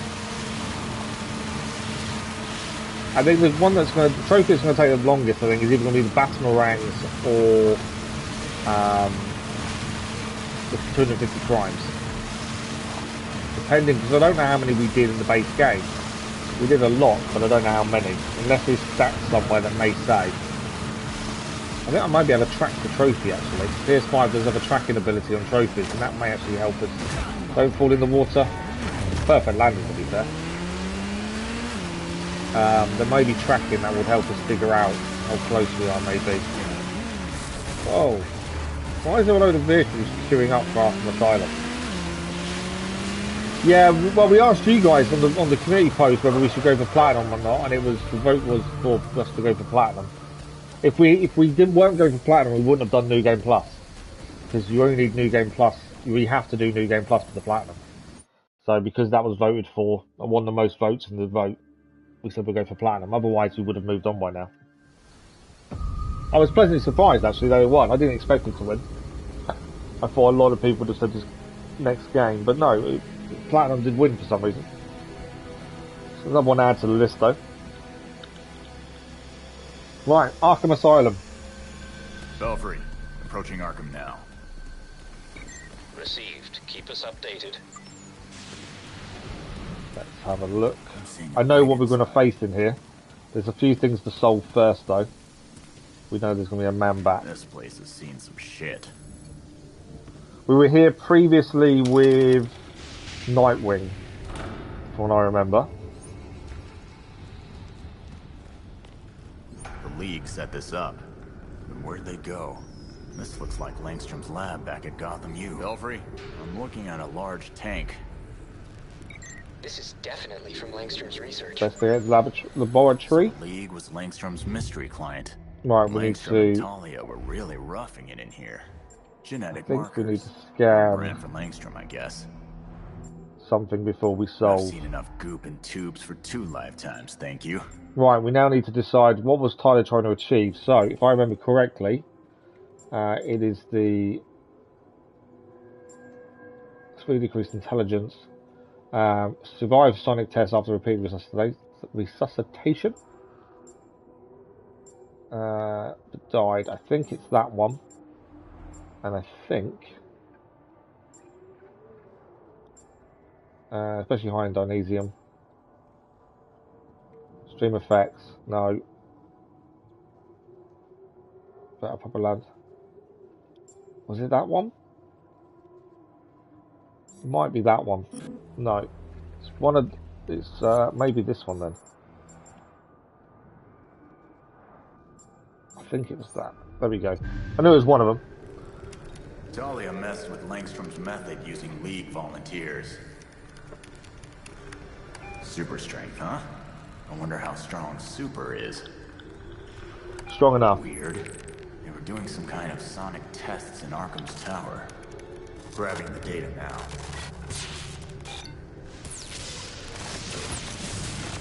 I think there's one that's going to, the trophy that's going to take the longest, I think, is either going to be the Batarangs or the 250 crimes. Depending, because I don't know how many we did in the base game. We did a lot, but I don't know how many. Unless there's stats somewhere that may say. I think I might be able to track the trophy actually. PS5 does have a tracking ability on trophies, and that may actually help us. Don't fall in the water. Perfect landing, to be fair. There may be tracking that would help us figure out how close we are, maybe. Whoa. Why is there a load of vehicles queuing up for Arkham Asylum? Yeah, well, we asked you guys on the community post whether we should go for platinum or not, and it was the vote was for us to go for platinum. If we weren't going for platinum, we wouldn't have done New Game Plus, because you only need New Game Plus. We have to do New Game Plus for the platinum. So because that was voted for and won the most votes in the vote, we said we'll go for platinum. Otherwise, we would have moved on by now. I was pleasantly surprised actually that it won. I didn't expect it to win. I thought a lot of people would have said this next game, but no, platinum did win for some reason. So another one added to the list though. Right, Arkham Asylum. Belfry, approaching Arkham now. Received. Keep us updated. Let's have a look. I know what we're going to face in here. There's a few things to solve first though. We know there's going to be a man bat. This place has seen some shit. We were here previously with Nightwing, from what I remember. The League set this up. But where'd they go? This looks like Langstrom's lab back at Gotham U. Belfry, I'm looking at a large tank. This is definitely from Langstrom's research. Investigate laboratory. The League was Langstrom's mystery client. Right, we need Langstrom and to... Talia were really roughing it in here. Genetic I think markers. we need to scan Brand for Langstrom, I guess. something before we I've solve. seen enough goop and tubes for 2 lifetimes, thank you. Right, we now need to decide what was Tyler trying to achieve. So, if I remember correctly, it is the speed decreased intelligence, survive sonic test after repeated resuscitation, but died. I think it's that one, and I think, especially high in Dynesium. Stream effects, no. Better proper land. Was it that one? It might be that one. No. It's one of... It's maybe this one then. I think it was that. There we go. I knew it was one of them. Talia messed with Langstrom's method using League volunteers. Super strength, huh? I wonder how strong Super is. Strong enough. Weird. They were doing some kind of sonic tests in Arkham's tower. Grabbing the data now.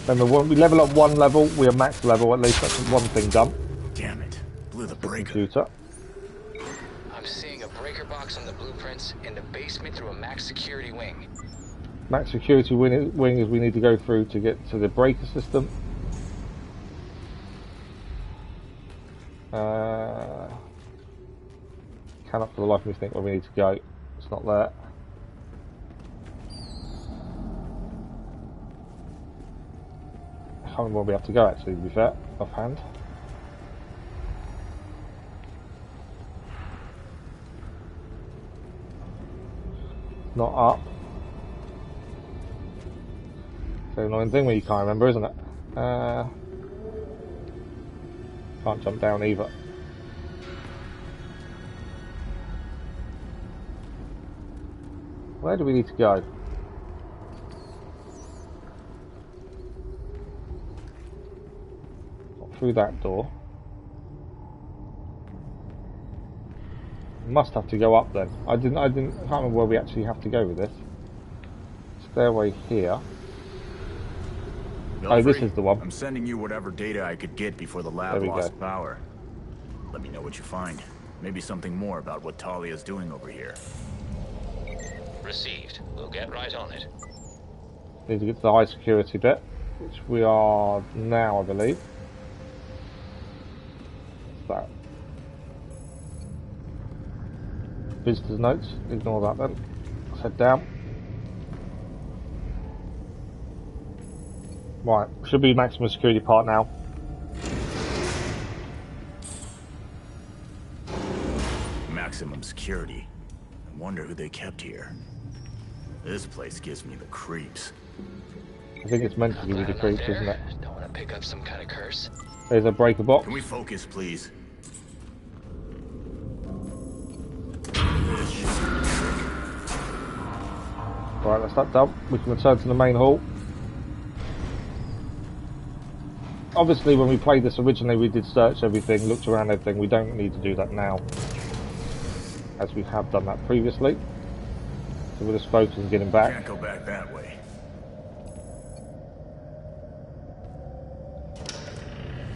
Remember, when we level up one level, we are max level. At least that's one thing done. Damn it. Blew the breaker. Computer. I'm seeing a breaker box on the blueprints in the basement through a max security wing. Max security wing is we need to go through to get to the breaker system. Cannot for the life of me think where we need to go. It's not there. I can't remember where we have to go actually, to be fair, offhand. Not up. It's an annoying thing when you can't remember, isn't it? Can't jump down either. Where do we need to go? Not through that door. We must have to go up then. I can't remember where we actually have to go with this. Stairway here. Belfry, Oh, this is the one. I'm sending you whatever data I could get before the lab lost power. Let me know what you find. Maybe something more about what Talia's doing over here. Received. We'll get right on it. Need to get to the high security bit, which we are now, I believe. What's that? Visitor's notes. Ignore that then. Let's head down. Right, should be maximum security part now. Maximum security. I wonder who they kept here. This place gives me the creeps. I think it's meant to give you the creeps, isn't it? Don't want to pick up some kind of curse. There's a breaker box. Can we focus, please? Right, that's that done. We can return to the main hall. Obviously, when we played this originally, we did search everything, looked around everything. We don't need to do that now, as we have done that previously. So we'll just focus on getting back. Can't go back that way.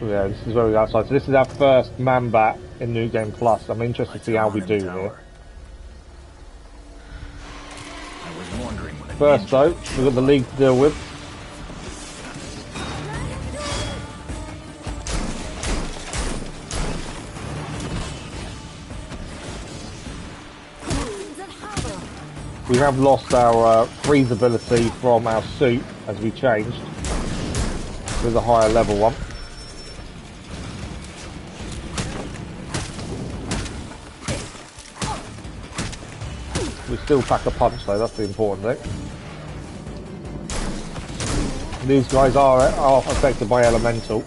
Yeah, this is where we're outside. So this is our first man-bat in New Game Plus. I'm interested to see how we do here. First though, we've got the League to deal with. We have lost our freeze ability from our suit as we changed with a higher level one. We still pack a punch though, that's the important thing. These guys are affected by elemental.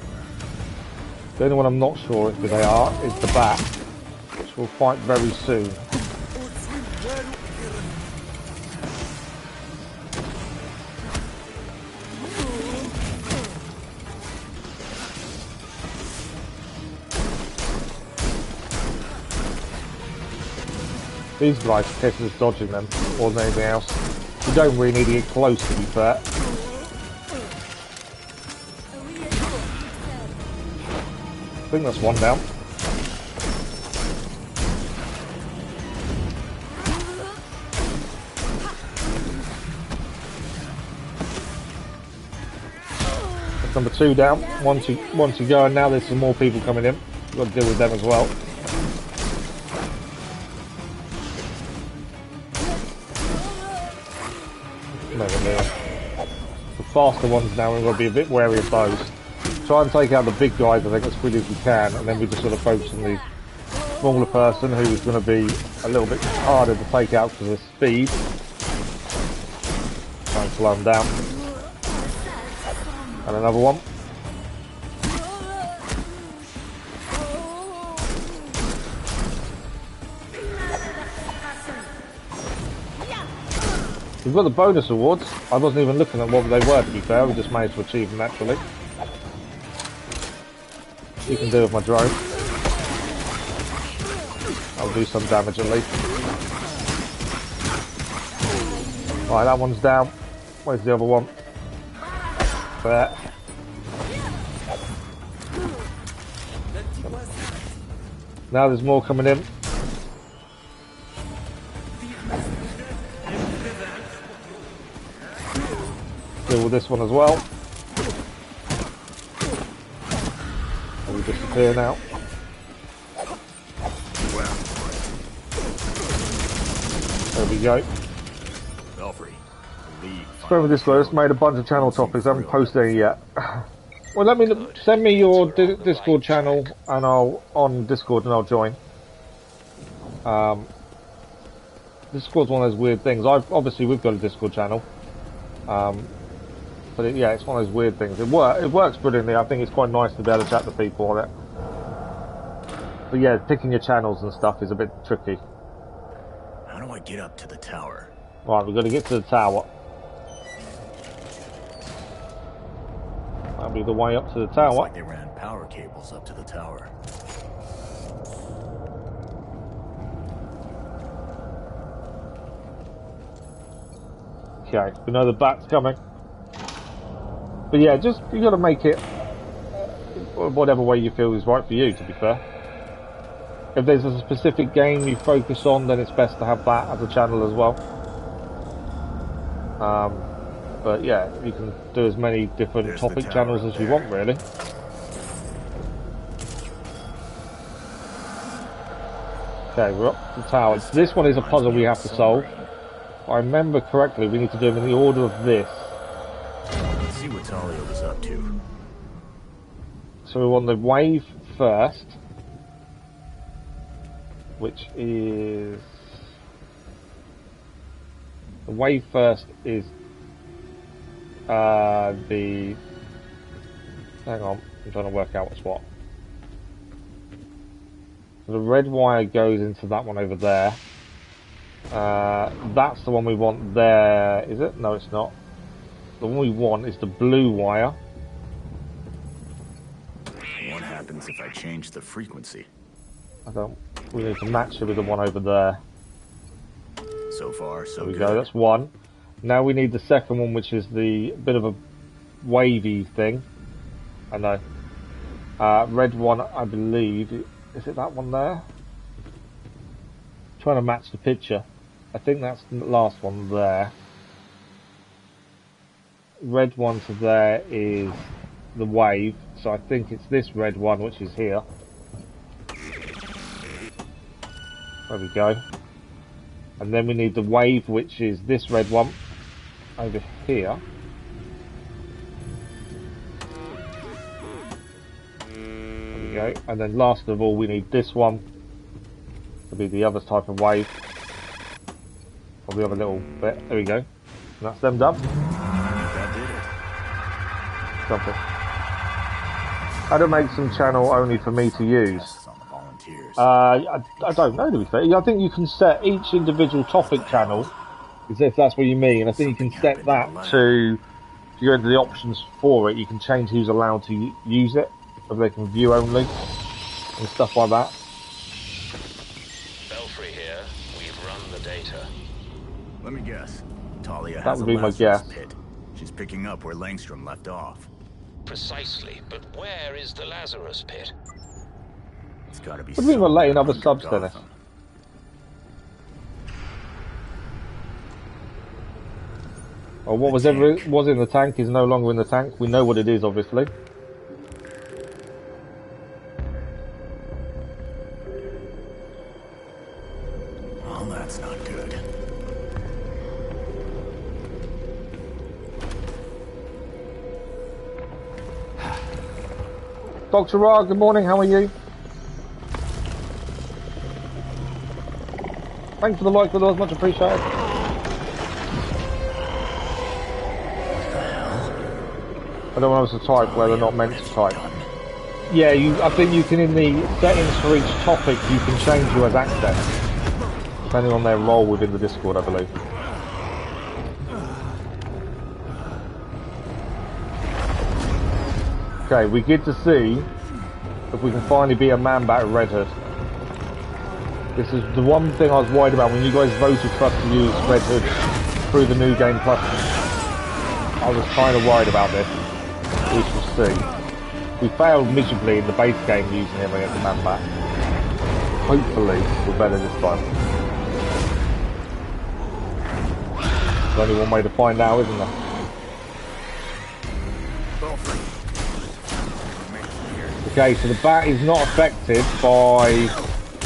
The only one I'm not sure if they are is the bat, which we'll fight very soon. These guys are cases of dodging them more than anything else. You don't really need to get close, to be fair. I think that's one down. That's number 2 down. One to go, and now there's some more people coming in. We've got to deal with them as well. The faster ones now, we're going to be a bit wary of those. Try and take out the big guys, I think, as quickly as we can, and then we just sort of focus on the smaller person who is going to be a little bit harder to take out because of speed. Try and slow them down. And another one. We've got the bonus awards. I wasn't even looking at what they were, to be fair. We just managed to achieve them naturally. You can do with my drone. I'll do some damage at least. Right, that one's down. Where's the other one? There. Now there's more coming in. Deal with this one as well. And we disappear now. There we go. Let's go with this guy. Just made a bunch of channel topics. I haven't posted any yet. Well, let me send me your Discord channel, and I'll on Discord, and I'll join. Discord's one of those weird things. Obviously we've got a Discord channel. But yeah, it's one of those weird things. It works brilliantly. I think it's quite nice to be able to chat to people on it. But yeah, picking your channels and stuff is a bit tricky. How do I get up to the tower? Right, we've got to get to the tower. That'll be the way up to the tower. Looks like they ran power cables up to the tower. Okay, we know the bat's coming. But yeah, just you got to make it whatever way you feel is right for you, to be fair. If there's a specific game you focus on, then it's best to have that as a channel as well. But yeah, you can do as many different topic channels as you want, really. Okay, we're up to the tower. This one is a puzzle we have to solve. If I remember correctly, we need to do them in the order of this. Let's see what Talia was up to. So we want the wave first, which is... The wave first is the... Hang on, I'm trying to work out what's what. So the red wire goes into that one over there. That's the one we want there, is it? No, it's not. The one we want is the blue wire. What happens if I change the frequency? We need to match it with the one over there. So far, so there we good. go, that's one. Now we need the second one, which is the bit of a wavy thing. I know. Red one, I believe. Is it that one there? Trying to match the picture. I think that's the last one there. Red one to there is the wave, so I think it's this red one, which is here. There we go. And then we need the wave, which is this red one over here. There we go. And then last of all, we need this one to be the other type of wave. Or the other little bit. There we go. And that's them done. That did it. Something. How to make some channel only for me to use? I don't know, to be fair. I think you can set each individual topic channel, if that's what you mean. I think you can set that to, if you go into the options for it, you can change who's allowed to use it, if they can view only, and stuff like that. Belfry here. We've run the data. Let me guess. Talia That has would a be my Lazarus guess. pit. She's picking up where Langstrom left off. Precisely, but where is the Lazarus pit? It's gotta be. What do you mean we're letting other subs, Dennis? Oh, what was in the tank is no longer in the tank. We know what it is, obviously. Oh, that's not good. Dr. Ra, good morning, how are you? Thanks for the like, brother, much appreciated. I don't want us to type where they're not meant to type. Yeah, I think you can, in the settings for each topic, you can change who has access. Depending on their role within the Discord, I believe. Okay, we get to see if we can finally beat a man back with Redhood. This is the one thing I was worried about when you guys voted for us to use Redhood through the New Game Plus. I was kind of worried about this. We shall see. We failed miserably in the base game using him against the man back. Hopefully, we're better this time. There's only one way to find out, isn't there? Okay, so the bat is not affected by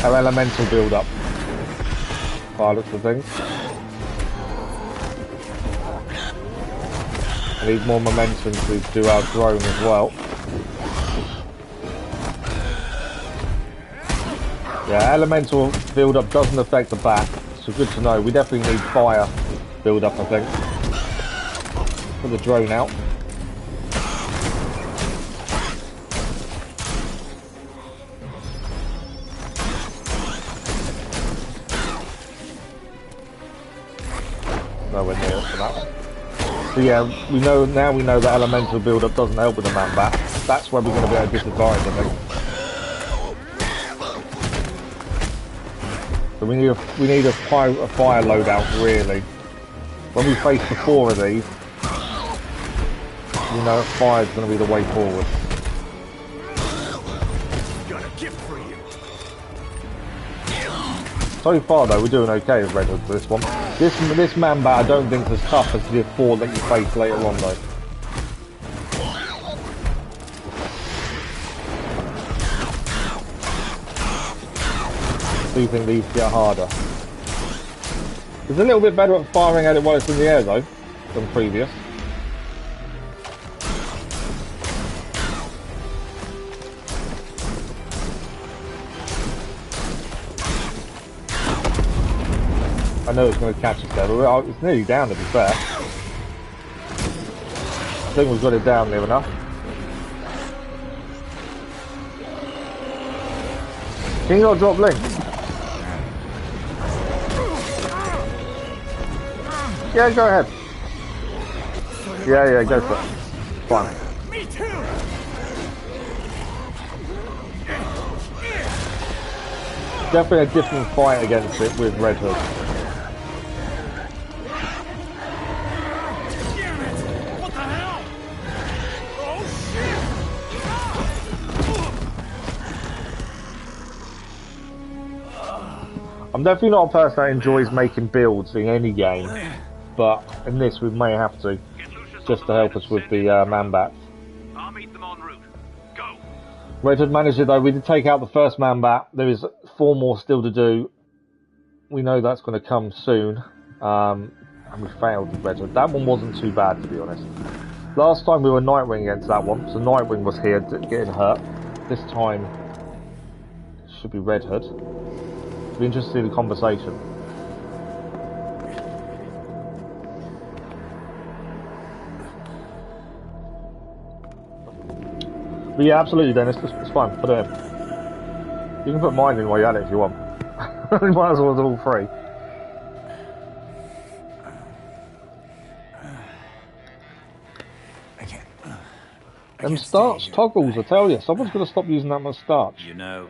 our elemental build-up. By looks of things. I need more momentum to do our drone as well. Yeah, elemental build-up doesn't affect the bat, so good to know. We definitely need fire build-up, I think. Put the drone out. Nowhere near for that one. So yeah, we know that elemental build-up doesn't help with the man bat. That's where we're going to be at a disadvantage, I think. So we need a fire loadout, really. When we face the 4 of these, we know fire is going to be the way forward. So far though, we're doing okay with Redhood for this one. This man bat I don't think is as tough as the 4 that you face later on though. Do you think these get harder? It's a little bit better at firing at it while it's in the air though, than previous. I know it's going to catch us there, but it's nearly down to be fair. I think we've got it down near enough. Can you not drop links? Yeah, go ahead. Yeah, go for it. Fine. Me too. Definitely a different fight against it with Redhood. Damn it! What the hell? Oh shit! I'm definitely not a person that enjoys making builds in any game, but in this we may have to, just to help us with the man-bats. I'll meet them en route. Go. Redhood managed it though. We did take out the first man-bat. There is 4 more still to do. We know that's going to come soon, and we failed with Redhood. That one wasn't too bad, to be honest. Last time we were Nightwing against that one, so Nightwing was here getting hurt. This time it should be Redhood. Be interested in the conversation. But yeah, absolutely, Dennis. It's fine. Put it in. You can put mine in while you're at it if you want. You might as well do all 3. Them starch toggles, I tell you. Someone's going to stop using that much starch. You know,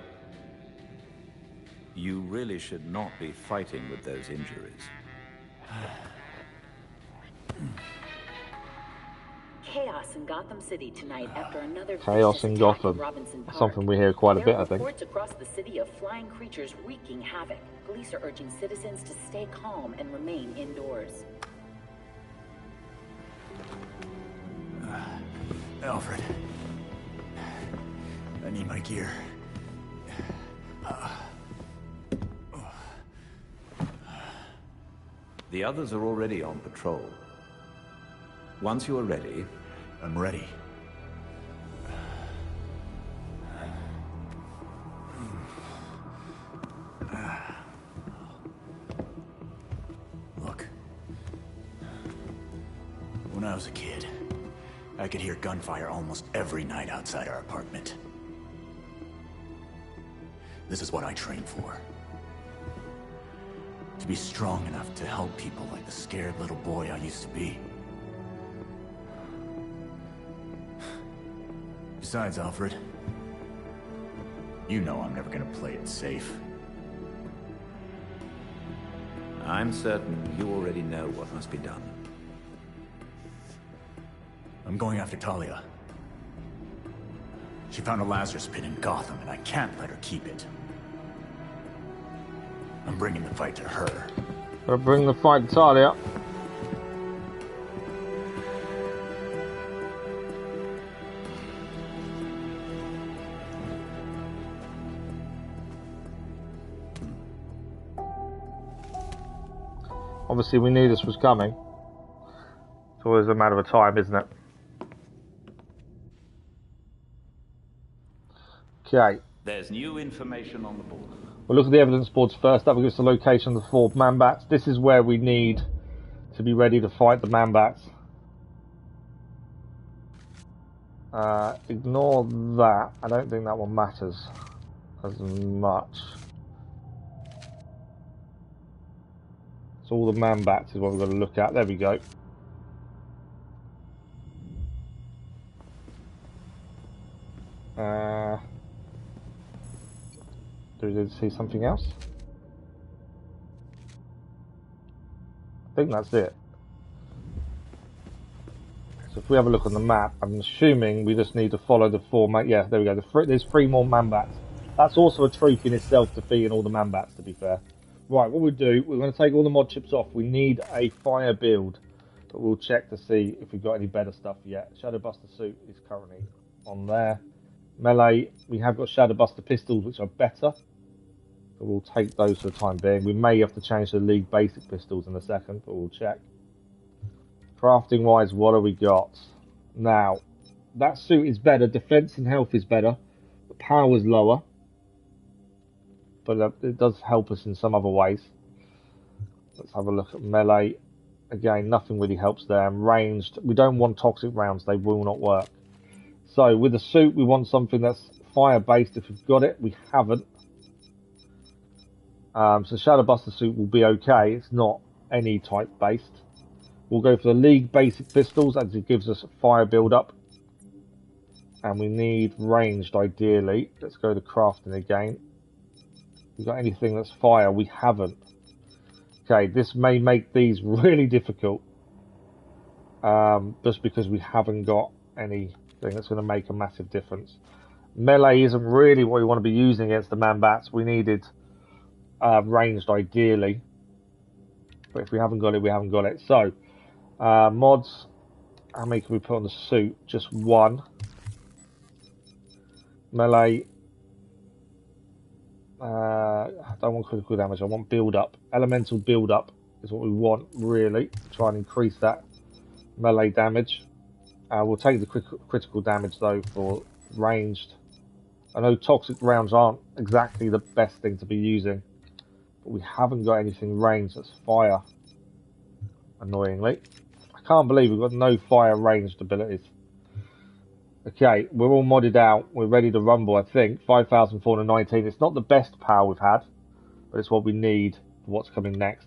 you really should not be fighting with those injuries. Chaos in Gotham City tonight after another Chaos in Gotham. Something we hear quite a bit, I think. Reports across the city of flying creatures wreaking havoc. Police are urging citizens to stay calm and remain indoors. Alfred. I need my gear. The others are already on patrol. Once you are ready... I'm ready. Look. When I was a kid, I could hear gunfire almost every night outside our apartment. This is what I trained for. To be strong enough to help people like the scared little boy I used to be. Besides, Alfred, you know I'm never gonna play it safe. I'm certain you already know what must be done. I'm going after Talia. She found a Lazarus pit in Gotham, and I can't let her keep it. I'm bringing the fight to her. Gotta bring the fight to Talia. Obviously, we knew this was coming. It's always a matter of time, isn't it? Okay. There's new information on the board. We'll look at the evidence boards first. That will give us the location of the 4 man-bats. This is where we need to be ready to fight the man-bats. Ignore that. I don't think that one matters as much. So all the man-bats is what we've got to look at. There we go. Do we see something else? I think that's it. So if we have a look on the map, I'm assuming we just need to follow the 4 man. Yeah, there we go. There's 3 more man-bats. That's also a trophy in itself, defeating all the man-bats, to be fair. Right, what we'll do, we're going to take all the mod chips off. We need a fire build, but we'll check to see if we've got any better stuff yet. Shadowbuster suit is currently on there. Melee, we have got Shadowbuster pistols, which are better, but we'll take those for the time being. We may have to change the League basic pistols in a second, but we'll check. Crafting wise, what have we got? Now, that suit is better. Defense and health is better. The power is lower, but it does help us in some other ways. Let's have a look at melee. Again, nothing really helps there. And ranged, we don't want toxic rounds. They will not work. So with the suit, we want something that's fire-based. If we've got it, we haven't. So Shadowbuster suit will be okay. It's not any type-based. We'll go for the League basic pistols as it gives us fire build-up. And we need ranged ideally. Let's go to crafting again. We got anything that's fire? We haven't. Okay, this may make these really difficult. Just because we haven't got anything that's going to make a massive difference. Melee isn't really what we want to be using against the man-bats. We needed ranged ideally. But if we haven't got it, we haven't got it. So, mods, how many can we put on the suit? Just one. Melee. I don't want critical damage, I want build-up. Elemental build-up is what we want, really. Try and increase that melee damage. We'll take the critical damage, though, for ranged. I know toxic rounds aren't exactly the best thing to be using. But we haven't got anything ranged that's fire. Annoyingly. I can't believe we've got no fire ranged abilities. Okay, we're all modded out. We're ready to rumble, I think. 5,419. It's not the best power we've had, but it's what we need for what's coming next.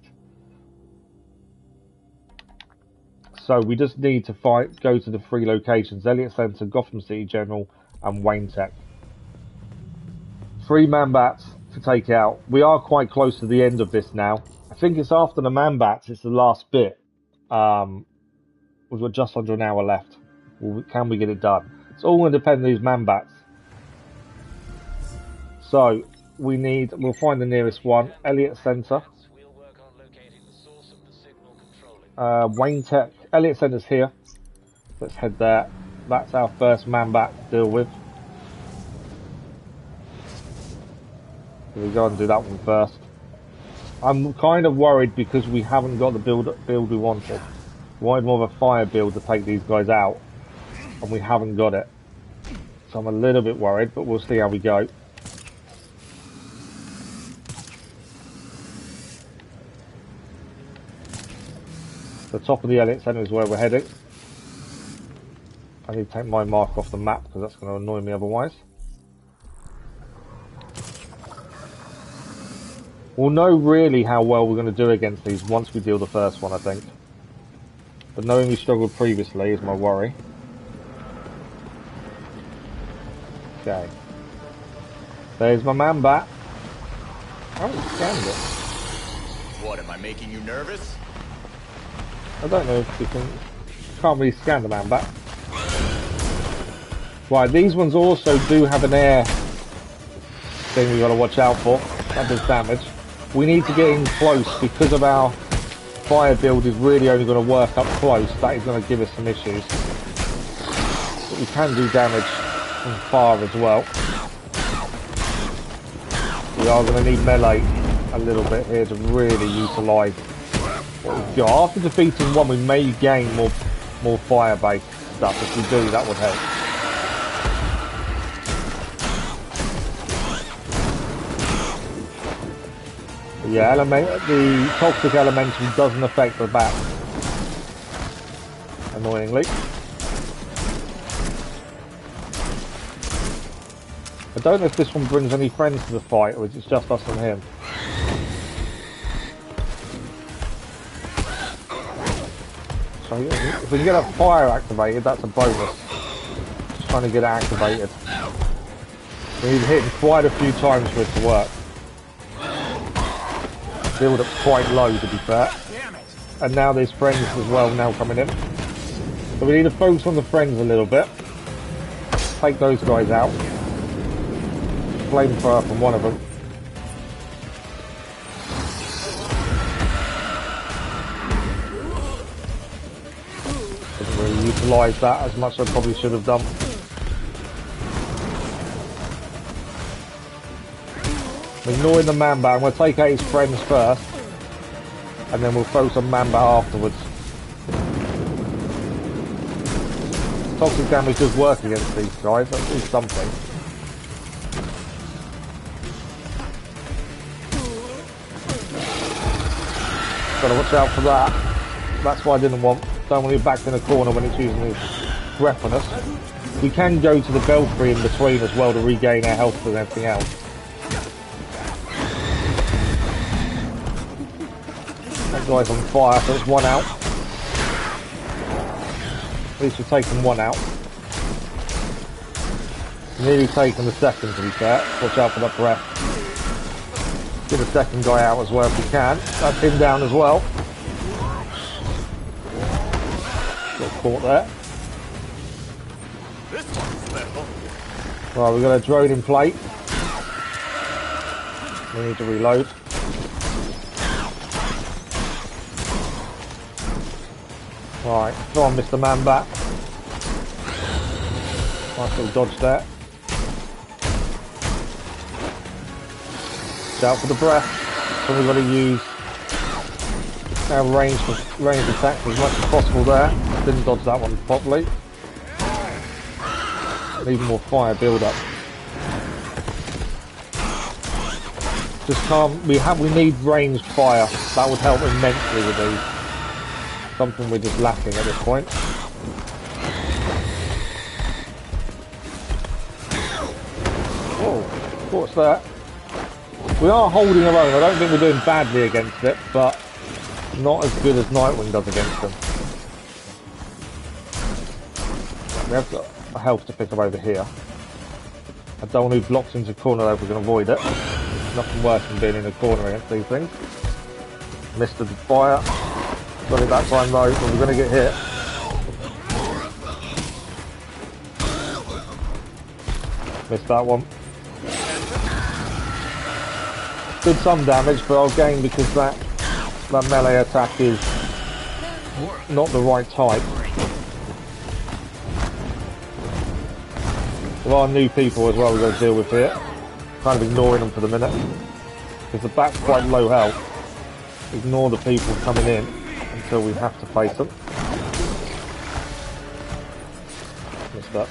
So we just need to go to the 3 locations. Elliott Center, Gotham City General, and Wayne Tech. 3 man-bats to take out. We are quite close to the end of this now. I think it's after the man-bats, it's the last bit. We've got just under an hour left. Can we get it done? It's all going to depend on these man-bats. So, we'll find the nearest one. Elliott Center. Wayne Tech. Elliott Center's here. Let's head there. That's our first man-bat to deal with. So we go and do that one first. I'm kind of worried because we haven't got the build we wanted. We wanted more of a fire build to take these guys out. And we haven't got it. So I'm a little bit worried, but we'll see how we go. The top of the Elliott Center is where we're heading. I need to take my mark off the map because that's going to annoy me otherwise. We'll know really how well we're going to do against these once we deal the first one, I think. But knowing we struggled previously is my worry. Okay. There's my man-bat. I haven't scanned it. What, am I making you nervous? I don't know if you can't really scan the man-bat. Right, these ones also do have an air thing we've got to watch out for. That does damage. We need to get in close because of our fire build is really only going to work up close. That is going to give us some issues. But we can do damage from far as well. We are going to need melee a little bit here to really utilise what we've got. After defeating one, we may gain more fire-based stuff. If we do, that would help. But yeah, the toxic elemental doesn't affect the bat, annoyingly. I don't know if this one brings any friends to the fight, or is it just us and him. So if we can get a fire activated, that's a bonus. Just trying to get it activated. We need to hit him quite a few times for it to work. Build up quite low, to be fair. And now there's friends as well now coming in. So we need to focus on the friends a little bit. Take those guys out. Flamethrower from one of them. Didn't really utilise that as much as I probably should have done. Ignoring the man-bat, I'm going to take out his friends first, and then we'll focus on man-bat afterwards. Toxic damage does work against these guys, that is something. Gotta watch out for that. That's what I didn't want. Don't want you back in the corner when it's using his breath on us. We can go to the belfry in between as well to regain our health and everything else. That guy's on fire, so it's one out. At least we've taken one out. Nearly taken the second, to be fair. Watch out for that breath. Get the second guy out as well if we can. That's him down as well. Got caught there. Right, we've got a drone in plate. We need to reload. Right, come on, Mr. Man-Bat. Nice little dodge there. Out for the breath. So we've got to use our range attack as much as possible there. Didn't dodge that one properly. Need more fire build up. Just can't. We need ranged fire. That would help immensely with these. Something we're just lacking at this point. Oh, what's that? We are holding our own. I don't think we're doing badly against it, but not as good as Nightwing does against them. We have got a health to pick up over here. I don't want to be blocked into a corner though if we can avoid it. Nothing worse than being in a corner against these things. Missed the fire. Got it that time though, but we're going to get hit. Missed that one. Did some damage, but I'll gain because that melee attack is not the right type. There are new people as well we've got to deal with here. Kind of ignoring them for the minute. Because the bat's quite low health. Ignore the people coming in until we have to face them. Missed up.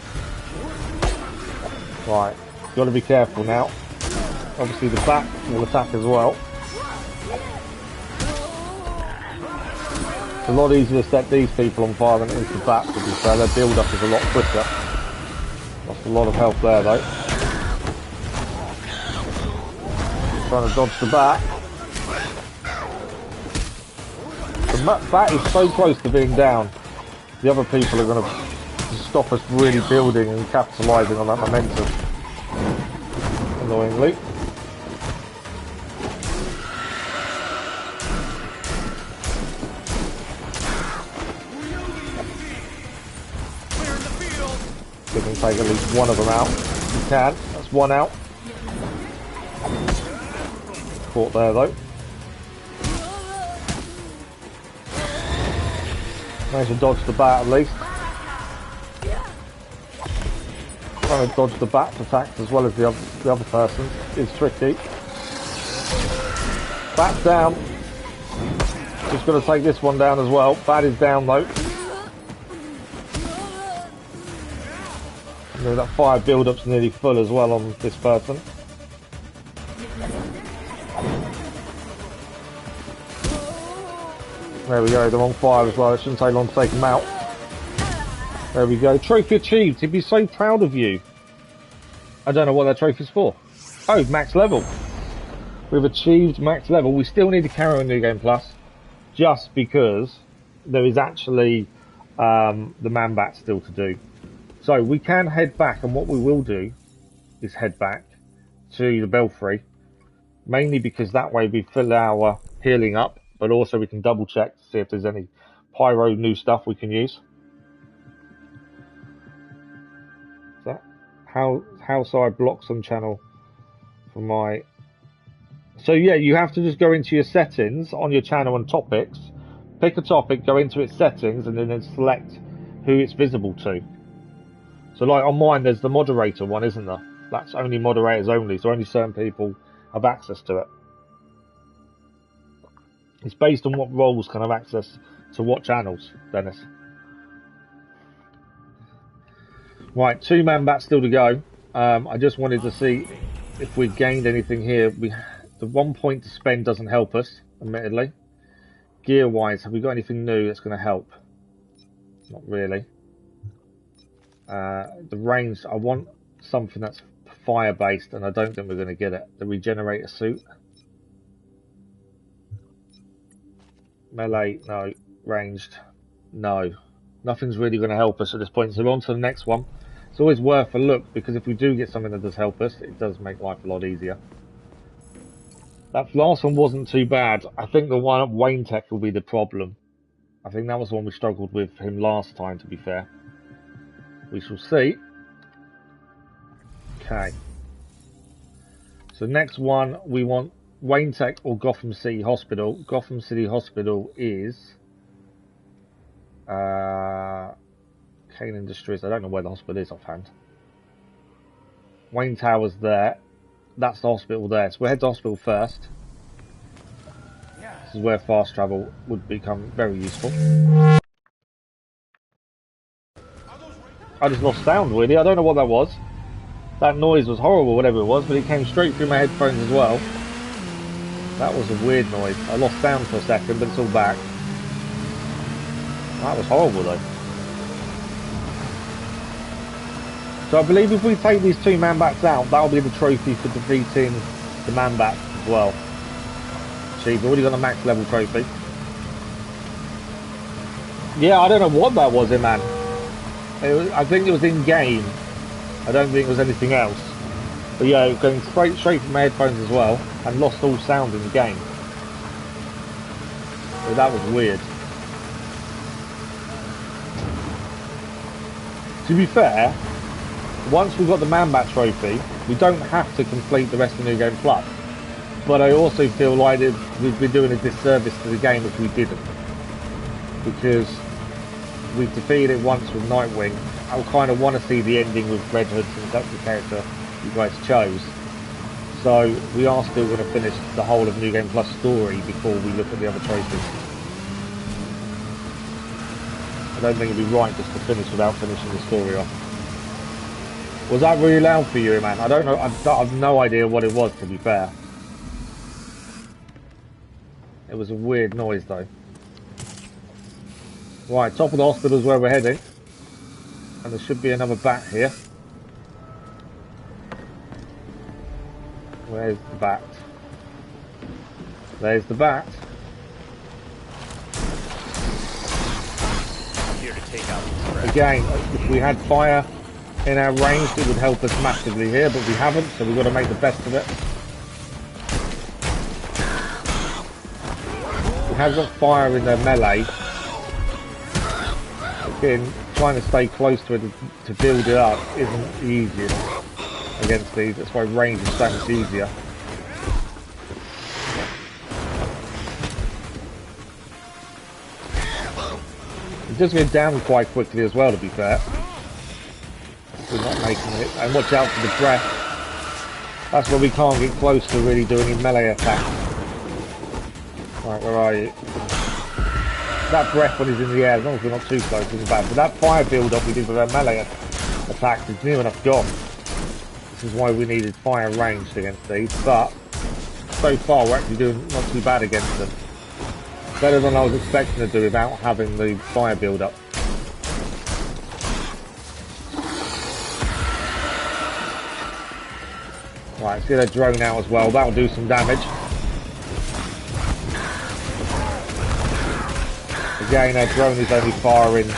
Right, got to be careful now. Obviously the bat will attack as well. It's a lot easier to set these people on fire than it is the bat, to be fair. Their build up is a lot quicker. Lost a lot of health there though. Trying to dodge the bat. The bat is so close to being down. The other people are going to stop us really building and capitalising on that momentum. Annoyingly. We can take at least one of them out. We can. That's one out. Caught there though. Managed to dodge the bat at least. Trying to dodge the bat attacks as well as the other person is tricky. Bat's down. Just got to take this one down as well. Bat is down though. That fire build-up's nearly full as well on this person. There we go, they're on fire as well. It shouldn't take long to take them out. There we go. Trophy achieved. He'd be so proud of you. I don't know what that trophy's for. Oh, max level. We've achieved max level. We still need to carry on New Game Plus, just because there is actually the Man-Bat still to do. So we can head back, and what we will do is head back to the Belfry, mainly because that way we fill our healing up, but also we can double check to see if there's any pyro new stuff we can use. Is that house I block some channel for my... So yeah, you have to just go into your settings on your channel and topics, pick a topic, go into its settings, and then select who it's visible to. So like on mine, there's the moderator one, isn't there? That's only moderators only, so only certain people have access to it. It's based on what roles can have access to what channels, Dennis. Right, 2 Man-Bats still to go. I just wanted to see if we gained anything here. The 1 point to spend doesn't help us, admittedly. Gear-wise, have we got anything new that's going to help? Not really. The range, I want something that's fire-based, and I don't think we're going to get it. The regenerator suit. Melee, no. Ranged, no. Nothing's really going to help us at this point, so on to the next one. It's always worth a look, because if we do get something that does help us, it does make life a lot easier. That last one wasn't too bad. I think the one at Wayne Tech will be the problem. I think that was the one we struggled with him last time, to be fair. We shall see. Okay. So next one, we want Wayne Tech or Gotham City Hospital. Gotham City Hospital is... Kane Industries. I don't know where the hospital is offhand. Wayne Tower's there. That's the hospital there. So we'll head to hospital first. This is where fast travel would become very useful. I just lost sound, really. I don't know what that was. That noise was horrible, whatever it was, but it came straight through my headphones as well. That was a weird noise. I lost sound for a second, but it's all back. That was horrible, though. So I believe if we take these 2 man-bats out, that'll be the trophy for defeating the man-bats as well. See, we've already got a max level trophy. Yeah, I don't know what that was in, man. I think it was in-game. I don't think it was anything else. But yeah, it was going straight from my headphones as well, and lost all sound in the game. So that was weird. To be fair, once we've got the Man-Bat trophy, we don't have to complete the rest of New Game Plus. But I also feel like we'd be doing a disservice to the game if we didn't. Because we've defeated it once with Nightwing. I kind of want to see the ending with Redhood, since that's the character you guys chose. So we are still going to finish the whole of New Game Plus story before we look at the other trophies. I don't think it'd be right just to finish without finishing the story off. Was that really loud for you, man? I don't know. I've no idea what it was, to be fair. It was a weird noise, though. Right, top of the hospital is where we're heading. And there should be another bat here. Where's the bat? There's the bat. Here to take out the threat. Again, if we had fire in our range, it would help us massively here, but we haven't, so we've got to make the best of it. We have got fire in their melee. Again, trying to stay close to it to build it up isn't the easiest against these. That's why range is so much easier. It does go down quite quickly as well, to be fair. We're not making it. And watch out for the breath. That's where we can't get close to really doing a melee attack. Right, where are you? That breath when he's in the air, as long as we're not too close, isn't bad. But that fire build-up we did with our melee attacks is near enough gone. This is why we needed fire ranged against these. But so far we're actually doing not too bad against them. Better than I was expecting to do without having the fire build-up. Right, let's get a drone out as well. That'll do some damage. Again, our drone is only firing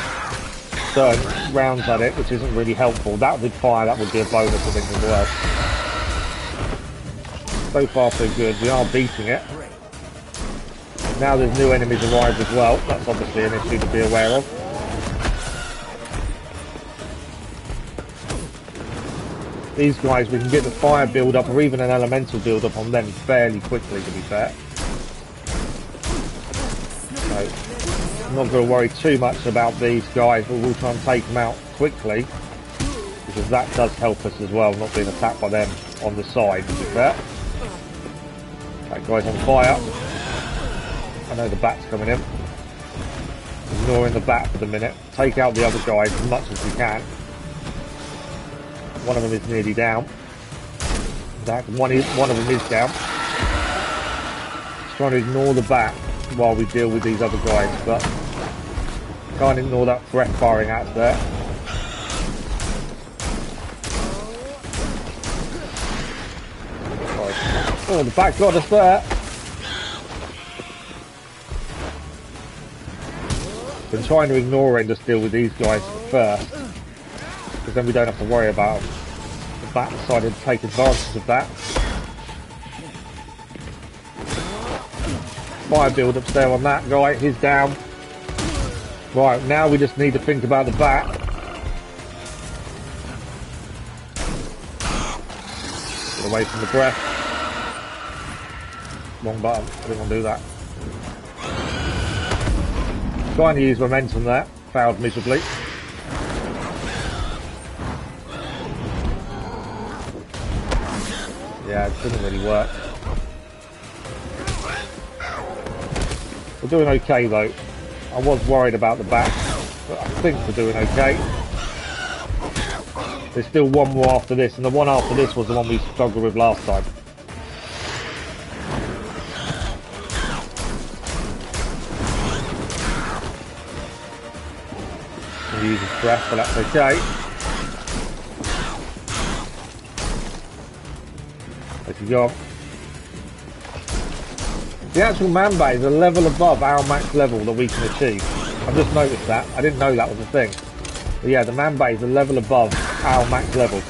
certain rounds at it, which isn't really helpful. That did fire, that would be a bonus, I think, as well. So far, so good. We are beating it. Now there's new enemies arrived as well. That's obviously an issue to be aware of. These guys, we can get the fire build-up or even an elemental build-up on them fairly quickly, to be fair. So, I'm not going to worry too much about these guys, but we'll try and take them out quickly, because that does help us as well, not being attacked by them on the side, to be fair. That guy's on fire. I know the bat's coming in. Ignoring the bat for the minute. Take out the other guys as much as we can. One of them is nearly down. One of them is down. Just trying to ignore the bat while we deal with these other guys, but can't ignore that breath firing out there. Oh, the bat got us there. Been trying to ignore it and just deal with these guys first, because then we don't have to worry about them. The bat decided to take advantage of that. Fire build-ups there on that guy, he's down. Right, now we just need to think about the bat. Get away from the breath. Wrong button, I didn't want to do that. Trying to use momentum there, failed miserably. Yeah, it didn't really work. We're doing okay though. I was worried about the back, but I think we're doing okay. There's still one more after this, and the one after this was the one we struggled with last time. He uses breath, but that's okay. There you go. The actual man bat is a level above our max level that we can achieve. I've just noticed that. I didn't know that was a thing. But yeah, the man bat is a level above our max level.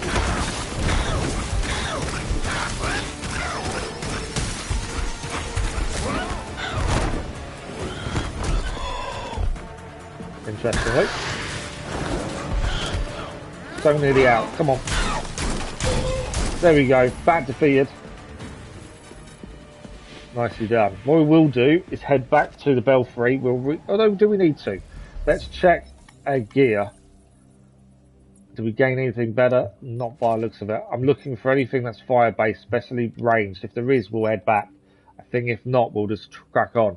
Interestingly. So nearly out. Come on. There we go. Bat defeated. Nicely done. What we will do is head back to the belfry. Although, do we need to? Let's check our gear. Do we gain anything better? Not by the looks of it. I'm looking for anything that's fire-based, especially ranged. If there is, we'll head back. I think if not, we'll just crack on.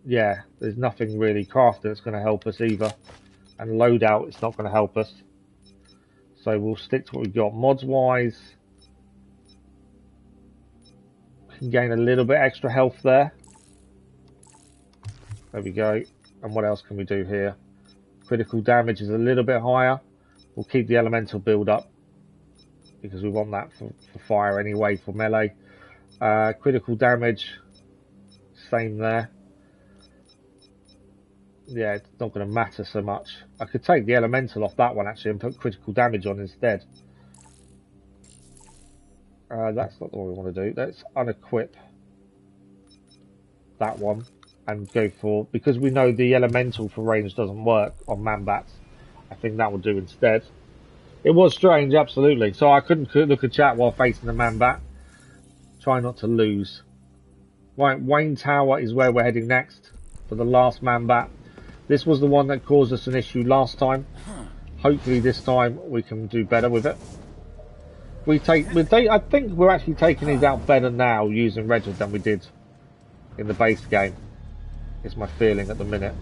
Yeah, there's nothing really crafted that's going to help us either. And loadout, it's not going to help us. So we'll stick to what we've got. Mods-wise, can gain a little bit extra health there. There we go. And what else can we do here? Critical damage is a little bit higher. We'll keep the elemental build up because we want that for fire anyway, for melee. Critical damage, same there. Yeah, it's not going to matter so much. I could take the elemental off that one actually and put critical damage on instead. That's not what we want to do. Let's unequip that one and go for, because we know the elemental for range doesn't work on man-bats. I think that will do instead. It was strange, absolutely. So I couldn't look at chat while facing the man-bat. Try not to lose. Right, Wayne Tower is where we're heading next for the last man-bat. This was the one that caused us an issue last time. Hopefully this time we can do better with it. I think we're actually taking these out better now using Redhood than we did in the base game. It's my feeling at the minute.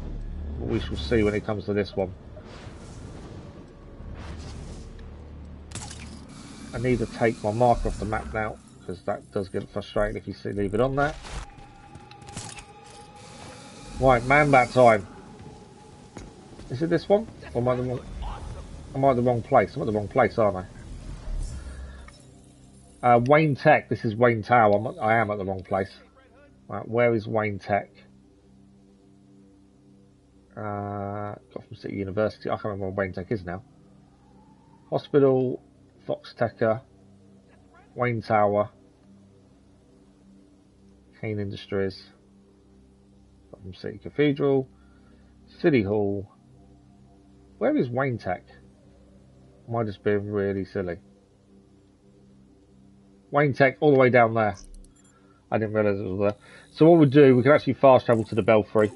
But we shall see when it comes to this one. I need to take my marker off the map now, because that does get frustrating if you leave it on there. Right, man-bat time. Is it this one? Or am I at the wrong place? I'm at the wrong place, aren't I? Wayne Tech. This is Wayne Tower. I am at the wrong place. Right, where is Wayne Tech? Gotham City University. I can't remember where Wayne Tech is now. Hospital, Fox Techer, Wayne Tower, Kane Industries, Gotham City Cathedral, City Hall. Where is Wayne Tech? Am I just being really silly? Wayne Tech all the way down there. I didn't realise it was there. So what we'll do, we can actually fast travel to the Belfry,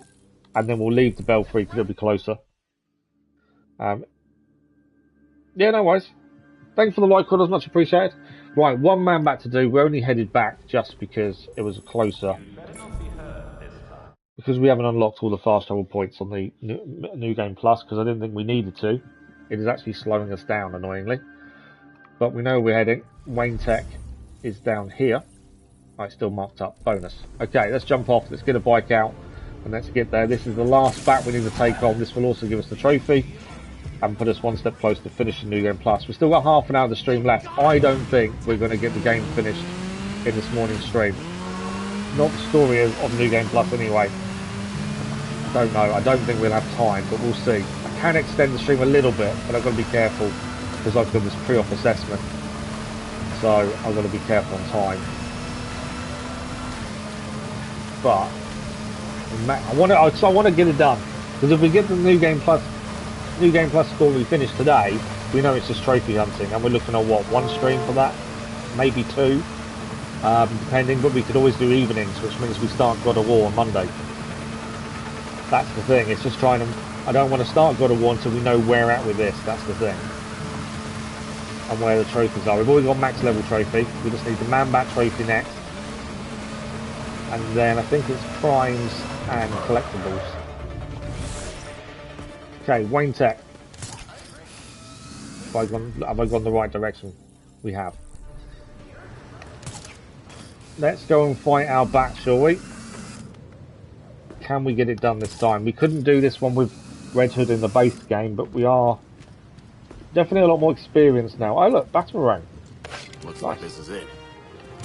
and then we'll leave the Belfry because it'll be closer. Yeah, no worries. Thanks for the like, Corders, much appreciated. Right, one man back to do. We only headed back just because it was closer. Because we haven't unlocked all the fast travel points on the New Game Plus, because I didn't think we needed to. It is actually slowing us down, annoyingly. But we know we're heading. Wayne Tech is down here. Oh, it's still marked up. Bonus. Okay, let's jump off. Let's get a bike out. And let's get there. This is the last bat we need to take on. This will also give us the trophy. And put us one step closer to finishing New Game Plus. We've still got half an hour of the stream left. I don't think we're going to get the game finished in this morning's stream. Not the story of New Game Plus anyway. Don't know. I don't think we'll have time, but we'll see. I can extend the stream a little bit, but I've got to be careful because I've got this pre-op assessment. So I've got to be careful on time. But I want to get it done because if we get the New Game Plus story finished today, we know it's just trophy hunting, and we're looking at what, one stream for that, maybe two, depending. But we could always do evenings, which means we start God of War on Monday. That's the thing. It's just trying to. I don't want to start God of War until we know where we're at with this. That's the thing. And where the trophies are. We've already got max level trophy. We just need the man-bat trophy next. And then I think it's primes and collectibles. Okay, Wayne Tech. Have I gone the right direction? We have. Let's go and fight our bat, shall we? Can we get it done this time? We couldn't do this one with Red Hood in the base game, but we are definitely a lot more experienced now. Oh look, Batarang. Looks like this is it.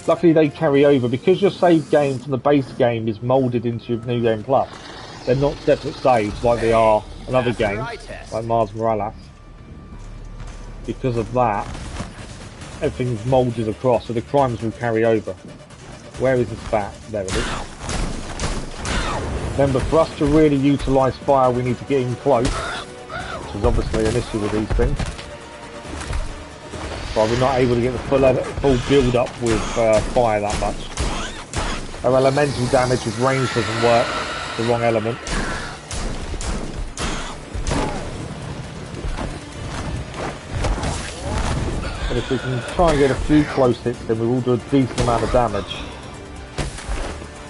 Luckily they carry over, because your save game from the base game is moulded into New Game Plus. They're not separate saves like they are in other games, like Mars Morales. Because of that, everything's moulded across, so the crimes will carry over. Where is this bat? There it is. Remember, for us to really utilise fire, we need to get in close, which is obviously an issue with these things. But we're not able to get the full build up with fire that much. Our elemental damage with range doesn't work, the wrong element. But if we can try and get a few close hits, then we will do a decent amount of damage.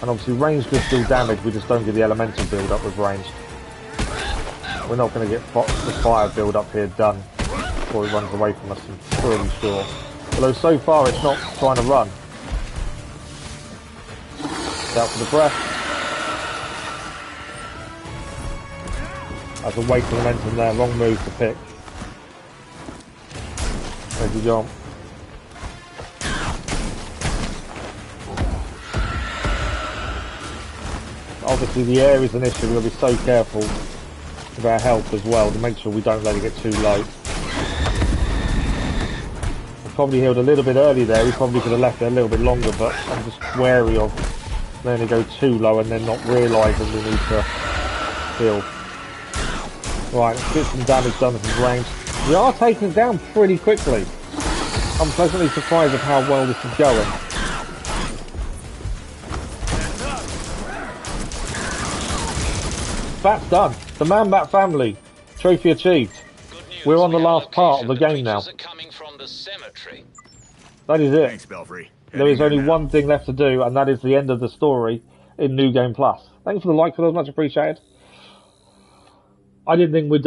And obviously range does still damage, we just don't get the elemental build up with range. We're not going to get the fire build up here done before he runs away from us, I'm pretty sure. Although so far it's not trying to run. Out for the breath. That's a waste of momentum there, wrong move to pick. Thank you, John. Obviously the air is an issue, we've got to be so careful with our health as well to make sure we don't let it get too low. We probably healed a little bit early there, we probably could have left it a little bit longer, but I'm just wary of letting it go too low and then not realising we need to heal. Right, let's get some damage done from range. We are taking it down pretty quickly. I'm pleasantly surprised at how well this is going. Bat's done. The Man-Bat family. Trophy achieved. We're on the last part of the game now. That is it. Thanks, Belfry. There is only one thing left to do, and that is the end of the story in New Game Plus. Thanks for the like, for those, much appreciated. I didn't think we'd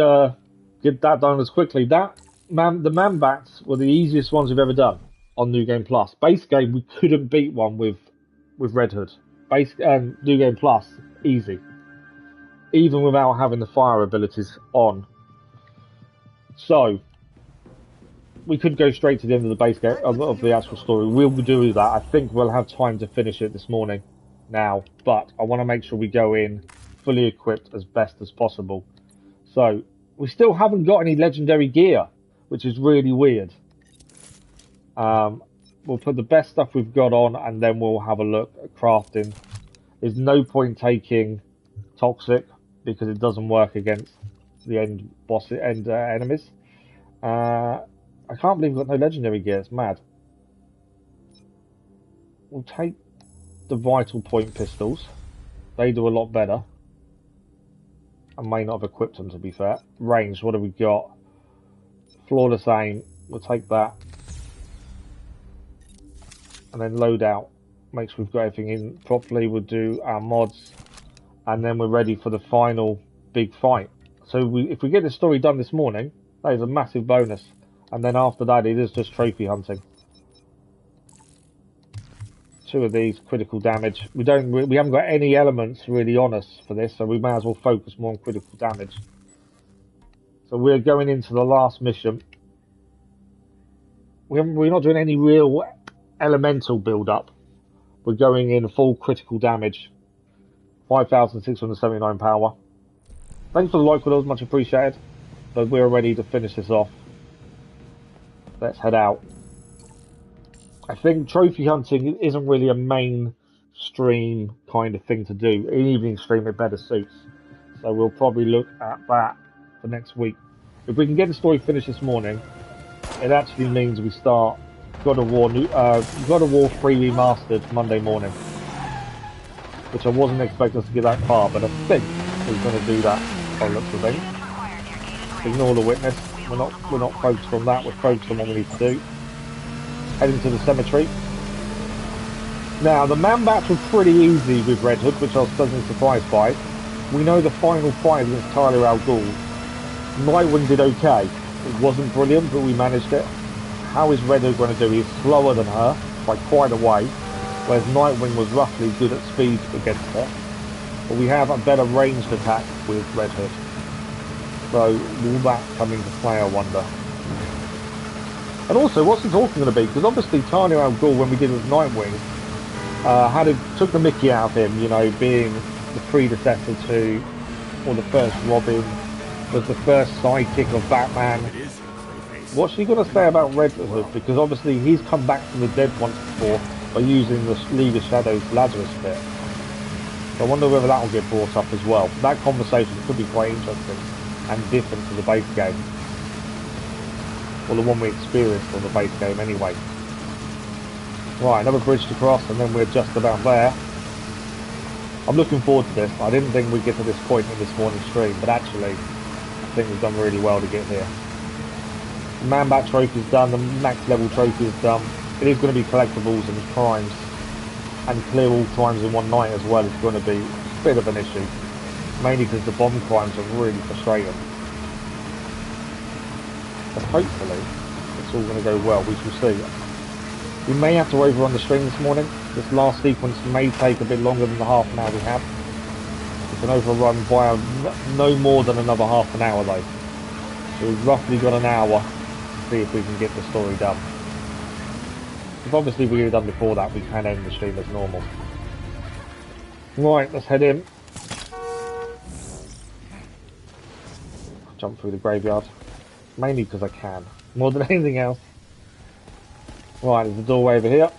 get that done as quickly. The Man-Bats were the easiest ones we've ever done on New Game Plus. Base game, we couldn't beat one with Red Hood. New Game Plus, easy. Even without having the fire abilities on. So, we could go straight to the end of the base game, of the actual story. We'll do that. I think we'll have time to finish it this morning now, but I want to make sure we go in fully equipped as best as possible. So, we still haven't got any legendary gear, which is really weird. We'll put the best stuff we've got on, and then we'll have a look at crafting. There's no point taking Toxic, because it doesn't work against the end enemies. I can't believe we've got no legendary gear, it's mad. We'll take the Vital Point pistols. They do a lot better. I may not have equipped them, to be fair. Range, what have we got? Flawless aim, we'll take that. And then loadout. Make sure we've got everything in properly. We'll do our mods. And then we're ready for the final big fight. So if we get this story done this morning, that is a massive bonus. And then after that, it is just trophy hunting. 2 of these, critical damage. We haven't got any elements really on us for this, so we may as well focus more on critical damage. So we're going into the last mission. We're not doing any real elemental build-up. We're going in full critical damage. 5,679 power. Thanks for the like, that was much appreciated. So we're ready to finish this off. Let's head out. I think trophy hunting isn't really a mainstream kind of thing to do. An evening stream it better suits. So we'll probably look at that for next week. If we can get the story finished this morning, it actually means we start God of War 3 Remastered Monday morning. Which I wasn't expecting us to get that far, but I think we're going to do that by the looks of things. Ignore the witness. We're not focused on that. We're focused on what we need to do. Heading to the cemetery. Now, the man bats were pretty easy with Redhood, which I was pleasantly surprised by. We know the final fight against Talia al Ghul. Nightwing did okay. It wasn't brilliant, but we managed it. How is Redhood going to do? He's slower than her by quite a way, whereas Nightwing was roughly good at speed against her. But we have a better ranged attack with Redhood. So, will that come into play, I wonder? And also, what's the talking going to be? Because obviously Talia al Ghul, when we did it with Nightwing, took the mickey out of him, you know, being the predecessor to, or the first Robin, was the first sidekick of Batman. What's she going to say about Redhood? Because obviously he's come back from the dead once before by using the League of Shadows Lazarus pit. So I wonder whether that will get brought up as well. That conversation could be quite interesting and different to the base game. Or the one we experienced on the base game anyway. Right, another bridge to cross and then we're just about there. I'm looking forward to this. I didn't think we'd get to this point in this morning's stream, but actually I think we've done really well to get here. The Man-Bat trophy is done, the max level trophy is done. It is going to be collectibles and crimes. And clear all crimes in one night as well is going to be a bit of an issue. Mainly because the bomb crimes are really frustrating. But hopefully it's all going to go well, we shall see. We may have to overrun the stream this morning. This last sequence may take a bit longer than the half an hour we have. We can overrun by no more than another half an hour though. So we've roughly got an hour to see if we can get the story done. If obviously we get it done before that, we can end the stream as normal. Right, let's head in. Jump through the graveyard. Mainly because I can. More than anything else. Right, there's the doorway over here.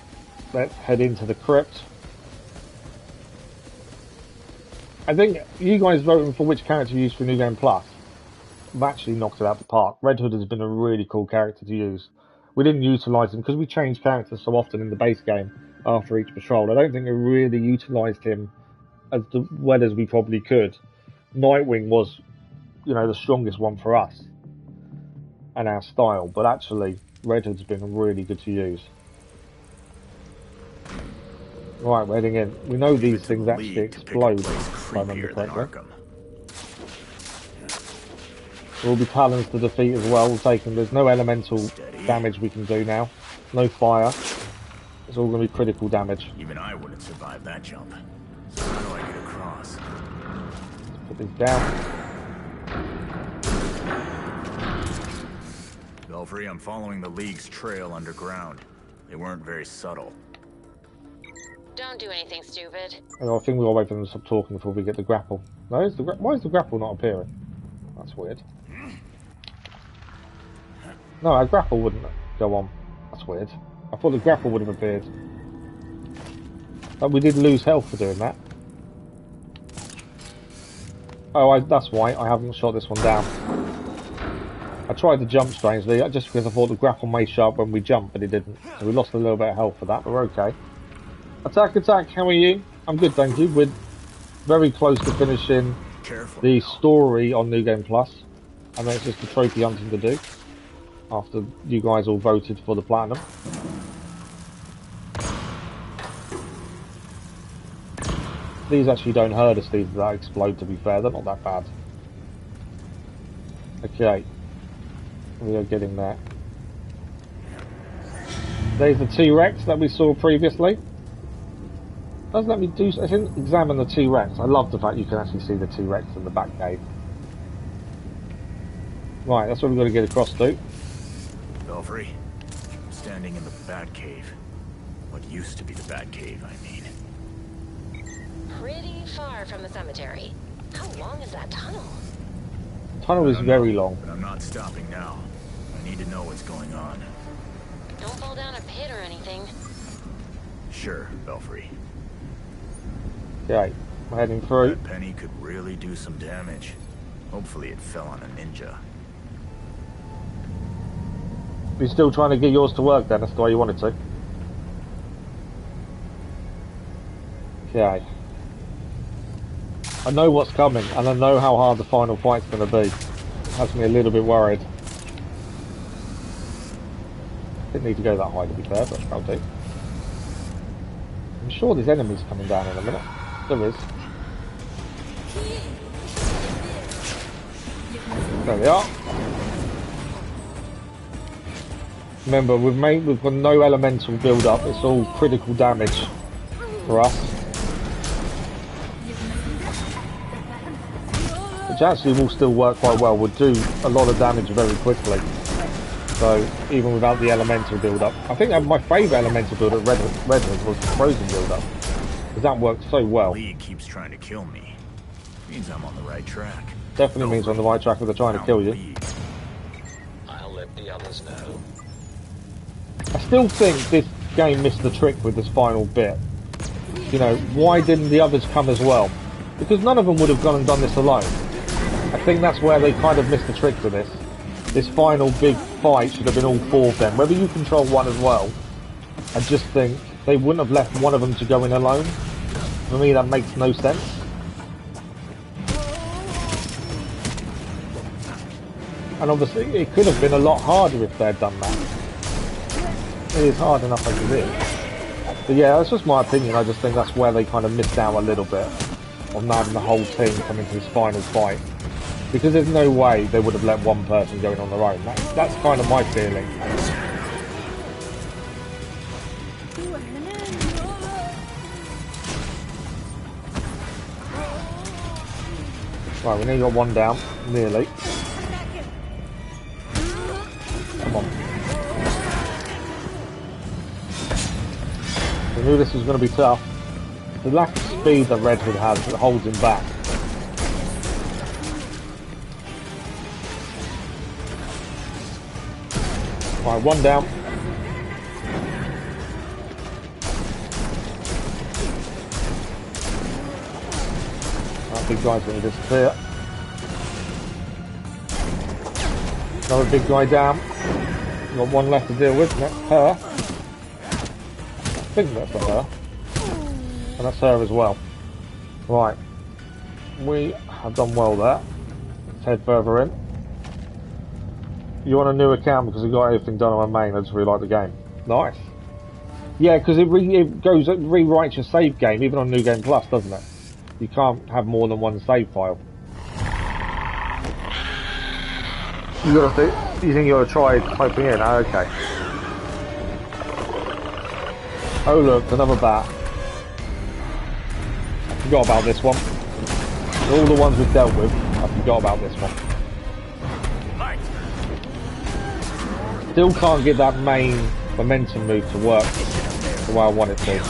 Let's head into the crypt. I think you guys voting for which character you use for New Game Plus. I've actually knocked it out the park. Redhood has been a really cool character to use. We didn't utilise him because we changed characters so often in the base game after each patrol. I don't think we really utilised him as well as we probably could. Nightwing was, you know, the strongest one for us and our style, but actually Redhood's been really good to use. Right, we're heading in. We know these things actually explode, if I remember correctly. There will be talons to defeat as well. We'll take them. There's no elemental damage we can do now. No fire. It's all going to be critical damage. Even I wouldn't survive that jump. So how do I get across? Put these down. Belfry, I'm following the League's trail underground. They weren't very subtle. Don't do anything stupid. I think we'll wait for them to stop talking before we get the grapple. No, why is the grapple not appearing? That's weird. No, our grapple wouldn't go on. That's weird. I thought the grapple would have appeared. But we did lose health for doing that. Oh, that's why I haven't shot this one down. I tried to jump strangely, just because I thought the grapple may show up when we jump, but it didn't. So we lost a little bit of health for that, but we're okay. Attack, how are you? I'm good, thank you. We're very close to finishing the story on New Game Plus. And then it's just the trophy hunting to do. After you guys all voted for the platinum. These actually don't hurt us, these that explode, to be fair. They're not that bad. Okay. We are getting there. There's the T-Rex that we saw previously. Doesn't let me do. I didn't examine the T-Rex. I love the fact you can actually see the T-Rex in the back cave. Right, that's what we've got to get across to. Belfry, I'm standing in the Batcave. What used to be the Batcave, I mean. Pretty far from the cemetery. How long is that tunnel? Tunnel is very long. But I'm not stopping now. I need to know what's going on. Don't fall down a pit or anything. Sure, Belfry. Okay, we're heading through. That penny could really do some damage. Hopefully it fell on a ninja. You're still trying to get yours to work then, that's the way you wanted to. Okay. I know what's coming, and I know how hard the final fight's going to be. It has me a little bit worried. Didn't need to go that high to be fair, but I'll do. I'm sure there's enemies coming down in a minute. There is. There they are. Remember, we've got no elemental build up. It's all critical damage for us. Which actually will still work quite well. We'll do a lot of damage very quickly. So even without the elemental build up, I think my favourite elemental build up Redhood was the frozen build up, because that worked so well. The League keeps trying to kill me. Means I'm on the right track. Definitely means we're on the right track if they're trying to kill you. I'll let the others know. I still think this game missed the trick with this final bit. You know, why didn't the others come as well? Because none of them would have gone and done this alone. I think that's where they kind of missed the trick to this. This final big fight should have been all four of them. Whether you control one as well, I just think they wouldn't have left one of them to go in alone. For me, that makes no sense. And obviously, it could have been a lot harder if they'd done that. It is hard enough as it is. But yeah, that's just my opinion. I just think that's where they kind of missed out a little bit on having the whole team come into this final fight. Because there's no way they would have let one person go in on their own. That's kind of my feeling. Right, we nearly got one down. Nearly. Come on. I knew this was going to be tough. The lack of speed that Redhood has that holds him back. Right, one down. That big guy's going to disappear. Another big guy down. Got one left to deal with, and that's her. I think that's her. And that's her as well. Right. We have done well there. Let's head further in. You want a new account because we got everything done on my main. I just really like the game. Nice. Yeah, because it rewrites your save game, even on New Game Plus, doesn't it? You can't have more than one save file. You think you gotta try typing in? Oh, okay. Oh look, another bat. I forgot about this one. All the ones we've dealt with, I forgot about this one. Still can't get that main momentum move to work the way I want it to.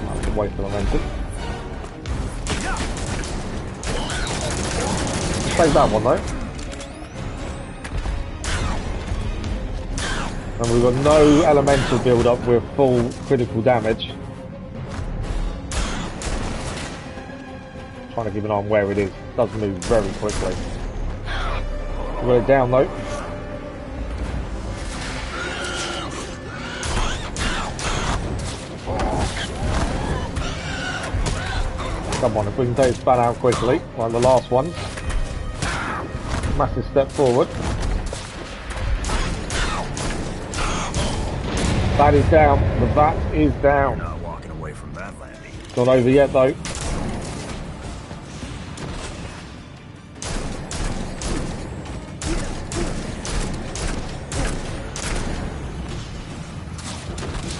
I can wait for momentum. Save that one though. And we've got no elemental build up with full critical damage. Trying to keep an eye on where it is. It does move very quickly. We're down though. Come on, if we can take this span out quickly, like the last ones. Massive step forward. That is down. The bat is down. You're not walking away from that landing. Not over yet though.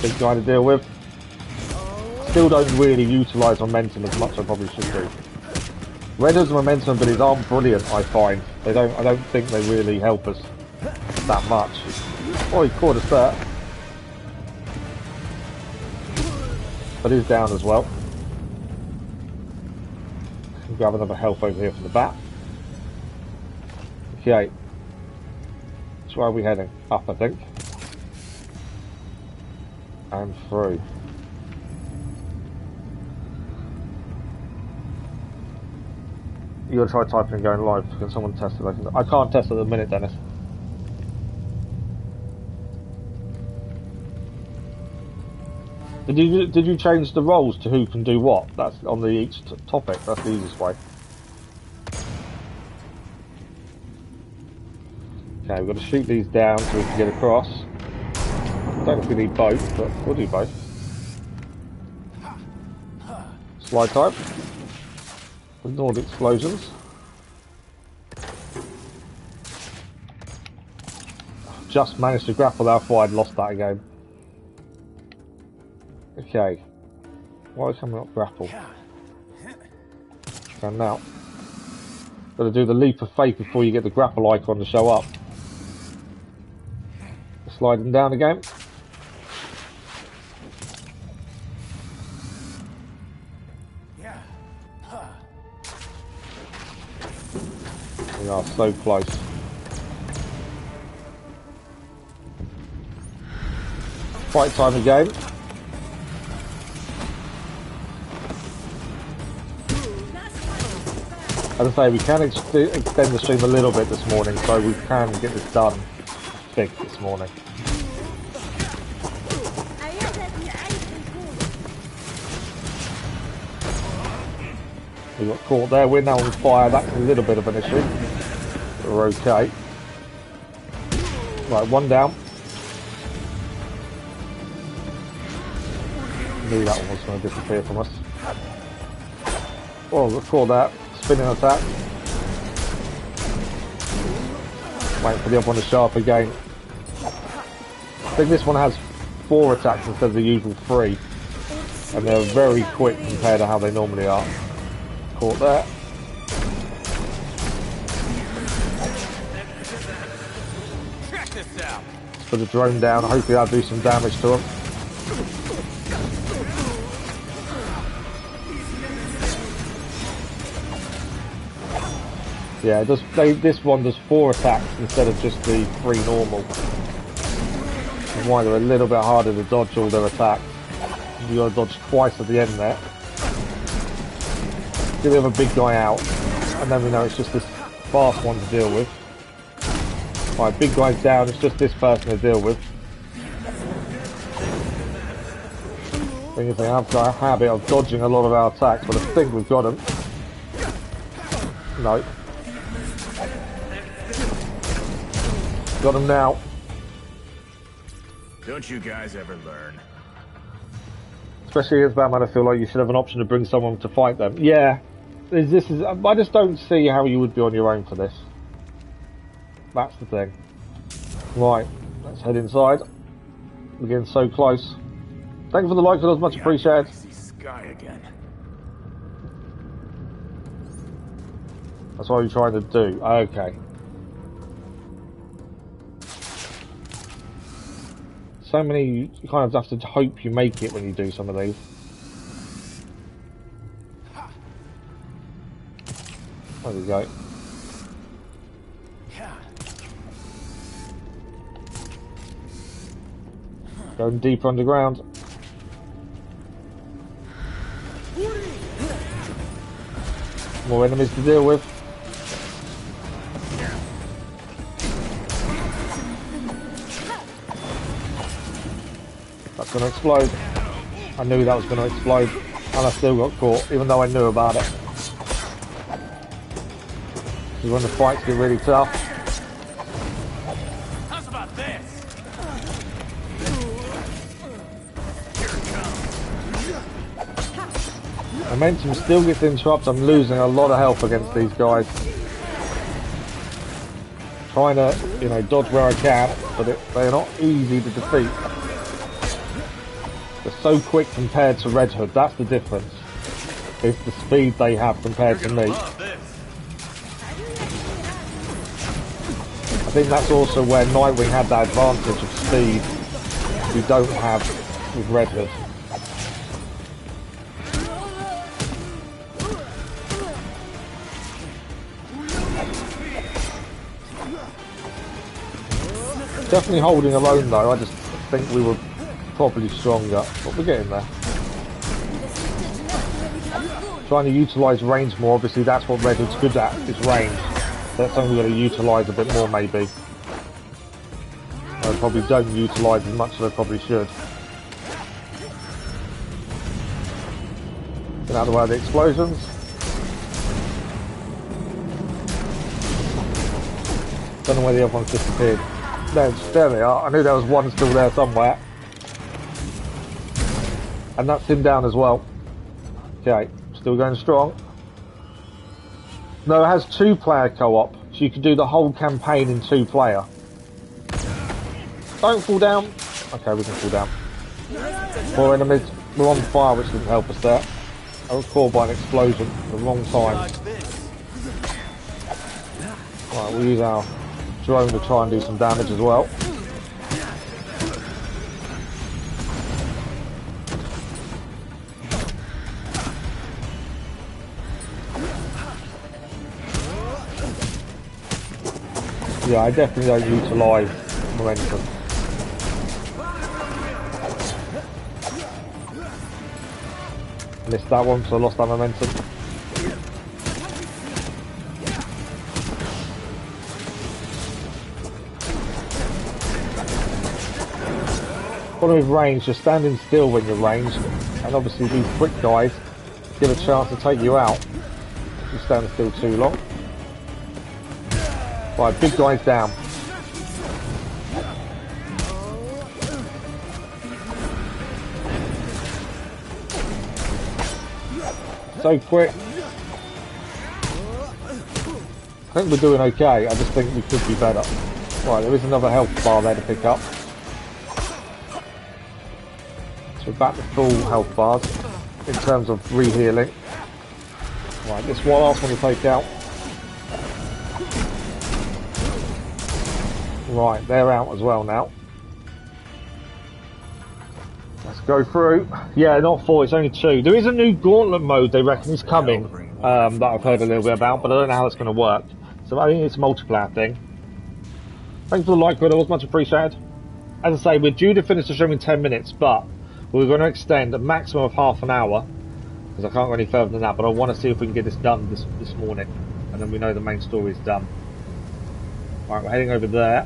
Big guy to deal with. Still don't really utilise momentum as much as I probably should do. Redhood's momentum abilities aren't brilliant, I find. I don't think they really help us that much. Oh, he caught us there. But he's down as well. grab another health over here from the bat. Okay. So where are we heading? Up, I think. And through. You gotta try typing and going live. Can someone test it? I can't test it at the minute, Dennis. Did you change the roles to who can do what? That's on the each topic. That's the easiest way. Okay, we've got to shoot these down so we can get across. I don't know if we need both, but we'll do both. Slide type. Ignore the explosions. Just managed to grapple that before I'd lost that again. Okay. Why can we not grapple? And now. Gotta do the leap of faith before you get the grapple icon to show up. Sliding down again. We are so close. Fight time again. As I say, we can extend the stream a little bit this morning, so we can get this done big this morning. We got caught there. We're now on fire. That's a little bit of an issue. But we're okay. Right, one down. Knew that one was going to disappear from us. Oh, we got caught that. Spinning attack. Waiting for the other one to show up again. I think this one has 4 attacks instead of the usual 3. And they're very quick compared to how they normally are. Caught there. Let's put the drone down. Hopefully that'll do some damage to them. Yeah, this one does 4 attacks instead of just the 3 normal. That's why they're a little bit harder to dodge all their attacks. You gotta dodge twice at the end there. Get the other big guy out, and then we know it's just this fast one to deal with. Right, big guy's down, it's just this person to deal with. Thing is, they have got a habit of dodging a lot of our attacks, but I think we've got him. No. Got him now. Don't you guys ever learn? Especially as Batman, I feel like you should have an option to bring someone to fight them. Yeah, I just don't see how you would be on your own for this. That's the thing. Right, let's head inside. We're getting so close. Thank you for the like, it was much appreciated. Sky again. That's what you're trying to do. Okay. So many, you kind of have to hope you make it when you do some of these. There we go. Going deeper underground. More enemies to deal with. That's going to explode. I knew that was going to explode, and I still got caught, even though I knew about it. This is when the fights get really tough. How's about this? Momentum still gets interrupted. I'm losing a lot of health against these guys. Trying to, dodge where I can, but they're not easy to defeat. They're so quick compared to Redhood. That's the difference. It's the speed they have compared to me. I think that's also where Nightwing had that advantage of speed we don't have with Redhood. Definitely holding our own though. I just think we were probably stronger, but we're getting there. Trying to utilise range more. Obviously, that's what Redhood's good at, is range. That's something we're going to utilise a bit more, maybe. I probably don't utilise as much as I probably should. Get out of the way of the explosions. Don't know where the other one's disappeared. There they are. I knew there was one still there somewhere. And that's him down as well. Okay, still going strong. No, it has 2-player co-op, so you can do the whole campaign in 2-player. Don't fall down. Okay, we can fall down. More enemies. We're on fire, which didn't help us there. I was caught by an explosion at the wrong time. Right, we'll use our drone to try and do some damage as well. Yeah, I definitely don't utilise momentum. Missed that one, so I lost that momentum. Problem with range, you're standing still when you're ranged, and obviously these quick guys give a chance to take you out if you stand still too long. Right, big guy's down. So quick. I think we're doing okay, I just think we could be better. Right, there is another health bar there to pick up. So we're back to full health bars in terms of re-healing. Right, this one last one to take out. Right, they're out as well now. Let's go through. Yeah, not 4, it's only 2. There is a new gauntlet mode they reckon is coming, that I've heard a little bit about, but I don't know how it's going to work. So I think it's a multiplayer thing. Thanks for the like, It was much appreciated. As I say, we're due to finish the stream in 10 minutes, but we're going to extend a maximum of half an hour, because I can't go any further than that, but I want to see if we can get this done this morning, and then we know the main story is done. Right, we're heading over there.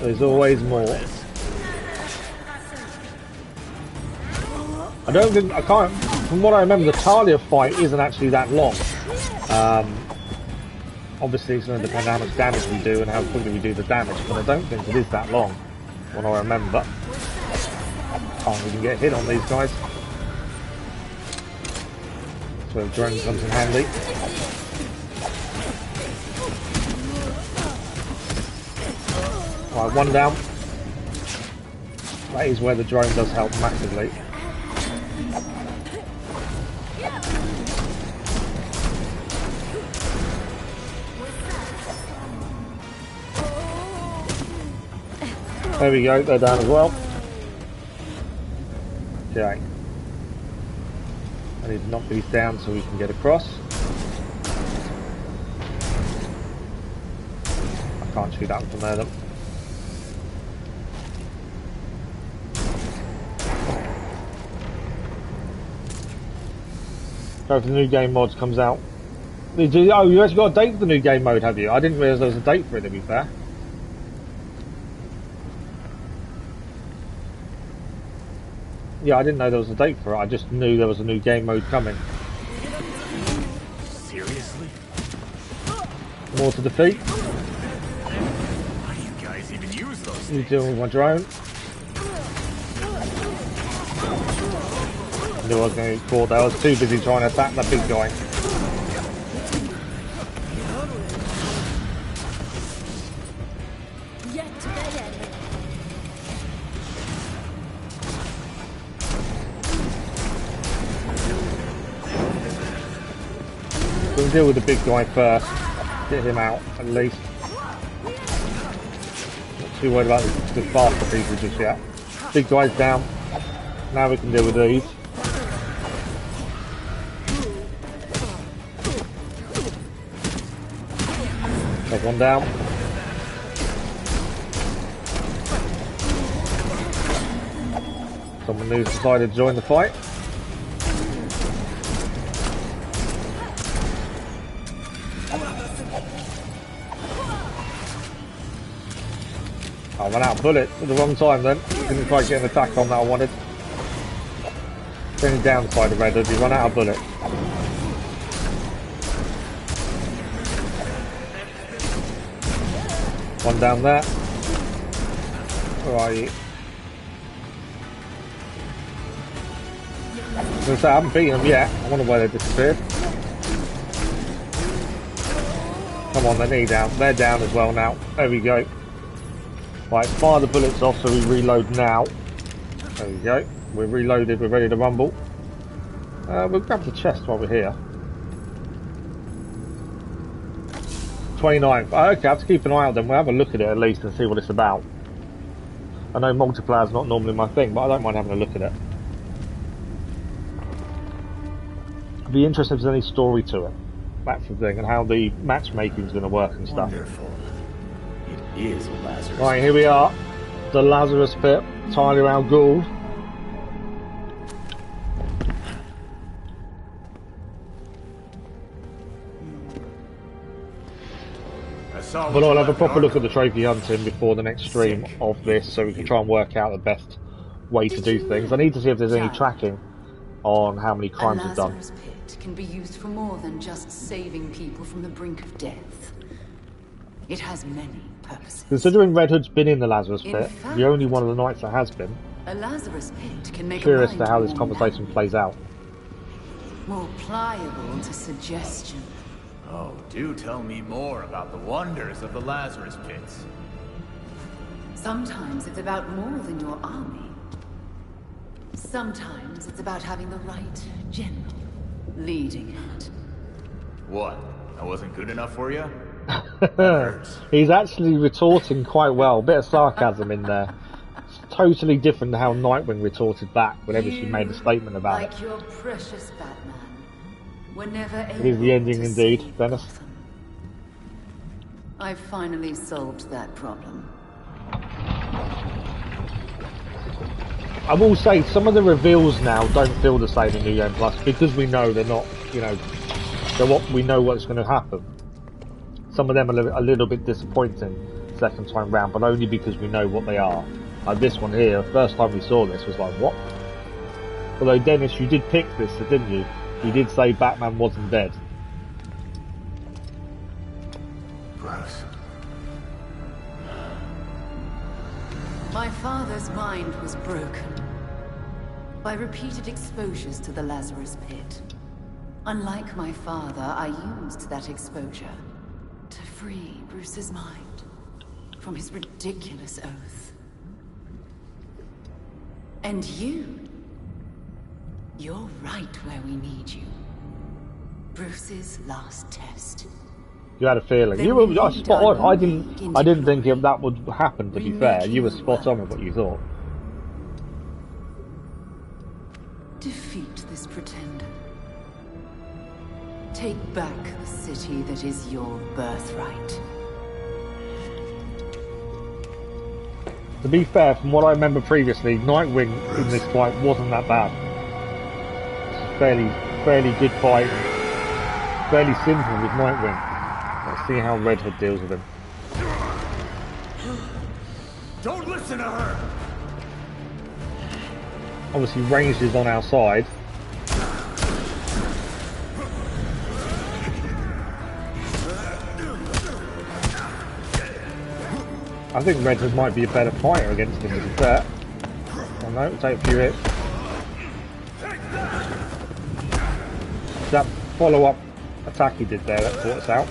There's always more. I can't, from what I remember, the Talia fight isn't actually that long. Obviously it's going to depend on how much damage we do and how quickly we do the damage, but I don't think it is that long, from what I remember. Can't even get hit on these guys. That's where the drone comes in handy. Right, one down. That is where the drone does help massively. There we go, they're down as well. Okay. I need to knock these down so we can get across. I can't shoot that from there then. Go for the new game mods comes out. Oh, you actually got a date for the new game mode, have you? I didn't realise there was a date for it, to be fair. Yeah, I didn't know there was a date for it. I just knew there was a new game mode coming. Seriously? More to defeat. How do you guys even use those things? You dealing with my drone. I knew I was going to get caught there. I was too busy trying to attack that big guy. We'll deal with the big guy first. Get him out, at least. Not too worried about the faster people just yet. Big guy's down. Now we can deal with these. Take One down. Someone who's decided to join the fight. I ran out of bullets at the wrong time then. Didn't quite get an attack on that I wanted. The only downside of Redhood, you run out of bullets. One down there. Where are you? I haven't beaten them yet. I wonder why they disappeared. Come on, they're nearly down. They're down as well now. There we go. Right, fire the bullets off so we reload now. There we go. We're reloaded, we're ready to rumble. We'll grab the chest while we're here. 29. Okay, I have to keep an eye out then. We'll have a look at it at least and see what it's about. I know multiplayer's not normally my thing, but I don't mind having a look at it. I'd be interested if there's any story to it. That's the thing, and how the matchmaking's going to work and stuff. Wonderful. It is a Lazarus. Right, here we are. The Lazarus Pit. Talia al Ghul. But I'll have a proper look at the trophy hunting before the next stream of this, so we can try and work out the best way to do things. I need to see if there's any tracking on how many crimes we've done. A Lazarus Pit can be used for more than just saving people from the brink of death. It has many purposes. Considering Redhood's been in the Lazarus In Pit, fact, the only one of the knights that has been, a Lazarus Pit can make curious a to how this mind conversation plays out. more pliable to suggestion. Oh, do tell me more about the wonders of the Lazarus Pits. Sometimes it's about more than your army. Sometimes it's about having the right general leading it. What? I wasn't good enough for you? He's actually retorting quite well. A bit of sarcasm in there. It's totally different to how Nightwing retorted back whenever she made a statement about it. Like your precious Batman. Whenever It is the ending indeed, Venice. I've finally solved that problem. I will say some of the reveals now don't feel the same in New Game Plus because we know they're not, you know, we know what's going to happen. Some of them are a little bit disappointing second time round, but only because we know what they are. Like this one here, first time we saw this was like, what? Although Dennis, you did pick this, didn't you? You did say Batman wasn't dead. Bruce. My father's mind was broken by repeated exposures to the Lazarus Pit. Unlike my father, I used that exposure to free Bruce's mind from his ridiculous oath. And you're right where we need you. Bruce's last test. You had a feeling. You were spot on. I didn't think that would happen, to be fair. You were spot on with what you thought. Defeat this pretender. Take back the city that is your birthright. To be fair, from what I remember previously, Nightwing in this fight wasn't that bad. Fairly good fight. Fairly simple with Nightwing. Let's see how Redhood deals with him. Don't listen to her! Obviously, ranged is on our side. I think Redhood might be a better fighter against him, to be fair. Oh no, take a few hits. That follow-up attack he did there, that caught us out.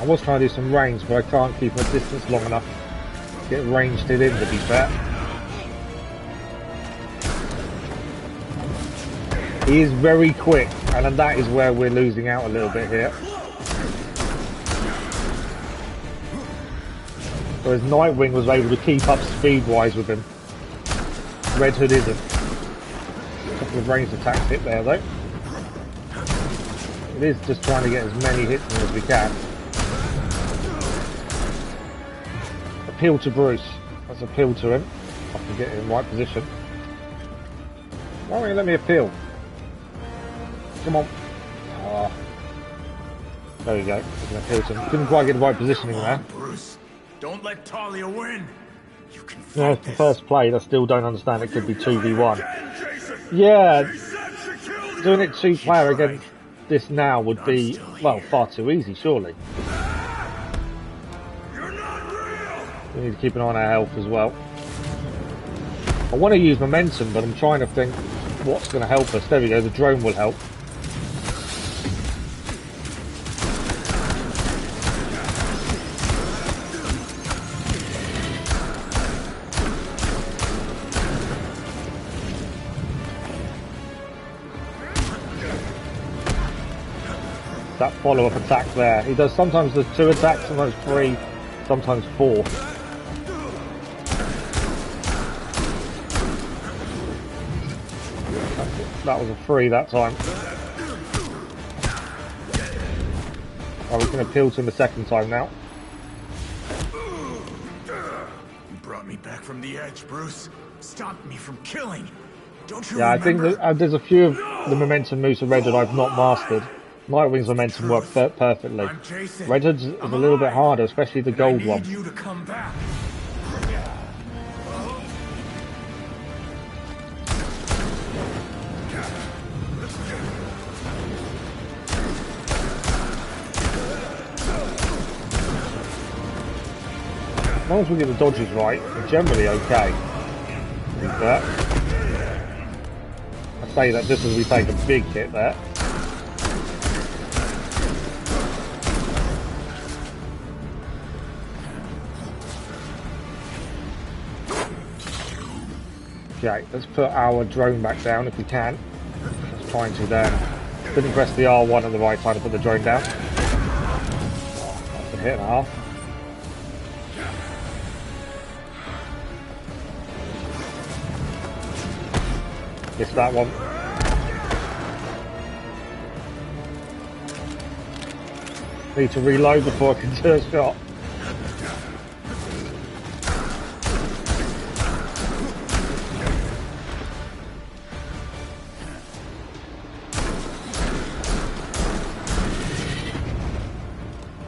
I was trying to do some range, but I can't keep my distance long enough to get ranged it in, to be fair. He is very quick, and that is where we're losing out a little bit here. Whereas Nightwing was able to keep up speed-wise with him. Redhood isn't. couple of ranged attacks hit there though. It is just trying to get as many hits in as we can. Appeal to Bruce. Let's appeal to him. I can get in the right position. Why won't you let me appeal? Come on. Oh. There we go. We can appeal to him. Couldn't quite get the right positioning there. Bruce, don't let Talia win. You can fight Yeah, it's the first play. I still don't understand. It could be 2v1. Yeah, doing it 2-player against this now would be, well, far too easy, surely. We need to keep an eye on our health as well. I want to use momentum, but I'm trying to think what's going to help us. There we go, the drone will help. That follow-up attack there. He does sometimes there's 2 attacks, sometimes 3, sometimes 4. That was a 3 that time. Oh, we can appeal to him a second time now. You brought me back from the edge, Bruce. Stopped me from killing. Don't you Yeah, remember? I think that, there's a few of the momentum moves of Redhood I've not mastered. Nightwing's momentum works perfectly. Redhood's is a little bit harder, especially the gold one. You to come back. As long as we get the dodges right, we're generally okay. I say that just as we take a big hit there. Okay, let's put our drone back down if we can. Let's try and do that. Didn't press the R1 at the right time to put the drone down. That's a hit and a half. Missed that one. Need to reload before I can do a shot.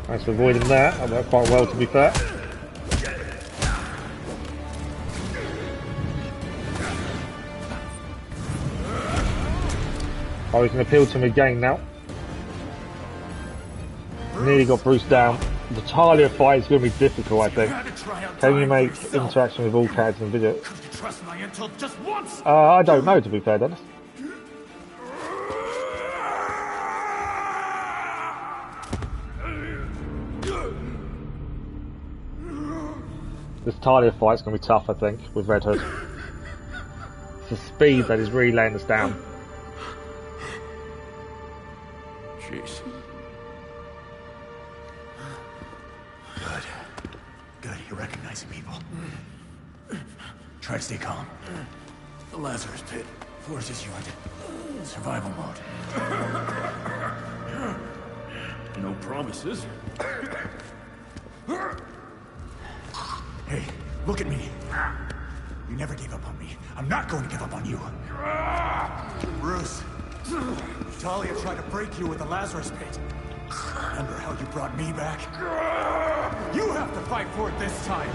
Thanks for avoiding that. That worked quite well, to be fair. Oh, we can appeal to him again now. Nearly got Bruce down. The Talia fight is going to be difficult, I think. Can you make interaction with all characters in video? I don't know, to be fair, Dennis. This Talia fight's going to be tough, I think, with Redhood. It's the speed that is really laying us down. Jeez. Good. Good, you're recognizing people. Try to stay calm. The Lazarus Pit forces you into survival mode. No promises. Hey, look at me. You never gave up on me. I'm not going to give up on you. Bruce, Talia tried to break you with the Lazarus Pit. Remember how you brought me back? You have to fight for it this time.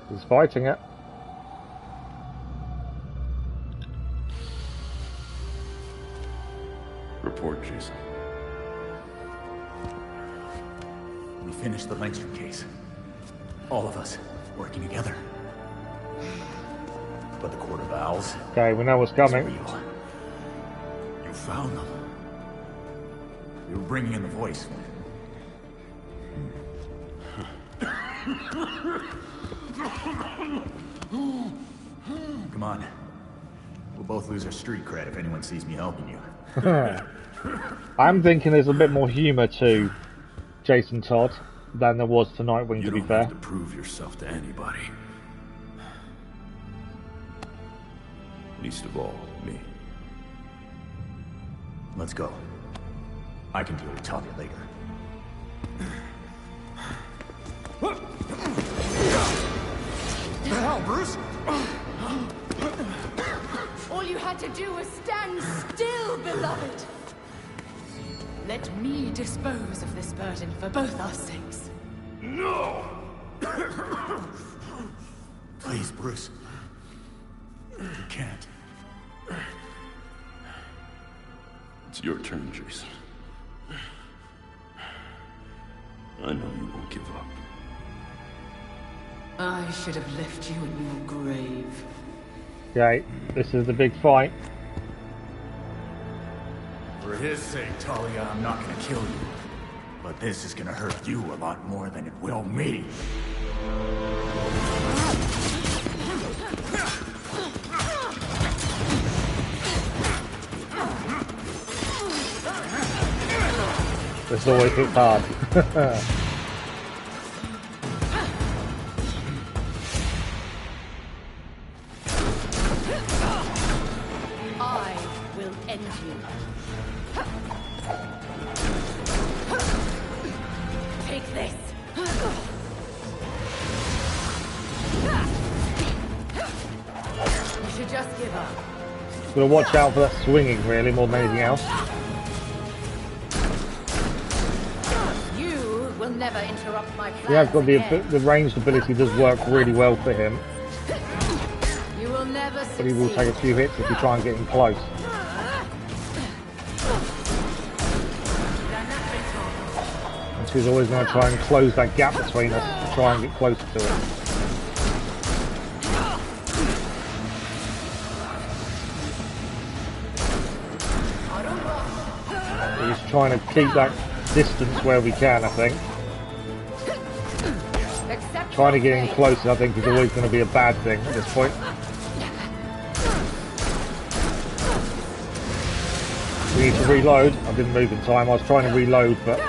He's fighting it. Report, Jason. We finished the Langstrom case. All of us working together. But the Court of Owls... Okay, we know what's coming. You found them. You were bringing in the voice. Come on. We'll both lose our street cred if anyone sees me helping you. I'm thinking there's a bit more humour to Jason Todd. than there was to Nightwing, to be fair. You don't have to prove yourself to anybody. Least of all, me. Let's go. I can deal with Talia later. What the hell, Bruce? All you had to do was stand still, beloved. Let me dispose of this burden for both our sakes. No! Please, Bruce. You can't. It's your turn, Jason. I know you won't give up. I should have left you in your grave. Okay, this is the big fight. For his sake, Talia, I'm not gonna kill you. But this is gonna hurt you a lot more than it will me. This always hits hard. I will end you. Take this. You should just give up. Gotta watch out for that swinging, really, more than anything else. You will never interrupt my plans. Yeah, I've got the ranged ability does work really well for him, You will never but succeed. he will take a few hits if you try and get him close. And she's always going to try and close that gap between us to try and get closer to it. We're just trying to keep that distance where we can, I think. Trying to get in closer, I think, is always going to be a bad thing at this point. We need to reload. I didn't move in time. I was trying to reload, but You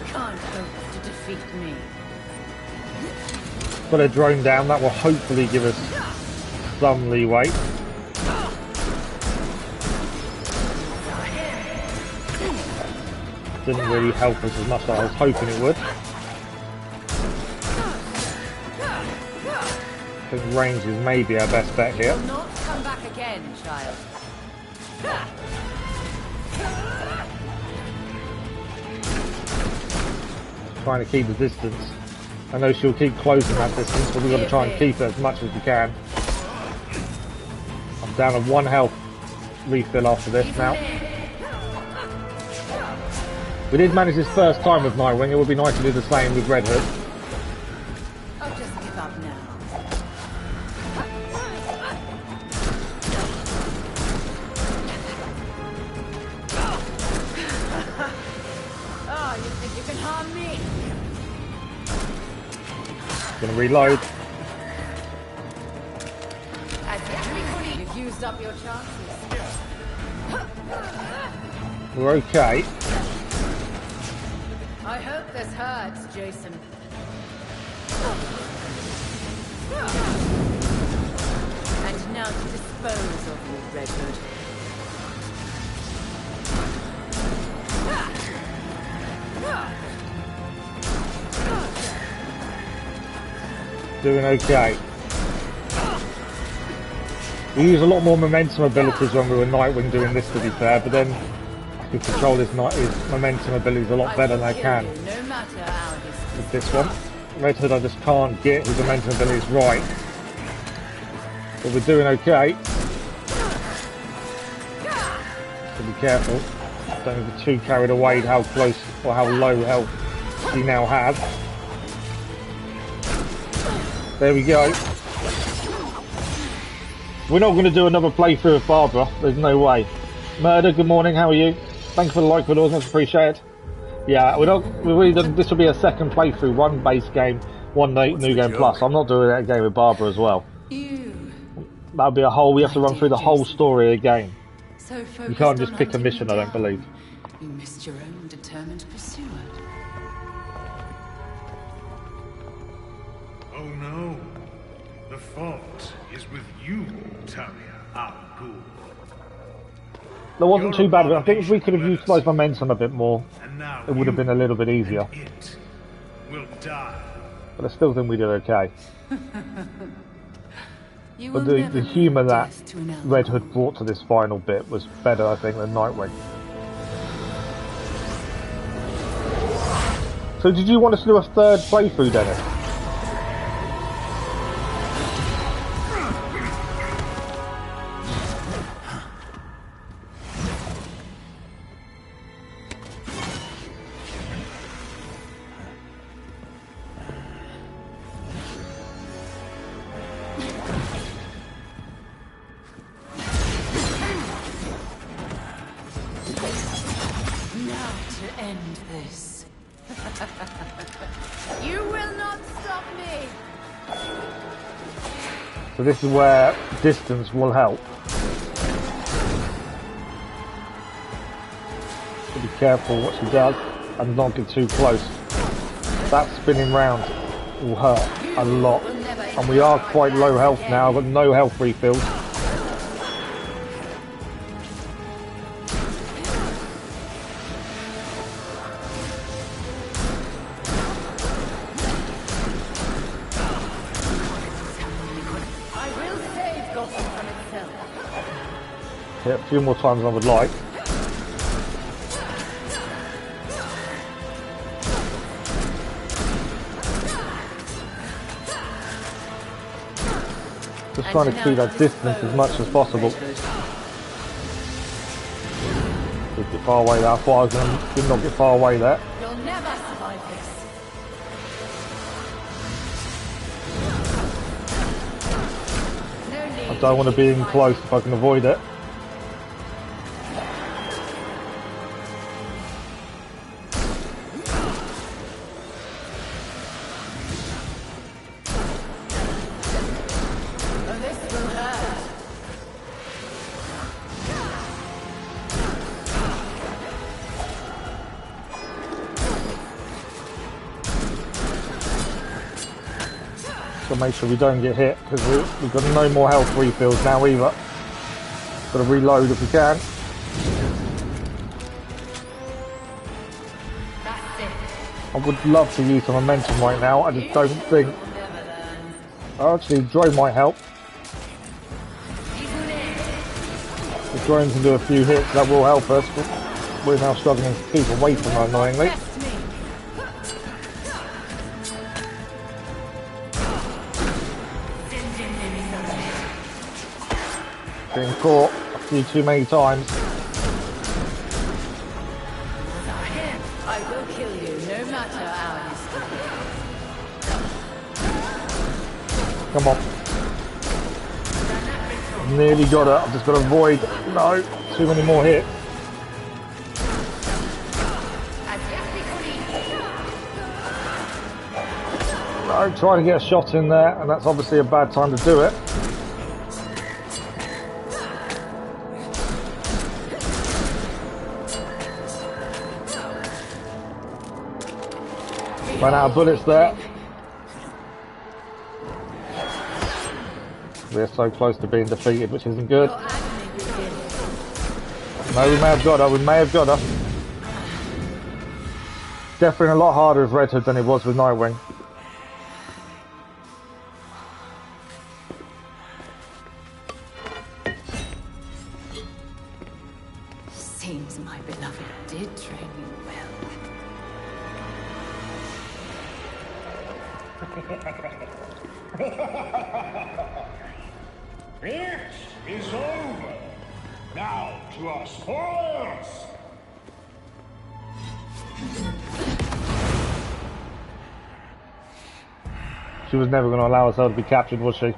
can't hope to defeat me. got a drone down. That will hopefully give us some leeway. Didn't really help us as much as I was hoping it would. I think range is maybe our best bet here. Will not come back again, child. Trying to keep the distance. I know she'll keep closing that distance, but we've got to try and keep it as much as we can. I'm down on 1 health refill after this now. We did manage this first time with Nightwing. It would be nice to do the same with Redhood. I'll just give up now. Oh, you think you can harm me? Gonna reload. You've used up your chances. We're okay. I hope this hurts, Jason. And now to dispose of you, Redhood. Doing okay. We use a lot more momentum abilities when we were Nightwing doing this, to be fair, but then I can control his momentum abilities a lot better than I can with this one. Redhood, I just can't get his momentum abilities right. But we're doing okay. So be careful. Don't get too carried away with how close or how low health he now has. There we go. We're not going to do another playthrough of Barbara. There's no way. Murder, good morning. How are you? Thanks for the like, but much appreciated. Yeah, this will be a second playthrough. 1 base game, 1 new game plus. I'm not doing that game with Barbara as well. That'll be a whole. We have to run through the whole story again. You can't just pick a mission, I don't believe. You missed your own determined pursuer. Oh no. The fault is with you, Talia al Ghul. That wasn't too bad, but I think if we could have utilised momentum a bit more, it would have been a little bit easier. It will die. But I still think we did okay. But the humour that Red Hood brought to this final bit was better, I think, than Nightwing. So did you want us to do a third playthrough, Dennis? So this is where distance will help. So be careful what she does and not get too close. That spinning round will hurt a lot. And we are quite low health now, I've got no health refills. A few more times than I would like. Just trying to keep that distance as much as possible. Just get far away there. I thought I was going to did not get far away there. You'll never survive this. I don't want to be in close if I can avoid it. So make sure we don't get hit, because we've got no more health refills now either. Got to reload if we can. I would love to use some momentum right now, I just don't think... Actually, drone might help. The drone can do a few hits, that will help us, but we're now struggling to keep away from her annoyingly. Being caught a few too many times. I will kill you, no matter how you Come on. Nearly got her. I've just got to avoid. No, too many more hits. No, trying to get a shot in there, and that's obviously a bad time to do it. Ran out of bullets there. We're so close to being defeated, which isn't good. No, we may have got her. We may have got her. Definitely a lot harder with Redhood than it was with Nightwing. Seems my beloved did train you well. It is over. Now to our spoils. She was never going to allow herself to be captured, was she? I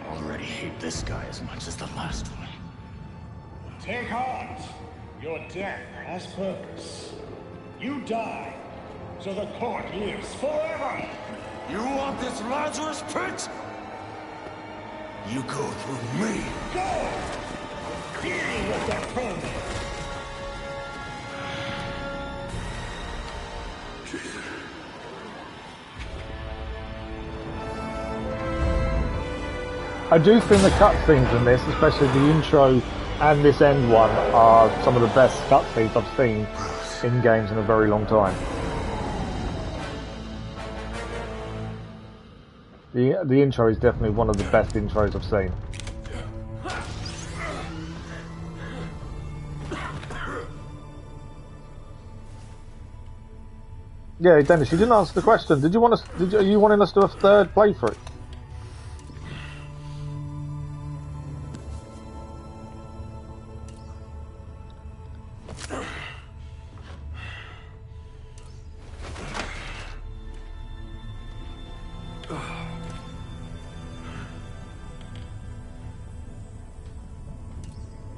already hate this guy as much as the last one. Take heart. Your death has purpose. You die, so the court lives forever. You want this Lazarus pit? You go through me. Go! Deal with that vermin. I do think the cutscenes in this, especially the intro and this end one, are some of the best cutscenes I've seen in games in a very long time. The intro is definitely one of the best intros I've seen. Yeah, Dennis, you didn't answer the question. Did you want us? Are you wanting us to do a third playthrough?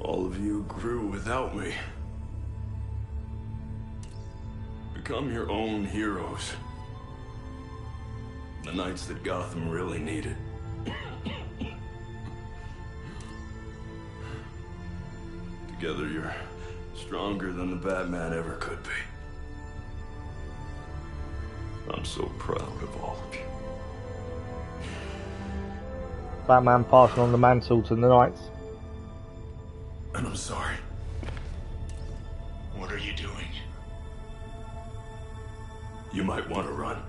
All of you grew without me. Become your own heroes. The knights that Gotham really needed. Together you're stronger than the Batman ever could be. I'm so proud of all of you. Batman passing on the mantle to the knights. And I'm sorry. What are you doing? You might want to run.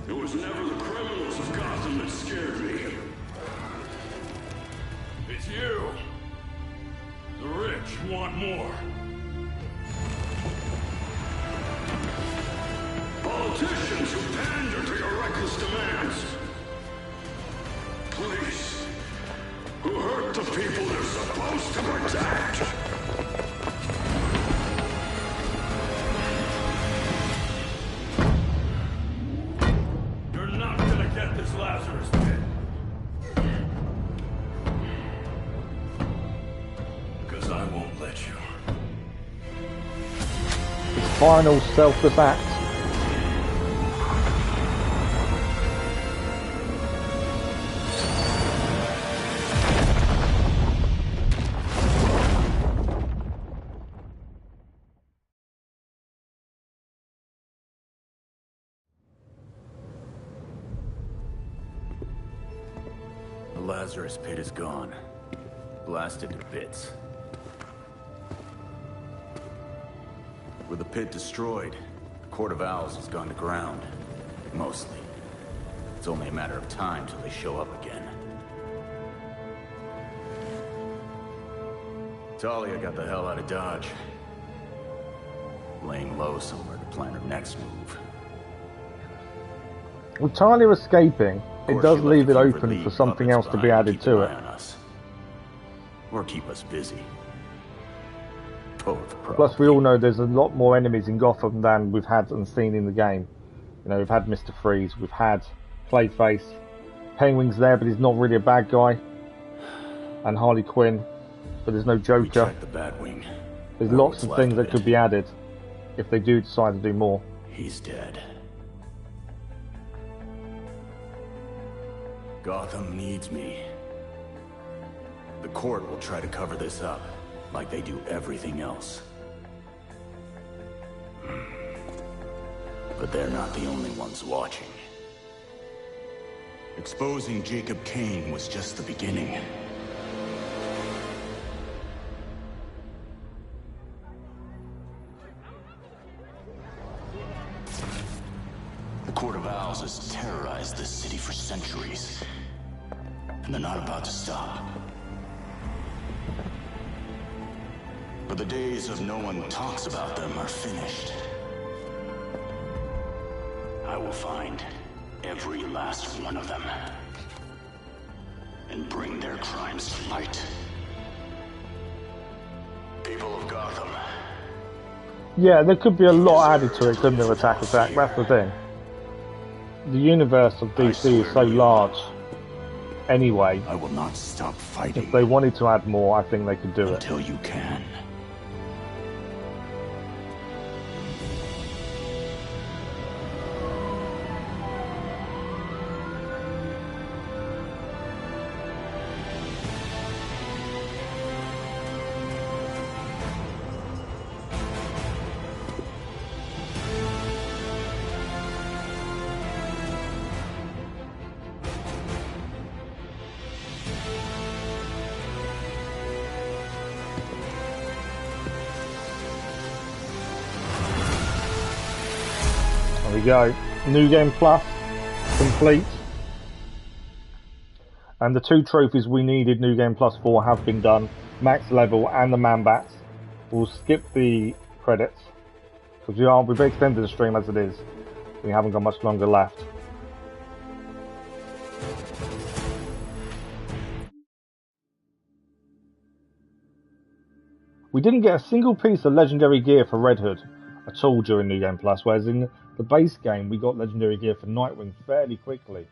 It was never the criminals of Gotham that scared me. It's you. The rich want more. Politicians who pander to your reckless demands. Police who hurt the people they're supposed to protect. This Lazarus pit. Because I won't let you. His final selfless act. The Lazarus pit is gone. Blasted to bits. With the pit destroyed, the Court of Owls has gone to ground. Mostly. It's only a matter of time till they show up again. Talia got the hell out of Dodge. Laying low somewhere to plan her next move. With Talia escaping, it does leave it open for something else to be added to it. Or keep us busy. Both, probably. Plus, we all know there's a lot more enemies in Gotham than we've had and seen in the game. You know, we've had Mr. Freeze, we've had Clayface, Penguin's there, but he's not really a bad guy, and Harley Quinn, but there's no Joker. The Batwing. There's lots of things that could be added if they do decide to do more. He's dead. Gotham needs me. The court will try to cover this up, like they do everything else. But they're not the only ones watching. Exposing Jacob Kane was just the beginning. The Court of Owls has terrorized this city for centuries. And they're not about to stop. But the days of no one talks about them are finished. I will find every last one of them and bring their crimes to light. people of Gotham. Yeah, there could be a lot added to it, couldn't there, Attack? That's the thing. The universe of DC is so large anyway. I will not stop fighting. If they wanted to add more, I think they could do it. Until you can. There we go. New Game Plus complete. And the 2 trophies we needed New Game Plus for have been done. Max level and the man bats. We'll skip the credits because we've extended the stream as it is. We haven't got much longer left. We didn't get a single piece of legendary gear for Redhood at all during New Game Plus, whereas in the base game we got legendary gear for Nightwing fairly quickly.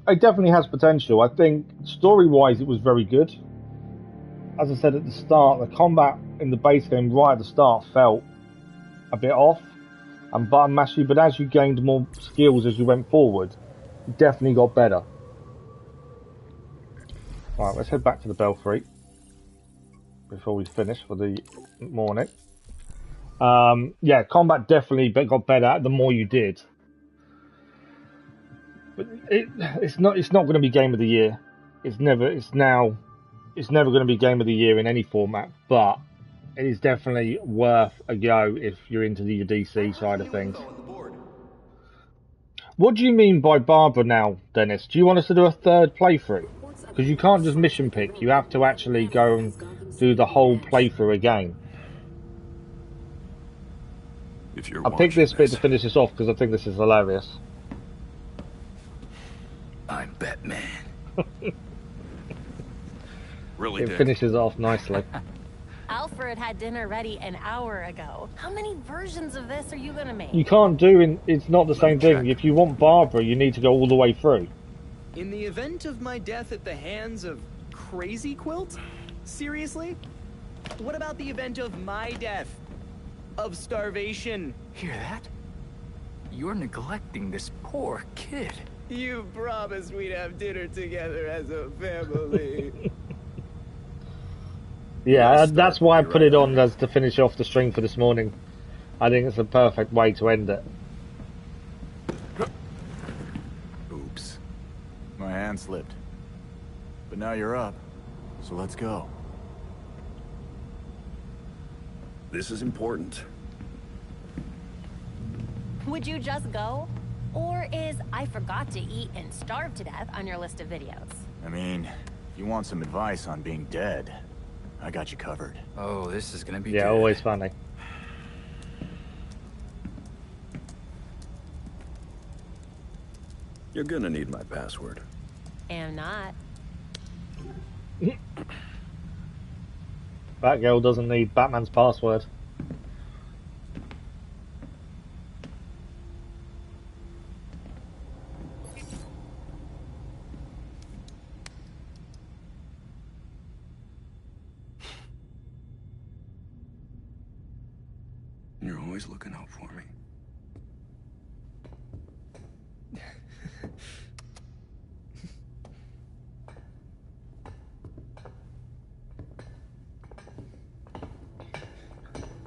It definitely has potential. I think story-wise it was very good. As I said at the start, the combat in the base game right at the start felt a bit off and button mashy, but as you gained more skills as you went forward, it definitely got better. Alright, let's head back to the Belfry before we finish for the morning. Yeah, combat definitely got better the more you did. But it's not going to be game of the year. It's never going to be game of the year in any format, but it is definitely worth a go if you're into the DC side of things. What do you mean by Barbara now, Dennis? Do you want us to do a third playthrough? Because you can't just mission pick, you have to actually go and do the whole playthrough again. I picked this bit to finish this off because I think this is hilarious. I'm Batman. Really it finishes off nicely. Alfred had dinner ready an hour ago. How many versions of this are you gonna make? You can't do it's not the same thing. If you want Barbara, you need to go all the way through. In the event of my death at the hands of Crazy Quilt? Seriously? What about the event of my death? Of starvation? Hear that? You're neglecting this poor kid. You promised we'd have dinner together as a family. Yeah, that's why I put it on as to finish off the stream for this morning. I think it's a perfect way to end it. Oops. My hand slipped. But now you're up, so let's go. This is important. Would you just go? Or is I forgot to eat and starve to death on your list of videos? I mean, if you want some advice on being dead, I got you covered. Oh, this is gonna be good. Always funny. You're gonna need my password. Am not. Batgirl doesn't need Batman's password. You're always looking out for me.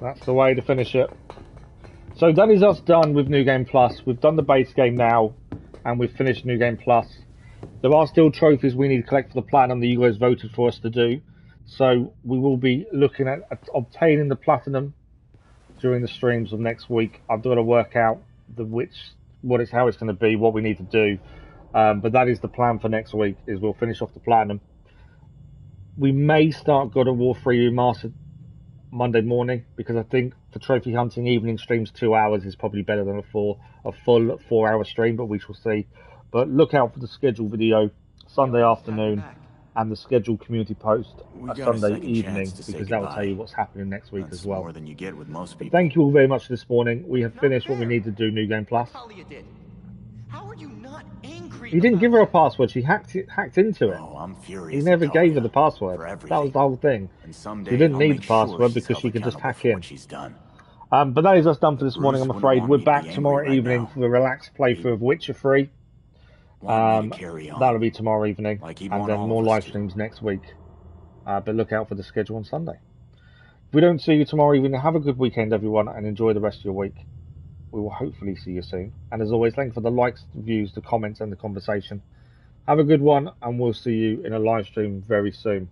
That's the way to finish it. So that is us done with New Game Plus. We've done the base game now, and we've finished New Game Plus. There are still trophies we need to collect for the Platinum that you guys voted for us to do. So we will be looking at obtaining the Platinum during the streams of next week. I've got to work out how it's going to be, what we need to do. But that is the plan for next week, is we'll finish off the Platinum. We may start God of War 3 Remastered Monday morning, because I think for trophy hunting evening streams 2 hours is probably better than a full 4 hour stream, but we shall see. But look out for the scheduled video Sunday afternoon and the scheduled community post We got a Sunday second evening, chance to say because that will tell goodbye. you what's happening next week That's as well. more than you get with most But people. thank you all very much this morning. We have finished what we need to do, New Game Plus. Talia did. How are you not angry? He didn't give her a password. She hacked into it. Oh, I'm furious. He never at gave her Talia the password. for That everything. was the whole thing. And someday She didn't I'll need make the sure password she's because she could just held hack accountable for in. what she's done. But that is us done for this morning, I'm Bruce afraid. wouldn't We're want me to back be tomorrow angry right evening now. for the relaxed playthrough of Witcher 3. Want me to carry on. That'll be tomorrow evening. Like he'd And want then all more of us live to. streams next week. But look out for the schedule on Sunday. If we don't see you tomorrow evening, have a good weekend, everyone, and enjoy the rest of your week. We will hopefully see you soon. And as always, thank you for the likes, the views, the comments, and the conversation. Have a good one, and we'll see you in a live stream very soon.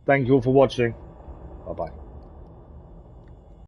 Thank you all for watching. Bye-bye.